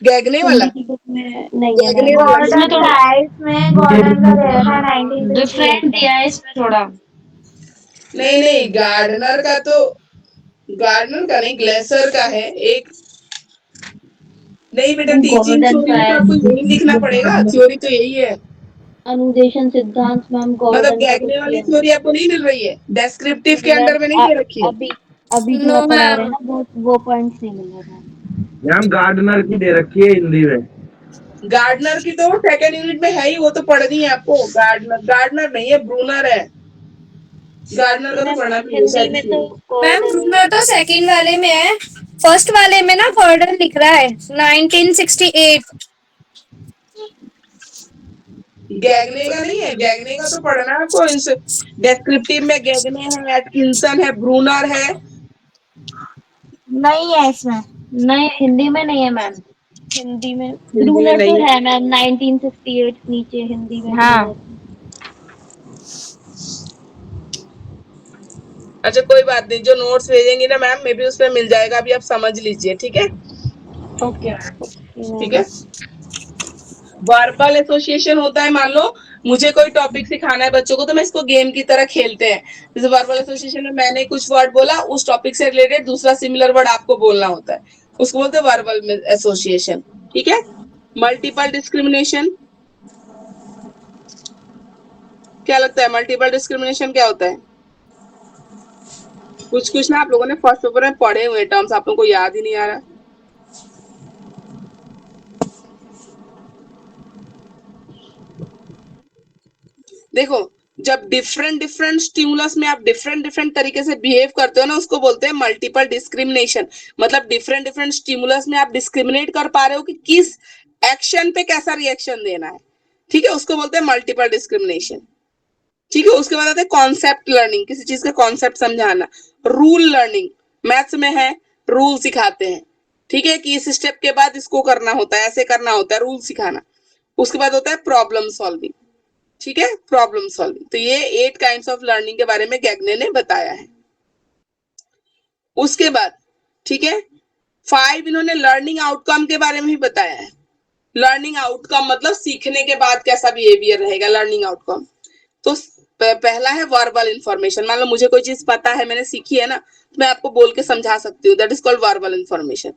गैगने वाला, हिंदी की बुक में नहीं है गैगने मैम। वाला गॉर्डन का है, इसमें गॉर्डन का दे रखा है 1968 डिफरेंट दिया है इसमें थोड़ा। नहीं नहीं, गार्डनर का तो, गार्डनर का नहीं, ग्लेसर का है एक। नहीं बेटा, टीचिंग गॉर्डन थ्योरी का में तो है। आपको यही लिखना पड़ेगा, थ्योरी तो यही है। अनुदेशन सिद्धांत मैम मतलब गॉर्डन का कुछ गैगने वाली दिया है। थ्योरी आपको नहीं मिल रही है, डेस्क्रिप्टिव के मैम अंडर में नहीं दे रखी है। अभी अभी जो नो आप पढ़ा रहे मैम। हैं ना वो पॉइंट्स नहीं मिल रहे मैम। मैम गार्डनर की दे रखी है हिंदी में। गार्डनर की तो सेकंड यूनिट में है ही, वो तो पढ़नी है आपको। गार्डनर, गार्डनर नहीं है, ब्रूनर है। गार्डनर का तो मैम पढ़ना भी है हिंदी शायद में तो इसलिए। मैम गॉर्डन ब्रूनर तो सेकंड वाले में है, फर्स्ट वाले में ना गॉर्डन लिख रहा है 1968। गैगने का नहीं है, गैगने का तो पढ़ना है आपको। डेस्क्रिप्टिव में गैगने है, एटकिंसन है, ब्रूनर है। नहीं है इसमें। नहीं, हिंदी में नहीं है मैम। हिंदी में हिंदी में ब्रूनर तो नहीं है। है मैम, 1968 नीचे हिंदी में हाँ। ब्रूनर। अच्छा कोई बात नहीं, जो नोट्स भेजेंगी ना मैम, मे बी उसमें मिल जाएगा, अभी आप समझ लीजिए, ठीक है? ओके ठीक मैम। है। वर्बल एसोसिएशन होता है, मान लो मुझे कोई टॉपिक सिखाना है बच्चों को, तो मैं इसको गेम की तरह खेलते हैं। जैसे वर्बल एसोसिएशन में मैंने कुछ वर्ड बोला, उस टॉपिक से रिलेटेड दूसरा सिमिलर वर्ड आपको बोलना होता है, उसको बोलते हैं वर्बल एसोसिएशन। ठीक है। मल्टीपल डिस्क्रिमिनेशन, क्या लगता है मल्टीपल डिस्क्रिमिनेशन क्या होता है? कुछ ना आप लोगों ने फर्स्ट पेपर में पढ़े हुए टर्म्स, आप लोगों को याद ही नहीं आ रहा। देखो, जब डिफरेंट डिफरेंट स्टिमुलस में आप डिफरेंट डिफरेंट तरीके से बिहेव करते हो ना, उसको बोलते हैं मल्टीपल डिस्क्रिमिनेशन। मतलब डिफरेंट डिफरेंट स्टिमुलस में आप डिस्क्रिमिनेट कर पा रहे हो कि किस एक्शन पे कैसा रिएक्शन देना है, ठीक है, उसको बोलते हैं मल्टीपल डिस्क्रिमिनेशन। ठीक है। उसके बाद आते हैं कॉन्सेप्ट लर्निंग, किसी चीज का कॉन्सेप्ट समझाना। रूल लर्निंग, मैथ्स में है, रूल सिखाते हैं, ठीक है, कि इस स्टेप के बाद इसको करना होता है, ऐसे करना होता है, रूल सिखाना। उसके बाद होता है प्रॉब्लम सॉल्विंग, ठीक है, प्रॉब्लम सॉल्विंग। तो ये 8 काइंड्स ऑफ लर्निंग के बारे में गैगने ने बताया है। उसके बाद, ठीक है, 5 इन्होंने लर्निंग आउटकम के बारे में भी बताया है। लर्निंग आउटकम मतलब सीखने के बाद कैसा बिहेवियर रहेगा, लर्निंग आउटकम। तो पहला है वर्बल इंफॉर्मेशन। मान लो मुझे कोई चीज पता है, मैंने सीखी है ना, तो मैं आपको बोल के समझा सकती हूँ, that is called verbal information.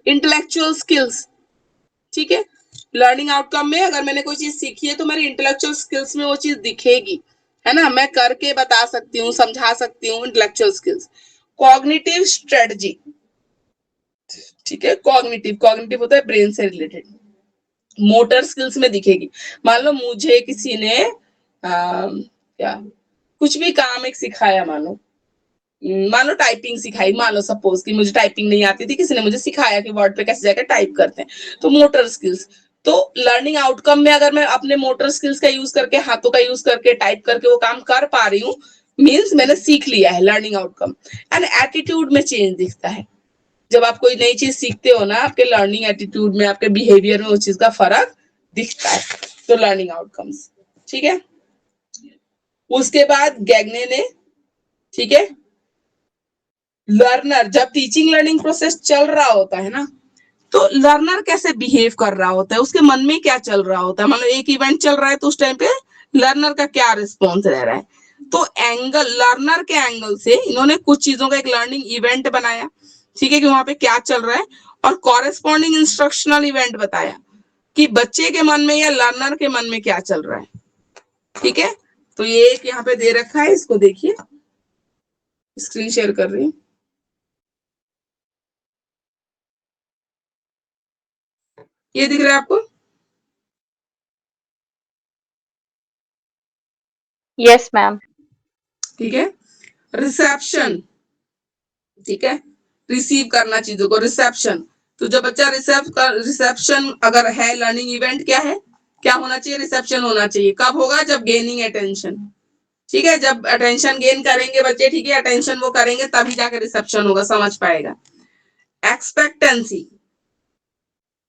Intellectual skills, ठीक है, लर्निंग आउटकम में अगर मैंने कोई चीज सीखी है तो मेरी इंटेलेक्चुअल स्किल्स में वो चीज दिखेगी, है ना, मैं करके बता सकती हूँ, समझा सकती हूँ, इंटेलेक्चुअल स्किल्स। कॉग्निटिव स्ट्रेटजी, ठीक है, कॉग्निटिव, कॉग्निटिव होता है ब्रेन से रिलेटेड। मोटर स्किल्स में दिखेगी। मान लो मुझे किसी ने क्या कुछ भी काम एक सिखाया, मान लो टाइपिंग सिखाई, मान लो सपोज कि मुझे टाइपिंग नहीं आती थी, किसी ने मुझे सिखाया कि वर्ड पे कैसे जाकर टाइप करते हैं, तो मोटर स्किल्स। तो लर्निंग आउटकम में अगर मैं अपने मोटर स्किल्स का यूज करके, हाथों का यूज करके टाइप करके वो काम कर पा रही हूँ, मीन्स मैंने सीख लिया है, लर्निंग आउटकम। एंड एटीट्यूड में चेंज दिखता है। जब आप कोई नई चीज सीखते हो ना, आपके लर्निंग एटीट्यूड में, आपके बिहेवियर में उस चीज का फर्क दिखता है, तो लर्निंग आउटकम्स, ठीक है। उसके बाद गैगने ने, ठीक है, लर्नर, जब टीचिंग लर्निंग प्रोसेस चल रहा होता है ना, तो लर्नर कैसे बिहेव कर रहा होता है, उसके मन में क्या चल रहा होता है। मतलब एक इवेंट चल रहा है तो उस टाइम पे लर्नर का क्या रिस्पॉन्स रह रहा है। तो एंगल, लर्नर के एंगल से इन्होंने कुछ चीजों का एक लर्निंग इवेंट बनाया, ठीक है, कि वहां पे क्या चल रहा है, और कॉरेस्पॉन्डिंग इंस्ट्रक्शनल इवेंट बताया कि बच्चे के मन में या लर्नर के मन में क्या चल रहा है। ठीक है, तो ये एक यहाँ पे दे रखा है, इसको देखिए, स्क्रीन शेयर कर रही हूँ। ये दिख रहा है आपको? Yes ma'am. ठीक है, रिसेप्शन, ठीक है, रिसीव करना चीजों को, रिसेप्शन। तो जब बच्चा रिसेप्शन अगर है, लर्निंग इवेंट क्या है, क्या होना चाहिए, रिसेप्शन होना चाहिए। कब होगा, जब गेनिंग अटेंशन, ठीक है, जब अटेंशन गेन करेंगे बच्चे, ठीक है, अटेंशन वो करेंगे तभी जाकर रिसेप्शन होगा, समझ पाएगा। एक्सपेक्टेंसी,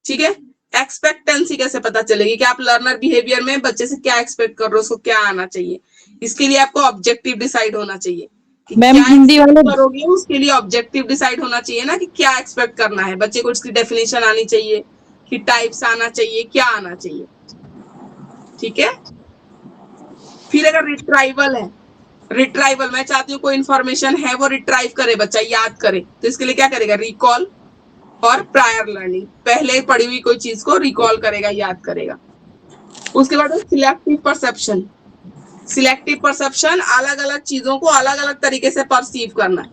ठीक है, एक्सपेक्टेंसी कैसे पता चलेगी कि आप लर्नर बिहेवियर में बच्चे से क्या एक्सपेक्ट कर रहे हो, उसको क्या आना चाहिए। इसके लिए आपको ऑब्जेक्टिव डिसाइड होना चाहिए कि मैम क्या हिंदी वाले करोगे, उसके लिए ऑब्जेक्टिव डिसाइड होना चाहिए ना, कि क्या एक्सपेक्ट करना है बच्चे को, इसकी डेफिनेशन आनी चाहिए, कि टाइप्स आना चाहिए, क्या आना चाहिए। ठीक है, फिर अगर रिट्राइवल है, रिट्राइवल, मैं चाहती हूँ कोई इन्फॉर्मेशन है वो रिट्राइव करे, बच्चा याद करे, तो इसके लिए क्या करेगा, रिकॉल और प्रायर लर्निंग, पहले पढ़ी हुई कोई चीज को रिकॉल करेगा, याद करेगा। उसके बाद सिलेक्टिव परसेप्शन, सिलेक्टिव परसेप्शन, अलग अलग चीजों को अलग अलग तरीके से परसीव करना।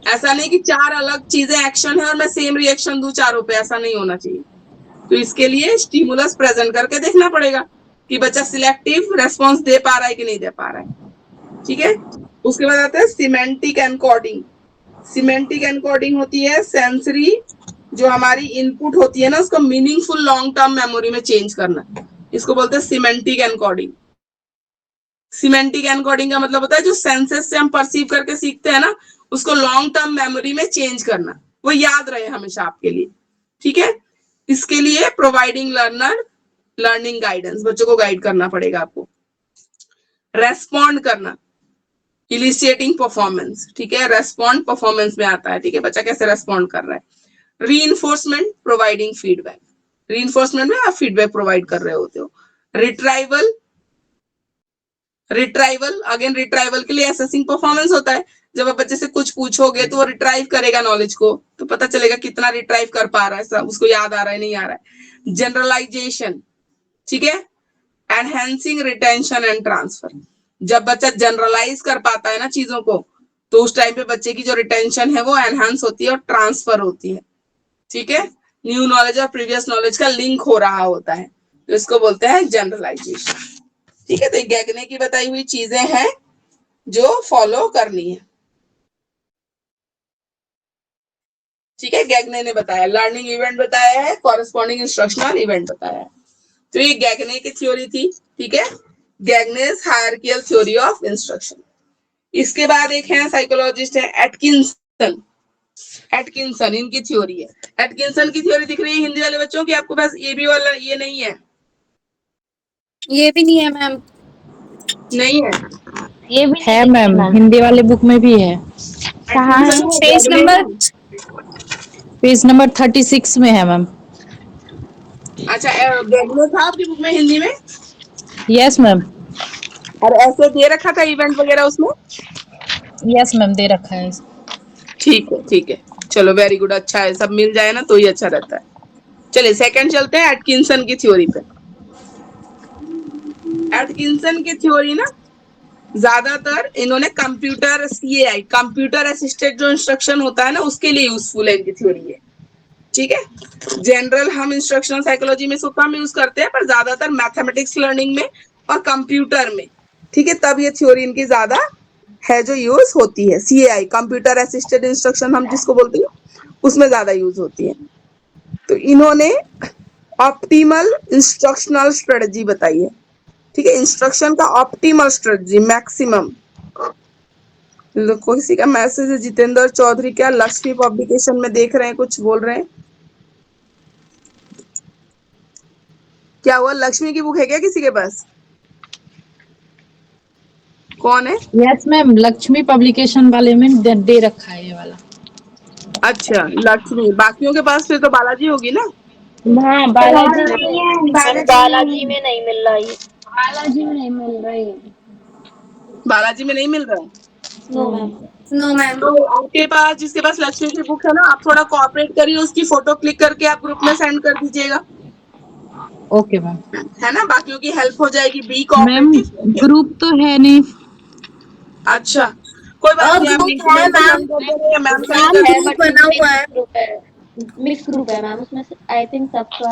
ऐसा नहीं कि चार अलग चीजें एक्शन है और मैं सेम रिएक्शन दूं चारों पे, ऐसा नहीं होना चाहिए। तो इसके लिए स्टिमुलस प्रेजेंट करके देखना पड़ेगा कि बच्चा सिलेक्टिव रेस्पॉन्स दे पा रहा है कि नहीं दे पा रहा है। ठीक है, उसके बाद आता है सिमेंटिक एनकोडिंग। सिमेंटिक एनकोडिंग होती है सेंसरी, जो हमारी इनपुट होती है ना, उसको मीनिंगफुल लॉन्ग टर्म मेमोरी में चेंज करना, इसको बोलते हैं सिमेंटिक एनकोडिंग। सिमेंटिक एनकोडिंग का मतलब होता है जो सेंसेस से हम परसीव करके सीखते हैं ना, उसको लॉन्ग टर्म मेमोरी में चेंज करना, वो याद रहे हमेशा आपके लिए। ठीक है, इसके लिए प्रोवाइडिंग लर्नर लर्निंग गाइडेंस, बच्चों को गाइड करना पड़ेगा आपको। रेस्पॉन्ड करना, इलिसिएटिंग परफॉर्मेंस, ठीक है, रेस्पॉन्ड परफॉर्मेंस में आता है। ठीक है, बच्चा कैसे रेस्पॉन्ड कर रहा है। रीइंफोर्समेंट, प्रोवाइडिंग फीडबैक, रीइंफोर्समेंट में आप फीडबैक प्रोवाइड कर रहे होते हो। रिट्राइवल, रिट्राइवल अगेन, रिट्राइवल के लिए असेसिंग परफॉर्मेंस होता है। जब आप बच्चे से कुछ पूछोगे तो वो रिट्राइव करेगा नॉलेज को, तो पता चलेगा कितना रिट्राइव कर पा रहा है, सब उसको याद आ रहा है नहीं आ रहा है। जनरलाइजेशन, ठीक है, एनहेंसिंग रिटेंशन एंड ट्रांसफर, जब बच्चा जनरलाइज कर पाता है ना चीजों को, तो उस टाइम पे बच्चे की जो रिटेंशन है वो एनहांस होती है और ट्रांसफर होती है। ठीक है, न्यू नॉलेज और प्रीवियस नॉलेज का लिंक हो रहा होता है, तो इसको बोलते हैं जनरलाइजेशन। ठीक है, तो गैगने की बताई हुई चीजें हैं जो फॉलो करनी है। ठीक है, गैगने ने बताया, लर्निंग इवेंट बताया है, कॉरेस्पॉन्डिंग इंस्ट्रक्शनल इवेंट बताया है। तो ये गैगने की थ्योरी थी। ठीक है, गैगनेस हायरार्कियल थ्योरी ऑफ इंस्ट्रक्शन। इसके बाद एक है साइकोलॉजिस्ट है एटकिंसन, एटकिंसन इनकी थ्योरी है। एटकिंसन की थ्योरी दिख रही है हिंदी वाले बच्चों की आपको? बस ये भी वाला ये नहीं है, ये भी नहीं है मैम। नहीं है, ये भी है मैम, हिंदी वाले बुक में भी है। कहाँ है? पेज नंबर, पेज नंबर 36 में है मैम। अच्छा, गैगने था आपकी बुक में हिंदी में? Yes ma'am. और ऐसे दे रखा था इवेंट वगैरह उसमें? यस मैम, दे रखा है। ठीक है, ठीक है, चलो वेरी गुड, अच्छा है, सब मिल जाए ना तो ही अच्छा रहता है। चलिए सेकंड चलते हैं एटकिंसन की थ्योरी पे। एटकिंसन की थ्योरी ना, ज्यादातर इन्होंने कंप्यूटर सीएआई, कंप्यूटर असिस्टेड जो इंस्ट्रक्शन होता है ना, उसके लिए यूजफुल है इनकी थ्योरी है। ठीक है, जनरल हम इंस्ट्रक्शनल साइकोलॉजी में इसको कम यूज करते हैं, पर ज्यादातर मैथमेटिक्स लर्निंग में और कंप्यूटर में, ठीक है, तब ये थ्योरी इनकी ज्यादा है जो यूज होती है। सीएआई, कंप्यूटर असिस्टेड इंस्ट्रक्शन हम जिसको बोलते हैं, उसमें ज्यादा यूज होती है। तो इन्होंने ऑप्टिमल इंस्ट्रक्शनल स्ट्रेटजी बताई है। ठीक है, इंस्ट्रक्शन का ऑप्टिमल स्ट्रेटजी, मैक्सिमम। किसी का मैसेज है, जितेंद्र चौधरी, क्या लक्ष्मी पब्लिकेशन में देख रहे हैं, कुछ बोल रहे हैं? क्या हुआ, लक्ष्मी की बुक है क्या किसी के पास? कौन है? यस मैम, लक्ष्मी पब्लिकेशन वाले में दे रखा है ये वाला। अच्छा, लक्ष्मी, बाकियों के पास फिर तो बालाजी होगी ना? हाँ, बालाजी में नहीं मिल रहा ये। बालाजी में नहीं मिल रही। बालाजी में नहीं मिल रहा है। No ma'am. No ma'am. तो आपके पास, जिसके पास लक्ष्मी की बुक है ना, आप थोड़ा कोऑपरेट करिए, उसकी फोटो क्लिक करके आप ग्रुप में सेंड कर दीजिएगा, ओके मैम। है ना, बाकियों की हेल्प हो जाएगी। B ma'am cooperative. ग्रुप तो है नहीं। अच्छा, कोई बात नहीं, आप ग्रुप है नीतू मैम, मैम को सेंड कर दो या मैम सेंड मैम कर है दो। ग्रुप बट बना हुआ है। ग्रुप है, मिक्स ग्रुप है मैम, उसमें से आई थिंक सबका।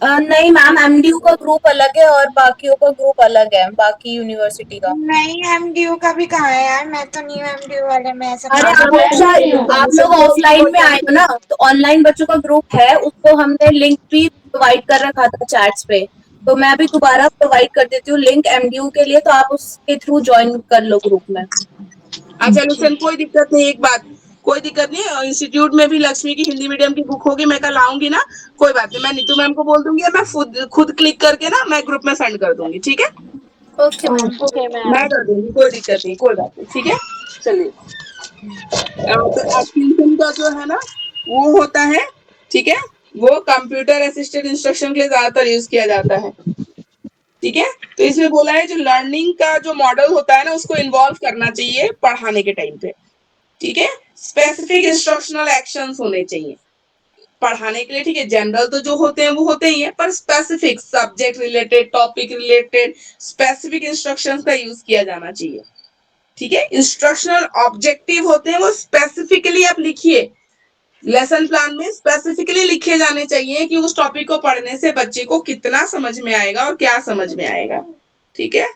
नहीं मैम, एमडीयू का ग्रुप अलग है और बाकियों का ग्रुप अलग है, बाकी यूनिवर्सिटी का। नहीं, एमडीयू का भी कहाँ है यार, मैं तो नहीं हूँ एमडीयू वाले में, ऐसा अरे अगर आप मैं लोग शायद आप लोग ऑफलाइन में आए हो ना, तो ऑनलाइन बच्चों का ग्रुप है, उसको हमने लिंक भी प्रोवाइड कर रखा था चैट्स पे, तो मैं भी दोबारा प्रोवाइड कर देती हूँ लिंक एमडीयू के लिए, तो आप उसके थ्रू ज्वाइन कर लो ग्रुप में। अच्छा लुसेन, कोई दिक्कत नहीं, एक बात, कोई दिक्कत नहीं, इंस्टीट्यूट में भी लक्ष्मी की हिंदी मीडियम की बुक होगी, मैं कल आऊंगी ना, कोई बात नहीं, मैं नीतू मैम को बोल दूंगी, मैं खुद क्लिक करके ना मैं ग्रुप में सेंड कर दूंगी, ठीक है, ओके मैम। ओके मैं मैम। कर दूंगी, कोई दिक्कत नहीं, कोई बात नहीं, ठीक है। चलिए, तो एक्सटेंशन का जो है ना वो होता है, ठीक है, वो कंप्यूटर असिस्टेड इंस्ट्रक्शन के लिए ज्यादातर यूज किया जाता है, ठीक है। तो इसमें बोला है जो लर्निंग का जो मॉडल होता है ना, उसको इन्वॉल्व करना चाहिए पढ़ाने के टाइम पे, ठीक है। स्पेसिफिक इंस्ट्रक्शनल एक्शंस होने चाहिए पढ़ाने के लिए, ठीक है। जनरल तो जो होते हैं वो होते ही है, पर specific subject related, topic related specific instructions का यूज किया जाना चाहिए, ठीक है। इंस्ट्रक्शनल ऑब्जेक्टिव होते हैं, वो स्पेसिफिकली आप लिखिए, लेसन प्लान में स्पेसिफिकली लिखे जाने चाहिए कि उस टॉपिक को पढ़ने से बच्चे को कितना समझ में आएगा और क्या समझ में आएगा, ठीक है।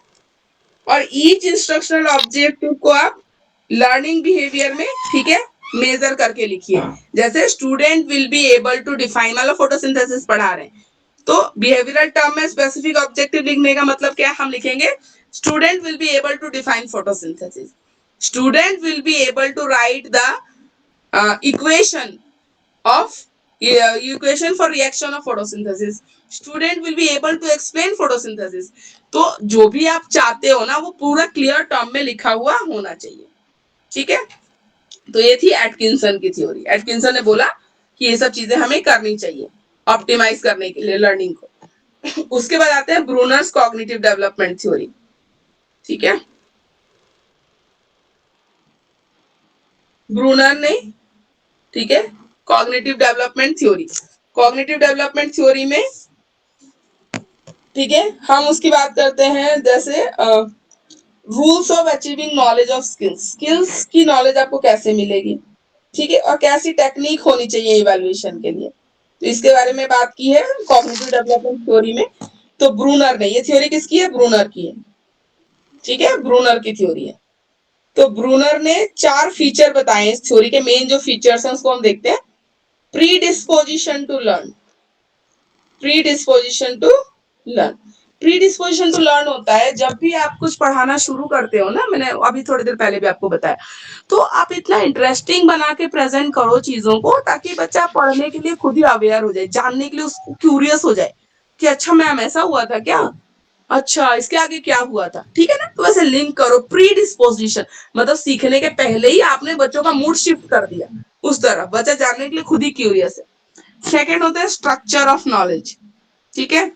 और ईच इंस्ट्रक्शनल ऑब्जेक्टिव को आप लर्निंग बिहेवियर में, ठीक है, मेजर करके लिखिए। जैसे student will be able to define, मतलब फोटोसिंथेसिस पढ़ा रहे हैं, तो बिहेवियरल टर्म में स्पेसिफिक ऑब्जेक्टिव लिखने का मतलब क्या, हम लिखेंगे student will be able to define photosynthesis, student will be able to write the equation of equation for reaction of photosynthesis, student will be able to explain photosynthesis। तो जो भी आप चाहते हो ना वो पूरा क्लियर टर्म में लिखा हुआ होना चाहिए, ठीक है। तो ये थी एटकिंसन की थ्योरी। एटकिंसन ने बोला कि ये सब चीजें हमें करनी चाहिए ऑप्टिमाइज करने के लिए लर्निंग को। उसके बाद आते हैं ब्रूनर्स कॉग्निटिव डेवलपमेंट थ्योरी, ठीक है। ब्रूनर ने, ठीक है, cognitive development theory, cognitive development theory में, ठीक है, हम उसकी बात करते हैं, जैसे rules of achieving knowledge of skills, skills की नॉलेज आपको कैसे मिलेगी, ठीक है, और कैसी टेक्निक होनी चाहिए इवैल्यूएशन के लिए, तो इसके बारे में बात की है कॉग्निटिव डेवलपमेंट थ्योरी में। तो ब्रूनर ने, ये थ्योरी किसकी है, ब्रूनर की है, ठीक है, ब्रूनर की थ्योरी है। तो ब्रूनर ने 4 फीचर बताए इस थ्योरी के, मेन जो फीचर्स हैं उसको हम देखते हैं। Predisposition to learn, predisposition to learn, predisposition to learn होता है जब भी आप कुछ पढ़ाना शुरू करते हो ना, मैंने अभी थोड़ी देर पहले भी आपको बताया, तो आप इतना इंटरेस्टिंग बना के प्रेजेंट करो चीजों को, ताकि बच्चा पढ़ने के लिए खुद ही अवेयर हो जाए, जानने के लिए उसको क्यूरियस हो जाए कि अच्छा मैम ऐसा हुआ था क्या, अच्छा इसके आगे क्या हुआ था, ठीक है ना। तो वैसे लिंक करो, प्री डिस्पोजिशन मतलब सीखने के पहले ही आपने बच्चों का मूड शिफ्ट कर दिया उस तरफ, बच्चा जानने के लिए खुद ही क्यूरियस है। सेकेंड होता है स्ट्रक्चर ऑफ नॉलेज, ठीक है,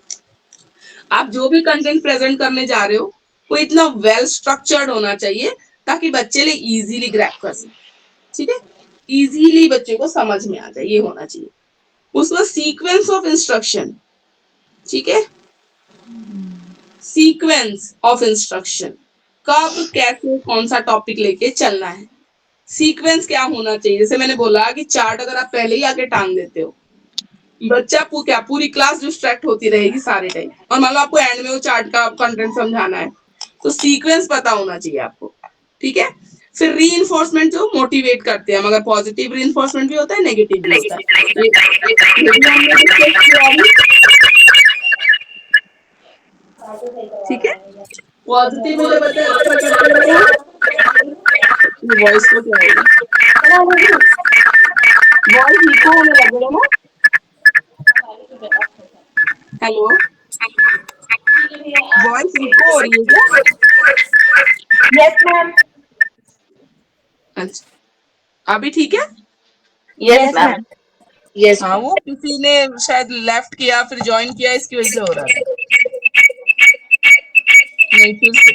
आप जो भी कंटेंट प्रेजेंट करने जा रहे हो वो इतना वेल स्ट्रक्चर्ड होना चाहिए ताकि बच्चे लिए इजीली ग्रैब कर सके, ठीक है, इजीली बच्चे को समझ में आ जाए, ये होना चाहिए। उसमें सीक्वेंस ऑफ इंस्ट्रक्शन, ठीक है, सीक्वेंस ऑफ इंस्ट्रक्शन, कब कैसे कौन सा टॉपिक लेके चलना है, सीक्वेंस क्या होना चाहिए। जैसे मैंने बोला कि चार्ट अगर आप पहले ही आके टांग देते हो, बच्चा क्या पूरी क्लास डिस्ट्रैक्ट होती रहेगी सारे टाइम, और मान लो आपको एंड में वो चार्ट का कंटेंट समझाना है, तो सीक्वेंस पता होना चाहिए आपको, ठीक है। फिर रीइंफोर्समेंट जो मोटिवेट करते हैं, मगर पॉजिटिव रीइंफोर्समेंट भी होता है, नेगेटिव भी होता है, ठीक है। पॉजिटिव में जब बच्चा अच्छा करते हैं, वॉइस को क्या होगा, वॉइस इको होने लगेगा ना, हेलो, वॉइस इको हो रही है क्या? Yes ma'am. अच्छा अभी ठीक है? Yes ma'am. यस हाँ, वो किसी ने शायद लेफ्ट किया फिर ज्वाइन किया, इसकी वजह से हो रहा था। नहीं फिर से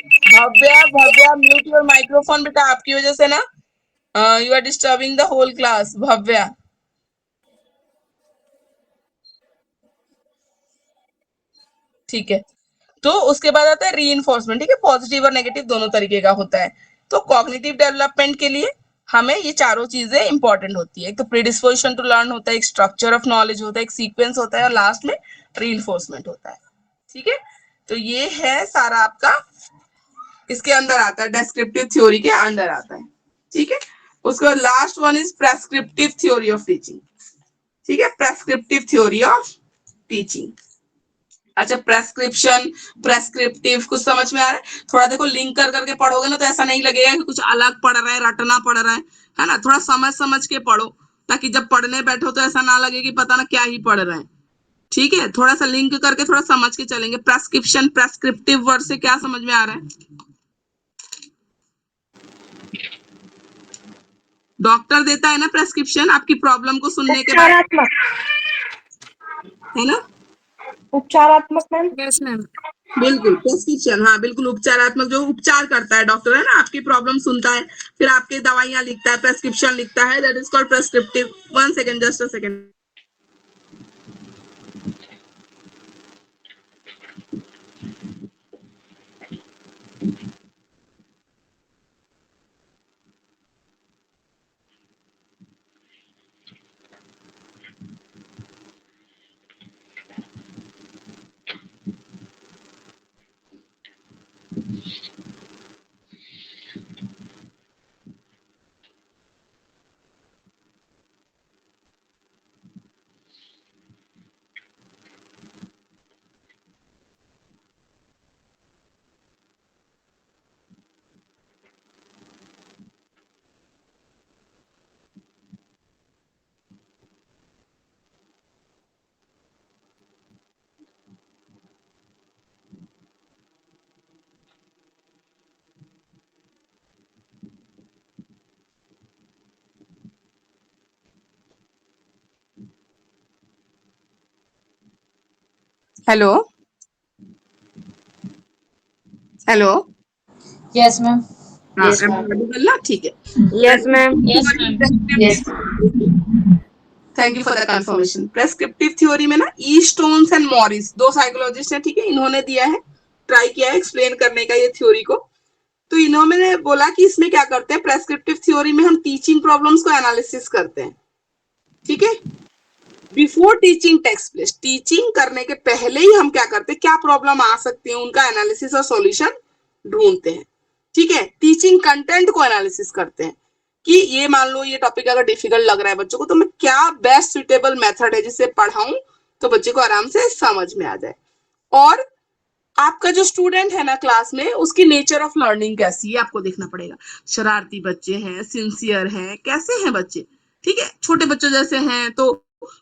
भव्या म्यूट योर माइक्रोफोन बेटा, आपकी वजह से ना you are disturbing the whole class. Bhavya ठीक है। तो उसके बाद आता है रीइंफोर्समेंट, ठीक है, पॉजिटिव और नेगेटिव दोनों तरीके का होता है। तो कॉग्निटिव डेवलपमेंट के लिए हमें ये चारों चीजें इंपॉर्टेंट होती है। एक तो प्रीडिस्पोजिशन टू लर्न होता है, एक स्ट्रक्चर ऑफ नॉलेज होता है, एक सीक्वेंस होता है और लास्ट में रीइंफोर्समेंट होता है। ठीक है, तो ये है सारा आपका, इसके अंदर आता है, डेस्क्रिप्टिव थ्योरी के अंदर आता है। ठीक है, उसके बाद last one is prescriptive theory of teaching. ठीक है, प्रेस्क्रिप्टिव थ्योरी ऑफ टीचिंग। अच्छा, प्रेस्क्रिप्शन प्रेस्क्रिप्टिव कुछ समझ में आ रहा है? थोड़ा देखो लिंक कर करके पढ़ोगे ना तो ऐसा नहीं लगेगा कि कुछ अलग पढ़ रहा है, रटना पड़ रहा है ना। थोड़ा समझ समझ के पढ़ो ताकि जब पढ़ने बैठो तो ऐसा ना लगे कि पता ना क्या ही पढ़ रहे हैं। ठीक है, थोड़ा सा लिंक करके थोड़ा समझ के चलेंगे। प्रेस्क्रिप्शन प्रेस्क्रिप्टिव वर्ड से क्या समझ में आ रहा है? डॉक्टर देता है ना प्रेस्क्रिप्शन आपकी प्रॉब्लम को सुनने के बाद, है ना? उपचारात्मक मैम। यस मैम, बिल्कुल प्रेस्क्रिप्शन, हाँ बिल्कुल उपचारात्मक, जो उपचार करता है डॉक्टर, है ना, आपकी प्रॉब्लम सुनता है फिर आपके दवाइयां लिखता है, प्रेस्क्रिप्शन लिखता है, that is called prescriptive. 1 second, just a second. Hello hello, yes ma'am. हाँ ऑडिबल ना? ठीक है, yes ma'am. Thank you for the confirmation. Prescriptive theory में ना ईस्टोन्स एंड मॉरिस दो साइकोलॉजिस्ट हैं, ठीक है, इन्होंने दिया है, ट्राई किया है एक्सप्लेन करने का ये थ्योरी को। तो इन्होंने बोला कि इसमें क्या करते हैं, प्रेस्क्रिप्टिव थ्योरी में हम टीचिंग प्रॉब्लम्स को एनालिसिस करते हैं। ठीक है, before teaching takes place, teaching करने के पहले ही हम क्या करते हैं, क्या प्रॉब्लम आ सकती है उनका एनालिसिस और सॉल्यूशन ढूंढते हैं। ठीक है, टीचिंग कंटेंट को एनालिसिस करते हैं कि ये मान लो ये टॉपिक अगर डिफिकल्ट लग रहा है बच्चों को तो मैं क्या बेस्ट सुटेबल मेथड है जिससे पढ़ाऊं तो बच्चे को आराम से समझ में आ जाए। और आपका जो स्टूडेंट है ना क्लास में, उसकी नेचर ऑफ लर्निंग कैसी है आपको देखना पड़ेगा। शरारती बच्चे हैं, सिंसियर हैं, कैसे हैं बच्चे। ठीक है, छोटे बच्चों जैसे हैं तो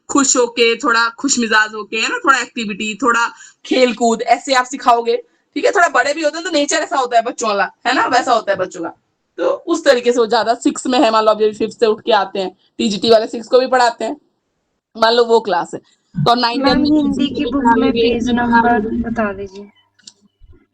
खुश होके, थोड़ा खुश मिजाज होके, है ना, थोड़ा एक्टिविटी, थोड़ा खेल कूद, ऐसे आप सिखाओगे। ठीक है, थोड़ा बड़े भी होते हैं तो नेचर ऐसा होता है बच्चों वाला, है ना, वैसा होता है बच्चों का। तो उस तरीके से वो ज्यादा 6 में है, मान लो आप जब 5th से उठ के आते हैं, टीजीटी वाले 6 को भी पढ़ाते हैं, मान लो वो क्लास है, तो 9 10 मैम में हिंदी की बुक में पेज नंबर बता दीजिए।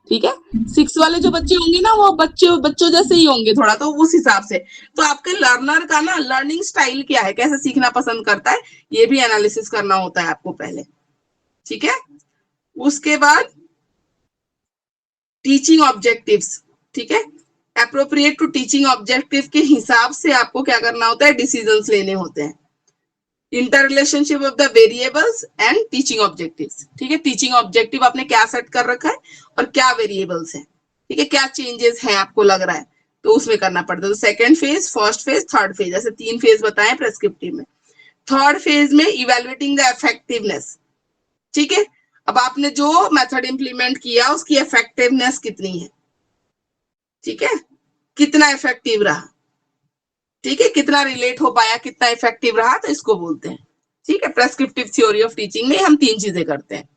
ठीक है, 6 वाले जो बच्चे होंगे ना वो बच्चों जैसे ही होंगे थोड़ा, तो उस हिसाब से। तो आपके लर्नर का ना लर्निंग स्टाइल क्या है, कैसे सीखना पसंद करता है, ये भी एनालिसिस करना होता है आपको पहले। ठीक है, उसके बाद टीचिंग ऑब्जेक्टिव्स। ठीक है, एप्रोप्रिएट टू टीचिंग ऑब्जेक्टिव के हिसाब से आपको क्या करना होता है, डिसीजंस लेने होते हैं। Inter relationship of the variables and teaching objectives. ठीक है, टीचिंग ऑब्जेक्टिव आपने क्या सेट कर रखा है और क्या वेरिएबल्स हैं। ठीक है, क्या चेंजेस हैं आपको लग रहा है तो उसमें करना पड़ता है। तो second phase, first phase, third phase, ऐसे 3 फेज बताए प्रेस्क्रिप्टिव में। थर्ड फेज में इवेलुएटिंग द इफेक्टिवनेस। ठीक है, अब आपने जो मेथड इंप्लीमेंट किया उसकी इफेक्टिवनेस कितनी है। ठीक है, कितना इफेक्टिव रहा। ठीक है, कितना रिलेट हो पाया, कितना इफेक्टिव रहा, तो इसको बोलते हैं। ठीक है, प्रेस्क्रिप्टिव थ्योरी ऑफ टीचिंग में हम 3 चीजें करते हैं।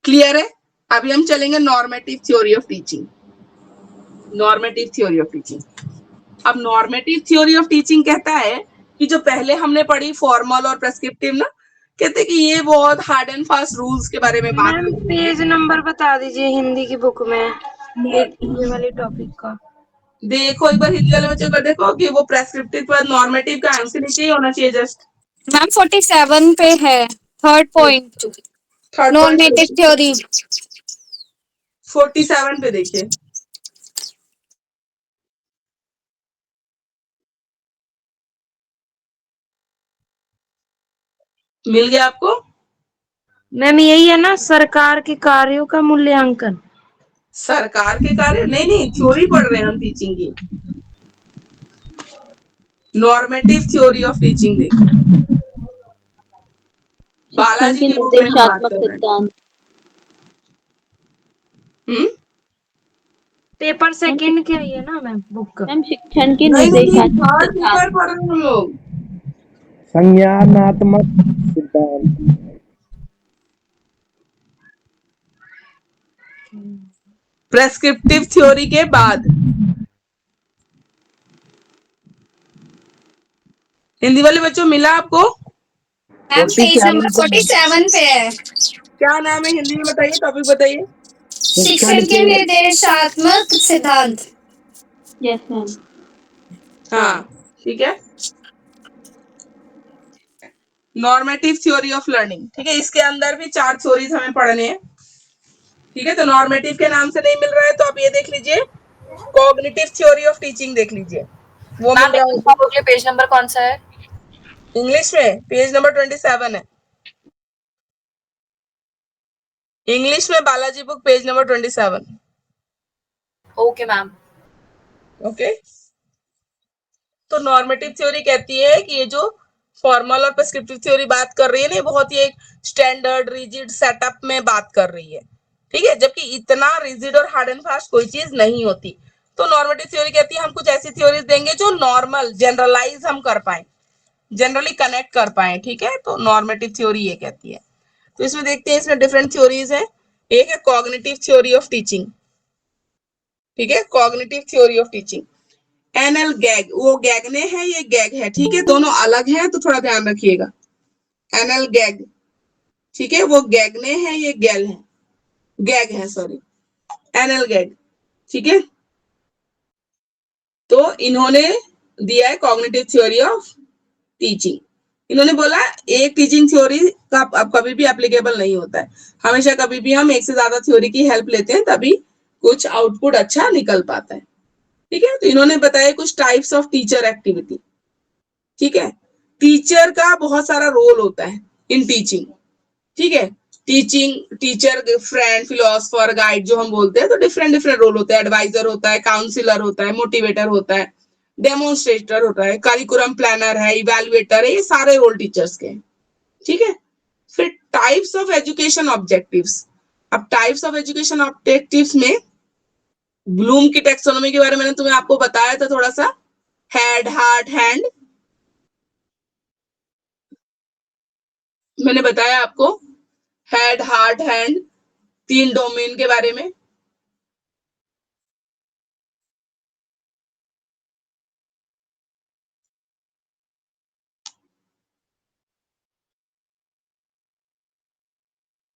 क्लियर है? अभी हम चलेंगे normative theory of teaching. Normative theory of teaching, अब नॉर्मेटिव थ्योरी ऑफ टीचिंग कहता है कि जो पहले हमने पढ़ी फॉर्मल और प्रेस्क्रिप्टिव ना, कहते कि ये बहुत हार्ड एंड फास्ट रूल्स के बारे में बात मैम पेज नंबर बता दीजिए हिंदी की बुक में। ये वाले टॉपिक का देखो एक बार हिंदी वाले बच्चों को देखो कि वो प्रेस्क्रिप्टिव पर नॉर्मेटिव का आंसर नीचे ही होना चाहिए जस्ट। मैम 47 पे है third point third normative theory. 47 पे देखिए। मिल गया आपको? मैम यही है ना, सरकार के कार्यों का मूल्यांकन। सरकार के कार्य नहीं नहीं, थ्योरी पढ़ रहे हैं हम टीचिंग की। नॉर्मेटिव थ्योरी ऑफ टीचिंग देखिए, बालाजी की बुक में हम बात कर रहे हैं। पेपर सेकंड के है ना मैम बुक का। मैम शिक्षण के नहीं नहीं, निर्देशात्मक थर्ड सिद्धांत। पेपर पढ़ रहे हैं हम लोग। संज्ञानात्मक सिद्धांत। प्रेस्क्रिप्टिव थ्योरी के बाद हिंदी वाले बच्चों मिला आपको? मैम पेज नंबर 47 पे है। क्या नाम है हिंदी में बताइए, टॉपिक बताइए। शिक्षण के निर्देशात्मक सिद्धांत। Yes ma'am. हाँ ठीक है, नॉर्मेटिव थ्योरी ऑफ लर्निंग। ठीक है, इसके अंदर भी 4 थ्योरीज हमें पढ़ने हैं। ठीक है, तो नॉर्मेटिव के नाम से नहीं मिल रहा है तो आप ये देख लीजिए, कॉग्निटिव थ्योरी ऑफ टीचिंग देख लीजिए, वो मिल रहा है। पेज नंबर कौन सा है? इंग्लिश में पेज नंबर 27 है। इंग्लिश में Balaji book page number 27। Okay ma'am. Okay, तो नॉर्मेटिव थ्योरी कहती है कि ये जो फॉर्मल और प्रेस्क्रिप्टिव थ्योरी बात कर रही है ना, ये बहुत ही एक स्टैंडर्ड रिजिड सेटअप में बात कर रही है। ठीक है, जबकि इतना रिजिड और हार्ड एंड फास्ट कोई चीज नहीं होती। तो नॉर्मेटिव थ्योरी कहती है हम कुछ ऐसी थ्योरीज देंगे जो नॉर्मल जनरलाइज हम कर पाए, जनरली कनेक्ट कर पाए। ठीक है, तो नॉर्मेटिव थ्योरी ये कहती है। तो इसमें देखते हैं, इसमें डिफरेंट थ्योरीज है। एक है कॉग्निटिव थ्योरी ऑफ टीचिंग। ठीक है, cognitive theory of teaching. NL gag, वो गैगने है, ये गैग है। ठीक है, दोनों अलग है तो थोड़ा ध्यान रखिएगा। एनएल गैग, ठीक है, वो गैगने है, ये गैल है, गैग है सॉरी, एनएल गैग। ठीक है, तो इन्होंने दिया है कॉग्निटिव थ्योरी ऑफ टीचिंग। इन्होंने बोला एक टीचिंग थ्योरी का अब कभी भी एप्लीकेबल नहीं होता है, हमेशा कभी भी हम एक से ज्यादा थ्योरी की हेल्प लेते हैं तभी कुछ आउटपुट अच्छा निकल पाता है। ठीक है, तो इन्होंने बताया कुछ टाइप्स ऑफ टीचर एक्टिविटी। ठीक है, टीचर का बहुत सारा रोल होता है इन टीचिंग। ठीक है, teaching, teacher, friend, philosopher, guide जो हम बोलते हैं, तो डिफरेंट डिफरेंट रोल होता है। एडवाइजर होता है, काउंसिलर होता है, मोटिवेटर होता है, डेमोन्स्ट्रेटर होता है, करिकुलम प्लानर है, इवैल्यूएटर है, ये सारे रोल टीचर्स के हैं। ठीक है, फिर टाइप्स ऑफ एजुकेशन ऑब्जेक्टिव्स। अब टाइप्स ऑफ एजुकेशन ऑब्जेक्टिव्स में ब्लूम की टेक्सोनोमी के बारे में मैंने तुम्हें आपको बताया था थोड़ा सा, हेड, हार्ट, हैंड, मैंने बताया आपको हेड, हार्ट, हैंड, 3 डोमेन के बारे में।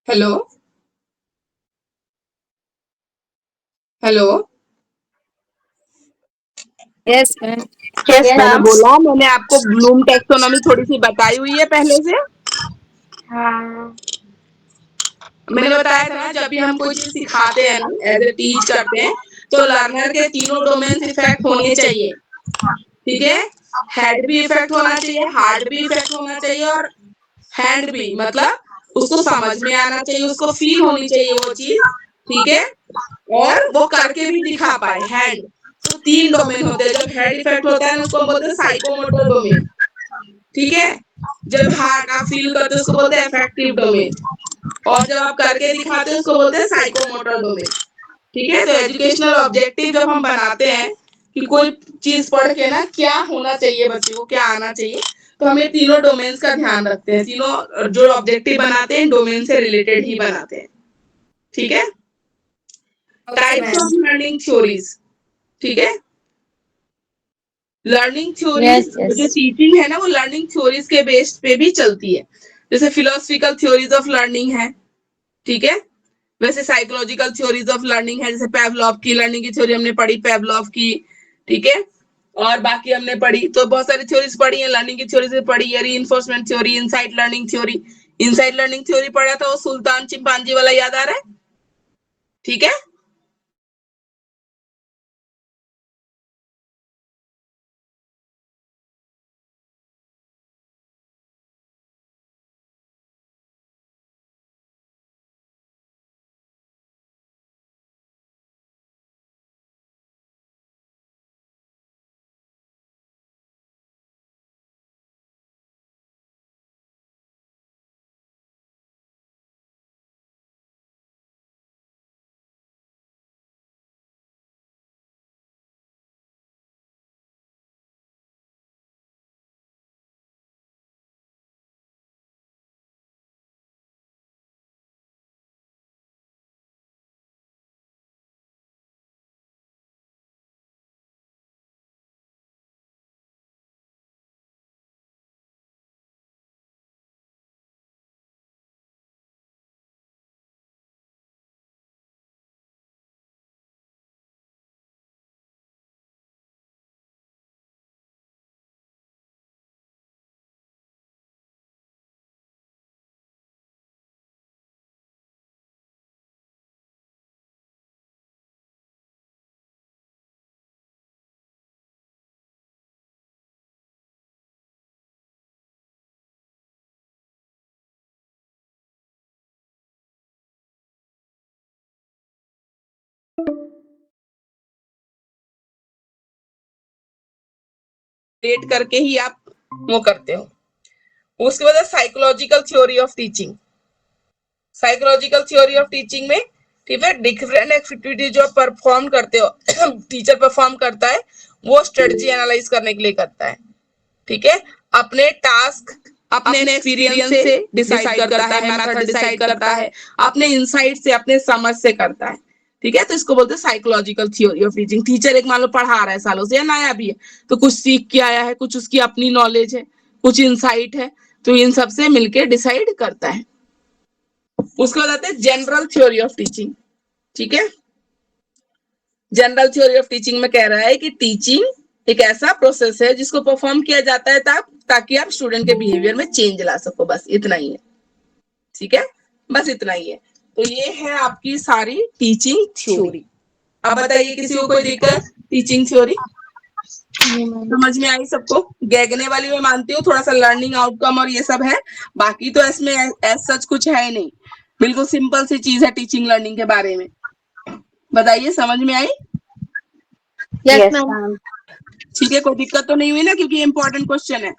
Hello hello, yes ma'am. मैंने बोला, मैंने आपको ब्लूम टेक्सोनोमी थोड़ी सी बताई हुई है पहले से। हाँ मैंने बताया था ना, जब भी हम कोई चीज सिखाते हैं ना, एज ए टीच करते हैं, तो लर्नर के तीनों डोमेन इफेक्ट होने चाहिए। ठीक है, हेड भी इफेक्ट होना चाहिए, हार्ट भी इफेक्ट होना चाहिए, और हैंड भी, मतलब उसको समझ में आना चाहिए, उसको फील होनी चाहिए वो चीज। ठीक है, और वो करके भी दिखा पाए। हैंड, तो 3 डोमेन होते हैं। जब हेड इफेक्ट होता है ना, उसको हम बोलते हैं साइकोमोटर डोमेन। ठीक है, जब हार्ट आप फील करते हो उसको बोलते हैं अफेक्टिव डोमेन, और जब आप करके दिखाते हो उसको बोलते हैं साइकोमोटर डोमेन। ठीक है, तो एजुकेशनल ऑब्जेक्टिव जब हम बनाते हैं कि कोई चीज पढ़ के ना क्या होना चाहिए, बच्चे को क्या आना चाहिए, तो हम ये तीनों डोमेन्स का ध्यान रखते हैं। तीनों जो ऑब्जेक्टिव बनाते हैं डोमेन से रिलेटेड ही बनाते हैं। ठीक है, टाइप्स ऑफ लर्निंग थ्योरीज। ठीक है, लर्निंग थ्योरीज जो टीचिंग है ना, वो लर्निंग थ्योरीज के बेस पे भी चलती है। जैसे फिलोसफिकल थ्योरीज ऑफ लर्निंग है। ठीक है, वैसे साइकोलॉजिकल थ्योरीज ऑफ लर्निंग है, जैसे पेवलॉव की लर्निंग की थ्योरी हमने पढ़ी, पेवलॉव की, ठीक है। और बाकी हमने पढ़ी, तो बहुत सारी थ्योरीज पढ़ी है, लर्निंग की थ्योरी से पढ़ी है, reinforcement theory, insight learning theory. Insight learning theory पढ़ा था, वो सुल्तान चिंपांजी वाला याद आ रहा है, ठीक है। रेट करके ही आप वो करते हो। उसके बाद psychological theory of teaching. Psychological theory of teaching में, ठीक है, डिफरेंट एक्टिविटी जो परफॉर्म करते हो टीचर परफॉर्म करता है, वो स्ट्रेटजी एनालाइज करने के लिए करता है, ठीक है। अपने टास्क अपने एक्सपीरियंस से डिसाइड करता है, मेथड डिसाइड करता है, अपने इनसाइट से, अपने समझ से करता है, ठीक है। तो इसको बोलते हैं psychological theory of teaching. Teacher एक मान लो पढ़ा रहा है सालों से, या नया भी है, तो कुछ सीख के आया है, कुछ उसकी अपनी नॉलेज है, कुछ इनसाइट है, तो इन सब से मिलके डिसाइड करता है। उसके बाद आते हैं जनरल थ्योरी ऑफ टीचिंग, ठीक है। जनरल थ्योरी ऑफ टीचिंग में कह रहा है कि टीचिंग एक ऐसा प्रोसेस है जिसको परफॉर्म किया जाता है ताकि आप स्टूडेंट के बिहेवियर में चेंज ला सको, बस इतना ही है, ठीक है, बस इतना ही है। तो ये है आपकी सारी टीचिंग थ्योरी। अब बताइए किसी को कोई दिक्कत टीचिंग थ्योरी समझ में आई सबको? गैगने वाली मैं मानती हूँ, थोड़ा सा लर्निंग आउटकम और ये सब है, बाकी तो इसमें एज सच कुछ है नहीं, बिल्कुल सिंपल सी चीज है टीचिंग लर्निंग के बारे में। बताइए समझ में आई? Yes ma'am. ठीक है, कोई दिक्कत तो नहीं हुई ना, क्योंकि इम्पोर्टेंट क्वेश्चन है।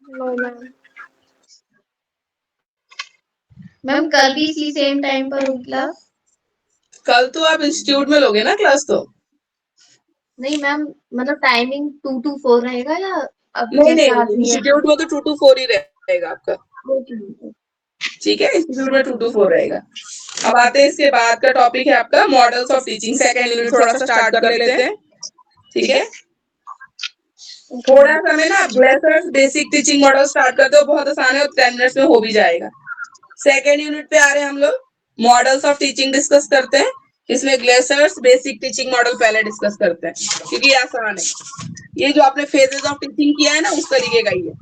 No ma'am. मैम कल भी इसी सेम टाइम पर होगी क्लास? कल तो आप इंस्टीट्यूट में लोगे ना क्लास, तो नहीं मैम, मतलब टाइमिंग 2 to 4 रहेगा या अभी नहीं जैसे नहीं, आज नहीं है? इंस्टीट्यूट में तो 2 to 4 ही रहेगा आपका, ठीक है, इंस्टीट्यूट में 2 to 4 रहेगा। अब आते हैं इसके बाद का टॉपिक है आपका models of teaching. Second unit थोड़ा सा स्टार्ट कर लेते हैं, ठीक है। थोड़ा सा मैं ना ग्लेसर्स बेसिक टीचिंग मॉडल स्टार्ट करते हो, बहुत आसान है और 10 मिनट्स में हो भी जाएगा। सेकंड यूनिट पे आ रहे हैं हम लोग, मॉडल्स ऑफ टीचिंग डिस्कस करते हैं। इसमें ग्लेसर्स बेसिक टीचिंग मॉडल पहले डिस्कस करते हैं, क्योंकि ये आसान है। ये जो आपने फेजेस ऑफ टीचिंग किया है ना, उस तरीके का ही है,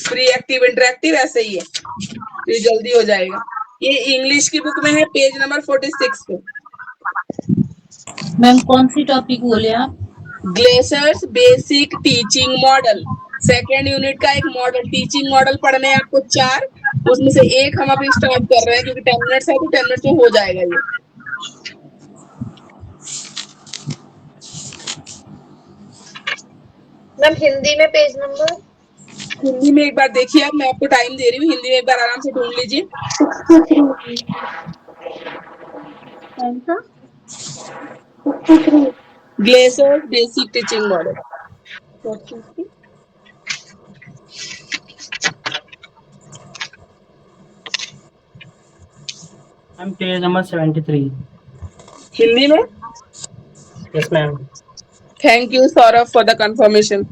प्री एक्टिव इंटरेक्टिव ऐसे ही है, तो ये जल्दी हो जाएगा। ये इंग्लिश की बुक में है, पेज नंबर 46 पे। मैम कौन सी टॉपिक बोले आप? Glaser's basic teaching model, second unit का एक मॉडल टीचिंग मॉडल पढ़ने हैं आपको 4, उसमें से एक हम अभी स्टार्ट कर रहे हैं, क्योंकि 10 मिनट्स है तो 10 मिनट्स में हो जाएगा ये। मैम हिंदी में पेज नंबर? हिंदी में एक बार देखिए, अब मैं आपको टाइम दे रही हूँ, हिंदी में एक बार आराम से ढूंढ लीजिए। कौन सा? Glaser's basic teaching model, ma'am page number 73। Hindi में? Yes ma'am. Thank you Saurabh for the confirmation,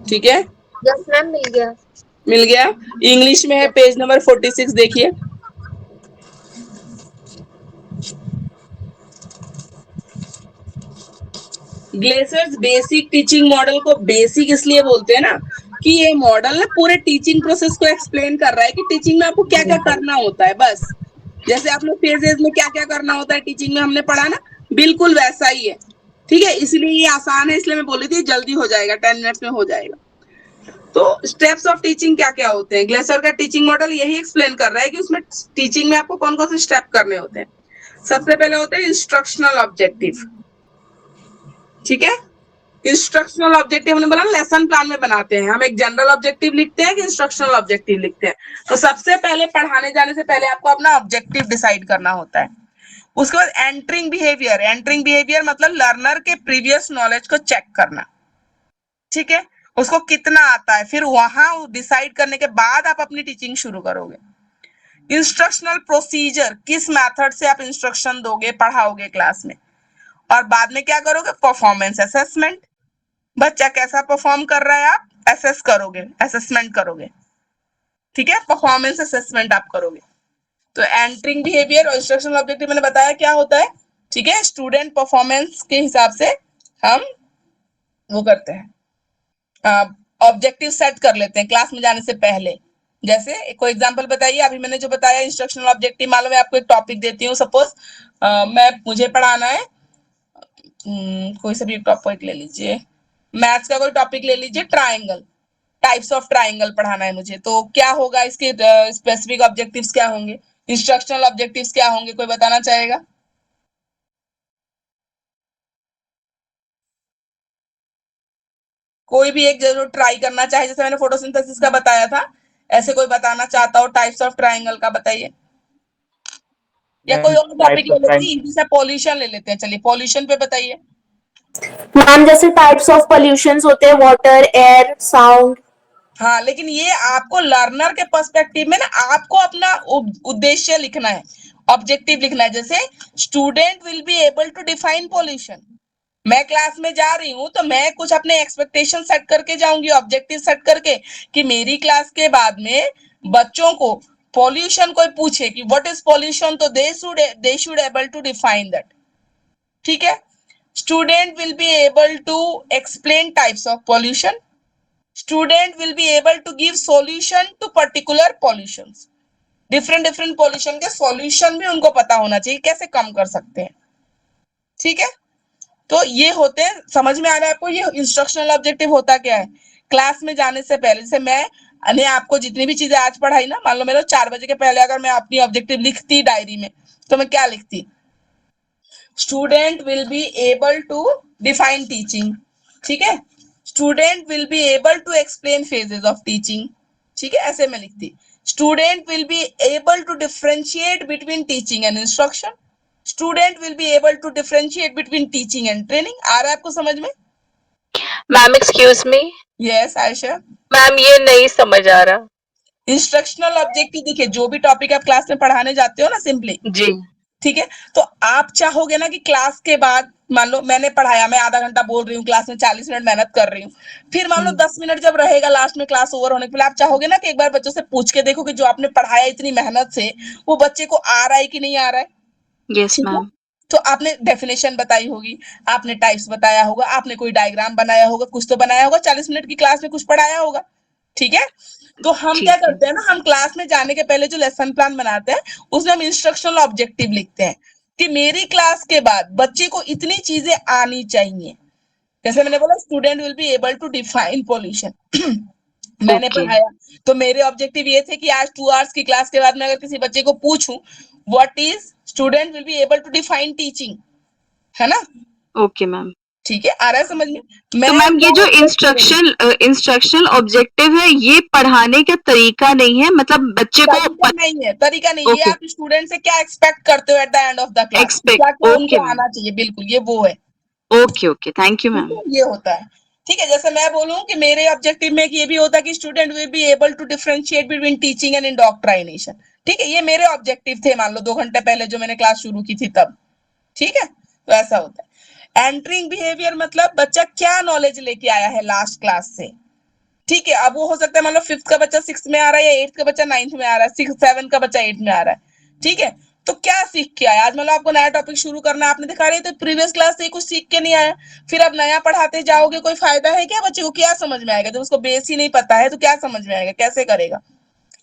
ठीक है। यस मैम मिल गया। मिल गया। इंग्लिश में है पेज नंबर 46, देखिए। ग्लेसर्स बेसिक टीचिंग मॉडल को बेसिक इसलिए बोलते हैं ना कि ये मॉडल ना पूरे टीचिंग प्रोसेस को एक्सप्लेन कर रहा है कि टीचिंग में आपको क्या क्या करना होता है। बस जैसे आपने फेजेस में क्या क्या करना होता है टीचिंग में हमने पढ़ा ना, बिल्कुल वैसा ही है। ठीक है, इसलिए ये आसान है, इसलिए मैं बोली थी जल्दी हो जाएगा, 10 मिनट्स में हो जाएगा। तो स्टेप्स ऑफ टीचिंग क्या क्या होते हैं, ग्लेसर का टीचिंग मॉडल यही एक्सप्लेन कर रहा है कि उसमें टीचिंग में आपको कौन कौन से स्टेप करने होते हैं। सबसे पहले होते हैं इंस्ट्रक्शनल ऑब्जेक्टिव। ठीक है, इंस्ट्रक्शनल ऑब्जेक्टिव हमने बोला लेसन प्लान में बनाते हैं हम, एक जनरल ऑब्जेक्टिव लिखते हैं कि इंस्ट्रक्शनल ऑब्जेक्टिव लिखते हैं। तो सबसे पहले पढ़ाने जाने से पहले आपको अपना ऑब्जेक्टिव डिसाइड करना होता है। उसके बाद एंटरिंग बिहेवियर, एंटरिंग बिहेवियर मतलब लर्नर के प्रीवियस नॉलेज को चेक करना। ठीक है, उसको कितना आता है, फिर वहां डिसाइड करने के बाद आप अपनी टीचिंग शुरू करोगे। इंस्ट्रक्शनल प्रोसीजर, किस मेथड से आप इंस्ट्रक्शन दोगे, पढ़ाओगे क्लास में। और बाद में क्या करोगे, परफॉर्मेंस असेसमेंट, बच्चा कैसा परफॉर्म कर रहा है आप असेस करोगे, असेसमेंट करोगे। ठीक है, परफॉर्मेंस असेसमेंट आप करोगे। तो एंटरिंग बिहेवियर और इंस्ट्रक्शनल ऑब्जेक्टिव मैंने बताया क्या होता है। ठीक है, स्टूडेंट परफॉर्मेंस के हिसाब से हम वो करते हैं, ऑब्जेक्टिव सेट कर लेते हैं क्लास में जाने से पहले। जैसे कोई एग्जांपल बताइए, अभी मैंने जो बताया इंस्ट्रक्शनल ऑब्जेक्टिव, मान लो मैं आपको एक टॉपिक देती हूँ, सपोज मुझे पढ़ाना है, कोई सा भी एक टॉपिक ले लीजिए, मैथ्स का कोई टॉपिक ले लीजिए, ट्राइंगल, टाइप्स ऑफ ट्राइंगल पढ़ाना है मुझे। तो क्या होगा, इसके स्पेसिफिक ऑब्जेक्टिव्स क्या होंगे, इंस्ट्रक्शनल ऑब्जेक्टिव्स क्या होंगे, कोई बताना चाहेगा। कोई भी एक जरूर ट्राई करना चाहे, जैसे मैंने फोटोसिंथेसिस का बताया था, ऐसे कोई बताना चाहता हो टाइप्स ऑफ ट्राइंगल का, बताइए। या कोई और टॉपिक ले लेते हैं, जैसे पॉल्यूशन ले लेते हैं, चलिए पॉल्यूशन पे बताइए। मैम जैसे टाइप्स ऑफ पॉल्यूशंस होते हैं, वाटर, एयर, साउंड। हाँ, लेकिन ये आपको लर्नर के पर्सपेक्टिव में ना आपको अपना उद्देश्य लिखना है, ऑब्जेक्टिव लिखना है। जैसे student will be able to define pollution, मैं क्लास में जा रही हूँ तो मैं कुछ अपने एक्सपेक्टेशन सेट करके जाऊंगी, ऑब्जेक्टिव सेट करके, कि मेरी क्लास के बाद में बच्चों को पॉल्यूशन कोई पूछे कि व्हाट इज पॉल्यूशन, तो they should able to define that. ठीक है, student will be able to explain types of pollution, student will be able to give solution to particular pollutions, different pollution के सॉल्यूशन भी उनको पता होना चाहिए, कैसे कम कर सकते हैं। ठीक है, तो ये होते हैं, समझ में आ रहा है आपको, ये इंस्ट्रक्शनल ऑब्जेक्टिव होता क्या है। क्लास में जाने से पहले, जैसे मैंने आपको जितनी भी चीजें आज पढ़ाई ना, मान लो मेरे 4 बजे के पहले अगर मैं अपनी ऑब्जेक्टिव लिखती डायरी में, तो मैं क्या लिखती, student will be able to define teaching. ठीक है, student will be able to explain phases of teaching. ठीक है, ऐसे मैं लिखती, student will be able to differentiate between teaching and instruction, student will be able to differentiate between teaching and training. आ रहा है आपको समझ में। Ma'am excuse me, yes Ayesha. Ma'am ये नहीं समझ आ रहा। इंस्ट्रक्शनल ऑब्जेक्टिव देखिए, जो भी टॉपिक आप क्लास में पढ़ाने जाते हो ना, सिंपली, जी ठीक है, तो आप चाहोगे ना कि क्लास के बाद, मान लो मैंने पढ़ाया, मैं आधा घंटा बोल रही हूँ क्लास में, 40 मिनट मेहनत कर रही हूँ, फिर मान लो 10 मिनट जब रहेगा लास्ट में क्लास ओवर होने के लिए, आप चाहोगे ना कि एक बार बच्चों से पूछ के देखो कि जो आपने पढ़ाया इतनी मेहनत से, वो बच्चे को आ रहा है कि नहीं आ रहा है। यस ठीक है, मैम। तो आपने डेफिनेशन बताई होगी, आपने टाइप्स बताया होगा, आपने कोई डायग्राम बनाया होगा, कुछ तो बनाया होगा, 40 मिनट की क्लास में कुछ पढ़ाया होगा। ठीक है, तो हम क्या करते हैं ना, हम क्लास में जाने के पहले जो लेसन प्लान बनाते हैं, उसमें हम इंस्ट्रक्शनल ऑब्जेक्टिव लिखते हैं कि मेरी क्लास के बाद बच्चे को इतनी चीजें आनी चाहिए। जैसे मैंने बोला, student will be able to define pollution, मैंने पढ़ाया, तो मेरे ऑब्जेक्टिव ये थे कि आज 2 आवर्स की क्लास के बाद मैं अगर किसी बच्चे को पूछूं what is, student will be able to define teaching, है ना। Okay ma'am. ठीक है, आ रहा है समझ में। तो मैम ये जो इंस्ट्रक्शनल ऑब्जेक्टिव है, ये पढ़ाने का तरीका नहीं है, मतलब बच्चे को तरीका नहीं है, आप स्टूडेंट से क्या एक्सपेक्ट करते हो at the end of the class, क्या क्या उनको आना चाहिए, बिल्कुल ये वो है। Okay okay, thank you ma'am. ये होता है। ठीक है, जैसे मैं बोलूं कि मेरे ऑब्जेक्टिव में ये भी होता है कि student will be able to differentiate between teaching and indoctrination. ठीक है, ये मेरे ऑब्जेक्टिव थे, मान लो 2 घंटे पहले जो मैंने क्लास शुरू की थी तब। ठीक है, तो ऐसा होता है। एंटरिंग बिहेवियर मतलब बच्चा क्या नॉलेज लेके आया है लास्ट क्लास से, ठीक है, अब वो हो सकता है मान लो 5th का बच्चा 6th में आ रहा है या 8th का बच्चा 9th में आ रहा है, 6th 7th का बच्चा 8th में आ रहा है, ठीक है। तो क्या सीख के आया? आज मान लो आपको नया टॉपिक शुरू करना है, आपने दिखा रही तो प्रीवियस क्लास से कुछ सीख के नहीं आया, फिर अब नया पढ़ाते जाओगे, कोई फायदा है क्या? बच्चे को क्या समझ में आएगा? जब उसको बेस ही नहीं पता है तो क्या समझ में आएगा, कैसे करेगा?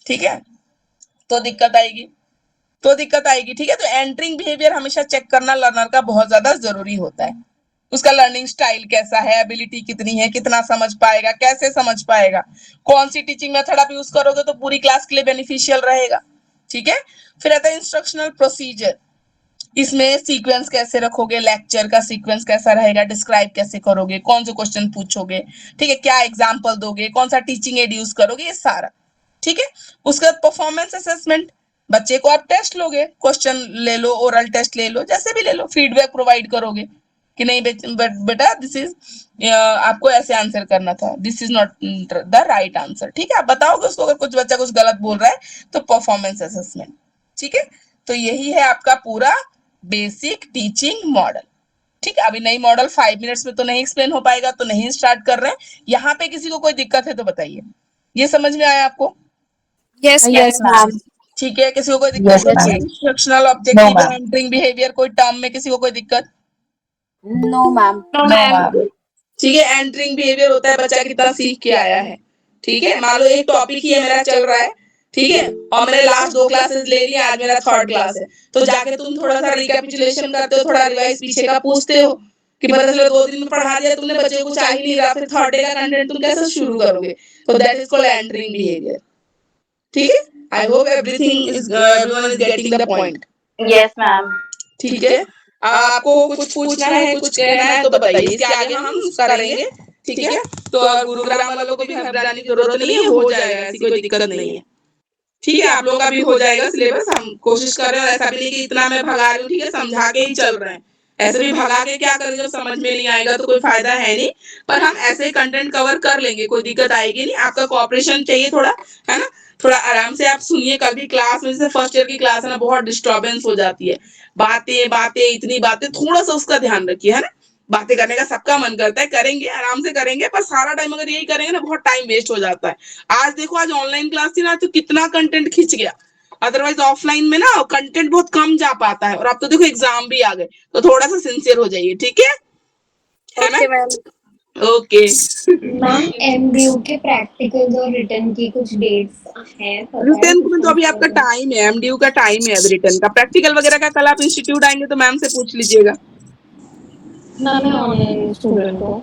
ठीक है, तो दिक्कत आएगी, ठीक है। तो एंटरिंग बिहेवियर हमेशा चेक करना लर्नर का बहुत ज्यादा जरूरी होता है। उसका लर्निंग स्टाइल कैसा है, एबिलिटी कितनी है, कितना समझ पाएगा, कैसे समझ पाएगा, कौन सी टीचिंग मेथड आप यूज करोगे तो पूरी क्लास के लिए बेनिफिशियल रहेगा, ठीक है। फिर आता है इंस्ट्रक्शनल प्रोसीजर, इसमें सीक्वेंस कैसे रखोगे, लेक्चर का सीक्वेंस कैसा रहेगा, डिस्क्राइब कैसे करोगे, कौन से क्वेश्चन पूछोगे, ठीक है, क्या एग्जाम्पल दोगे, कौन सा टीचिंग एड यूज करोगे, ये सारा, ठीक है। उसके बाद परफॉर्मेंस असेसमेंट, बच्चे को आप टेस्ट लोगे, क्वेश्चन ले लो, ओरल टेस्ट ले लो, जैसे भी ले लो, फीडबैक प्रोवाइड करोगे कि नहीं बेटा दिस इज आपको ऐसे आंसर करना था, this is not the right answer, ठीक है। आप बताओगे उसको, अगर कुछ बच्चा कुछ गलत बोल रहा है तो परफॉर्मेंस असेसमेंट, ठीक है। तो यही है आपका पूरा बेसिक टीचिंग मॉडल, ठीक है। अभी नई मॉडल 5 मिनट्स में तो नहीं एक्सप्लेन हो पाएगा, तो नहीं स्टार्ट कर रहे हैं। यहाँ पे किसी को कोई दिक्कत है तो बताइए, ये समझ में आया आपको? Yes, ma'am. ठीक है, किसी को कोई दिक्कत है? इंस्ट्रक्शनल ऑब्जेक्टिव, एंटरिंग बिहेवियर, कोई टर्म में किसी को कोई दिक्कत? No ma'am. ठीक है, एंटरिंग बिहेवियर होता है बच्चा कितना सीख के आया है, ठीक है। मान लो एक टॉपिक ही मेरा चल रहा है, ठीक है, और मैंने लास्ट 2 क्लासेस ले लिया, आज मेरा 3rd क्लास है, तो जाके तुम थोड़ा सा रिकैपिचुलेशन करते हो, थोड़ा रिवाइज पीछे का पूछते हो कि पता चला 2 दिन में पढ़ा दिया तुमने, बच्चे को कुछ आ ही नहीं रहा, फिर 3rd डे का कंटेंट तुम कैसे शुरू करोगे? तो that is called entering behaviour, ठीक है। I hope everyone is getting the point. Yes ma'am. ठीक है, आपको कुछ पूछना है, कुछ कहना है तो बताइए, इसके आगे हम करेंगे, ठीक है। तो गुरुग्राम वालों को भी घबराने की जरूरत नहीं है, हो जाएगा, ऐसी कोई दिक्कत नहीं है, ठीक है। आप लोगों का भी हो जाएगा सिलेबस, हम कोशिश कर रहे हैं, ऐसा भी नहीं कि इतना मैं भगा रही हूँ, ठीक है, समझा के ही चल रहे हैं। ऐसे भी भगा के क्या करें, जब समझ में नहीं आएगा तो कोई फायदा है नहीं, पर हम ऐसे कंटेंट कवर कर लेंगे, कोई दिक्कत आएगी नहीं। आपका कोऑपरेशन चाहिए थोड़ा, है ना, थोड़ा आराम से आप सुनिए। कल भी क्लास में, जैसे फर्स्ट ईयर की क्लास है ना, बहुत डिस्टर्बेंस हो जाती है, बातें इतनी बातें, थोड़ा सा उसका ध्यान रखिए, है ना। बातें करने का सबका मन करता है, करेंगे, आराम से करेंगे, पर सारा टाइम अगर यही करेंगे ना, बहुत टाइम वेस्ट हो जाता है। आज देखो, आज ऑनलाइन क्लास थी ना, तो कितना कंटेंट खिंच गया, अदरवाइज ऑफलाइन में ना कंटेंट बहुत कम जा पाता है। और अब तो देखो एग्जाम भी आ गए, तो थोड़ा सा सिंसियर हो जाइए, ठीक है ना? ओके मैम, एमडीयू के प्रैक्टिकल्स और रिटर्न की कुछ डेट्स हैं? रिटर्न में तो अभी आपका टाइम है, एमडीयू का टाइम है, अभी रिटर्न का। प्रैक्टिकल वगैरह का कल आप इंस्टीट्यूट आएंगे तो मैम से पूछ लीजिएगा। मैम, मैं ऑनलाइन स्टूडेंट हूँ।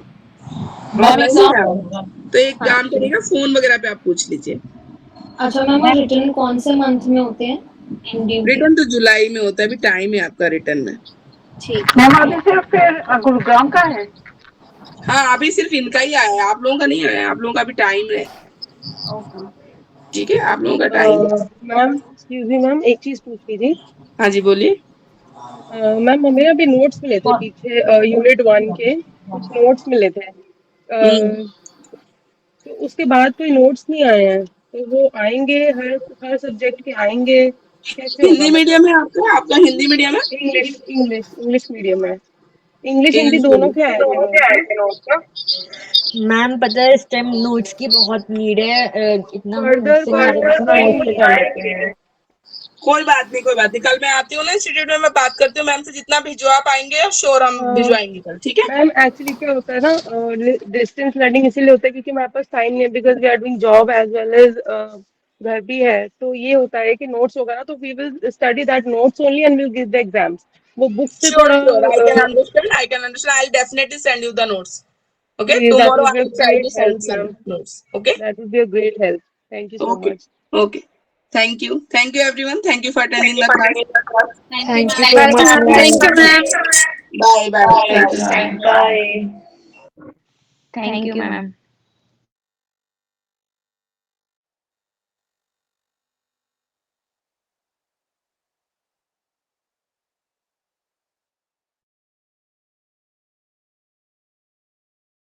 तो एक काम करिएगा, फोन वगैरह पे आप पूछ लीजिए। अच्छा मैम, रिटर्न कौन से मंथ में होते हैं? एमडीयू रिटर्न तो जुलाई में होता है, अभी टाइम है आपका रिटर्न में। ठीक मैम अभी सिर्फ फिर गुरुग्राम का है? हाँ, अभी सिर्फ इनका ही आया है, आप लोगों का नहीं आया, आप लोगों का भी टाइम है, ठीक है, आप लोगों का time. Ma'am excuse me ma'am, एक चीज पूछनी थी। हाँ जी, बोलिए। मैम हमें अभी नोट्स मिले थे पीछे, यूनिट 1 के कुछ नोट्स मिले थे, तो उसके बाद कोई नोट्स नहीं आए हैं, तो वो आएंगे, हर सब्जेक्ट के आएंगे, कैसे होगा? हिंदी मीडियम है आपका हिंदी मीडियम है? इंग्लिश मीडियम है, इंग्लिश हिंदी दोनों के आए थे नोट्स। मैम पता है इस टाइम नोट्स की बहुत नीड है, इतना कोई बात नहीं, कल मैं आती हूँ ना इंस्टीट्यूट में, मैं बात करती हूँ मैम से, जितना भिजवा पाएंगे श्योर हम भिजवाएंगे कल, ठीक है। मैम एक्चुअली क्या होता है ना, डिस्टेंस लर्निंग इसीलिए होता है क्योंकि हमारे पास टाइम नहीं है, because we are doing job as well as घर भी है, तो ये होता है कि नोट्स होगा ना, तो we will study that notes only and will give the exams. वो बुक से थोड़ा I can understand. I'll definitely send you the notes. Okay, tomorrow I will try to send some notes. Okay, that would be a great help. Thank you so much. Okay. Thank you everyone. Thank you for attending the class. Thank you so much. Thank you, ma'am. Bye. Bye. Thank you, ma'am.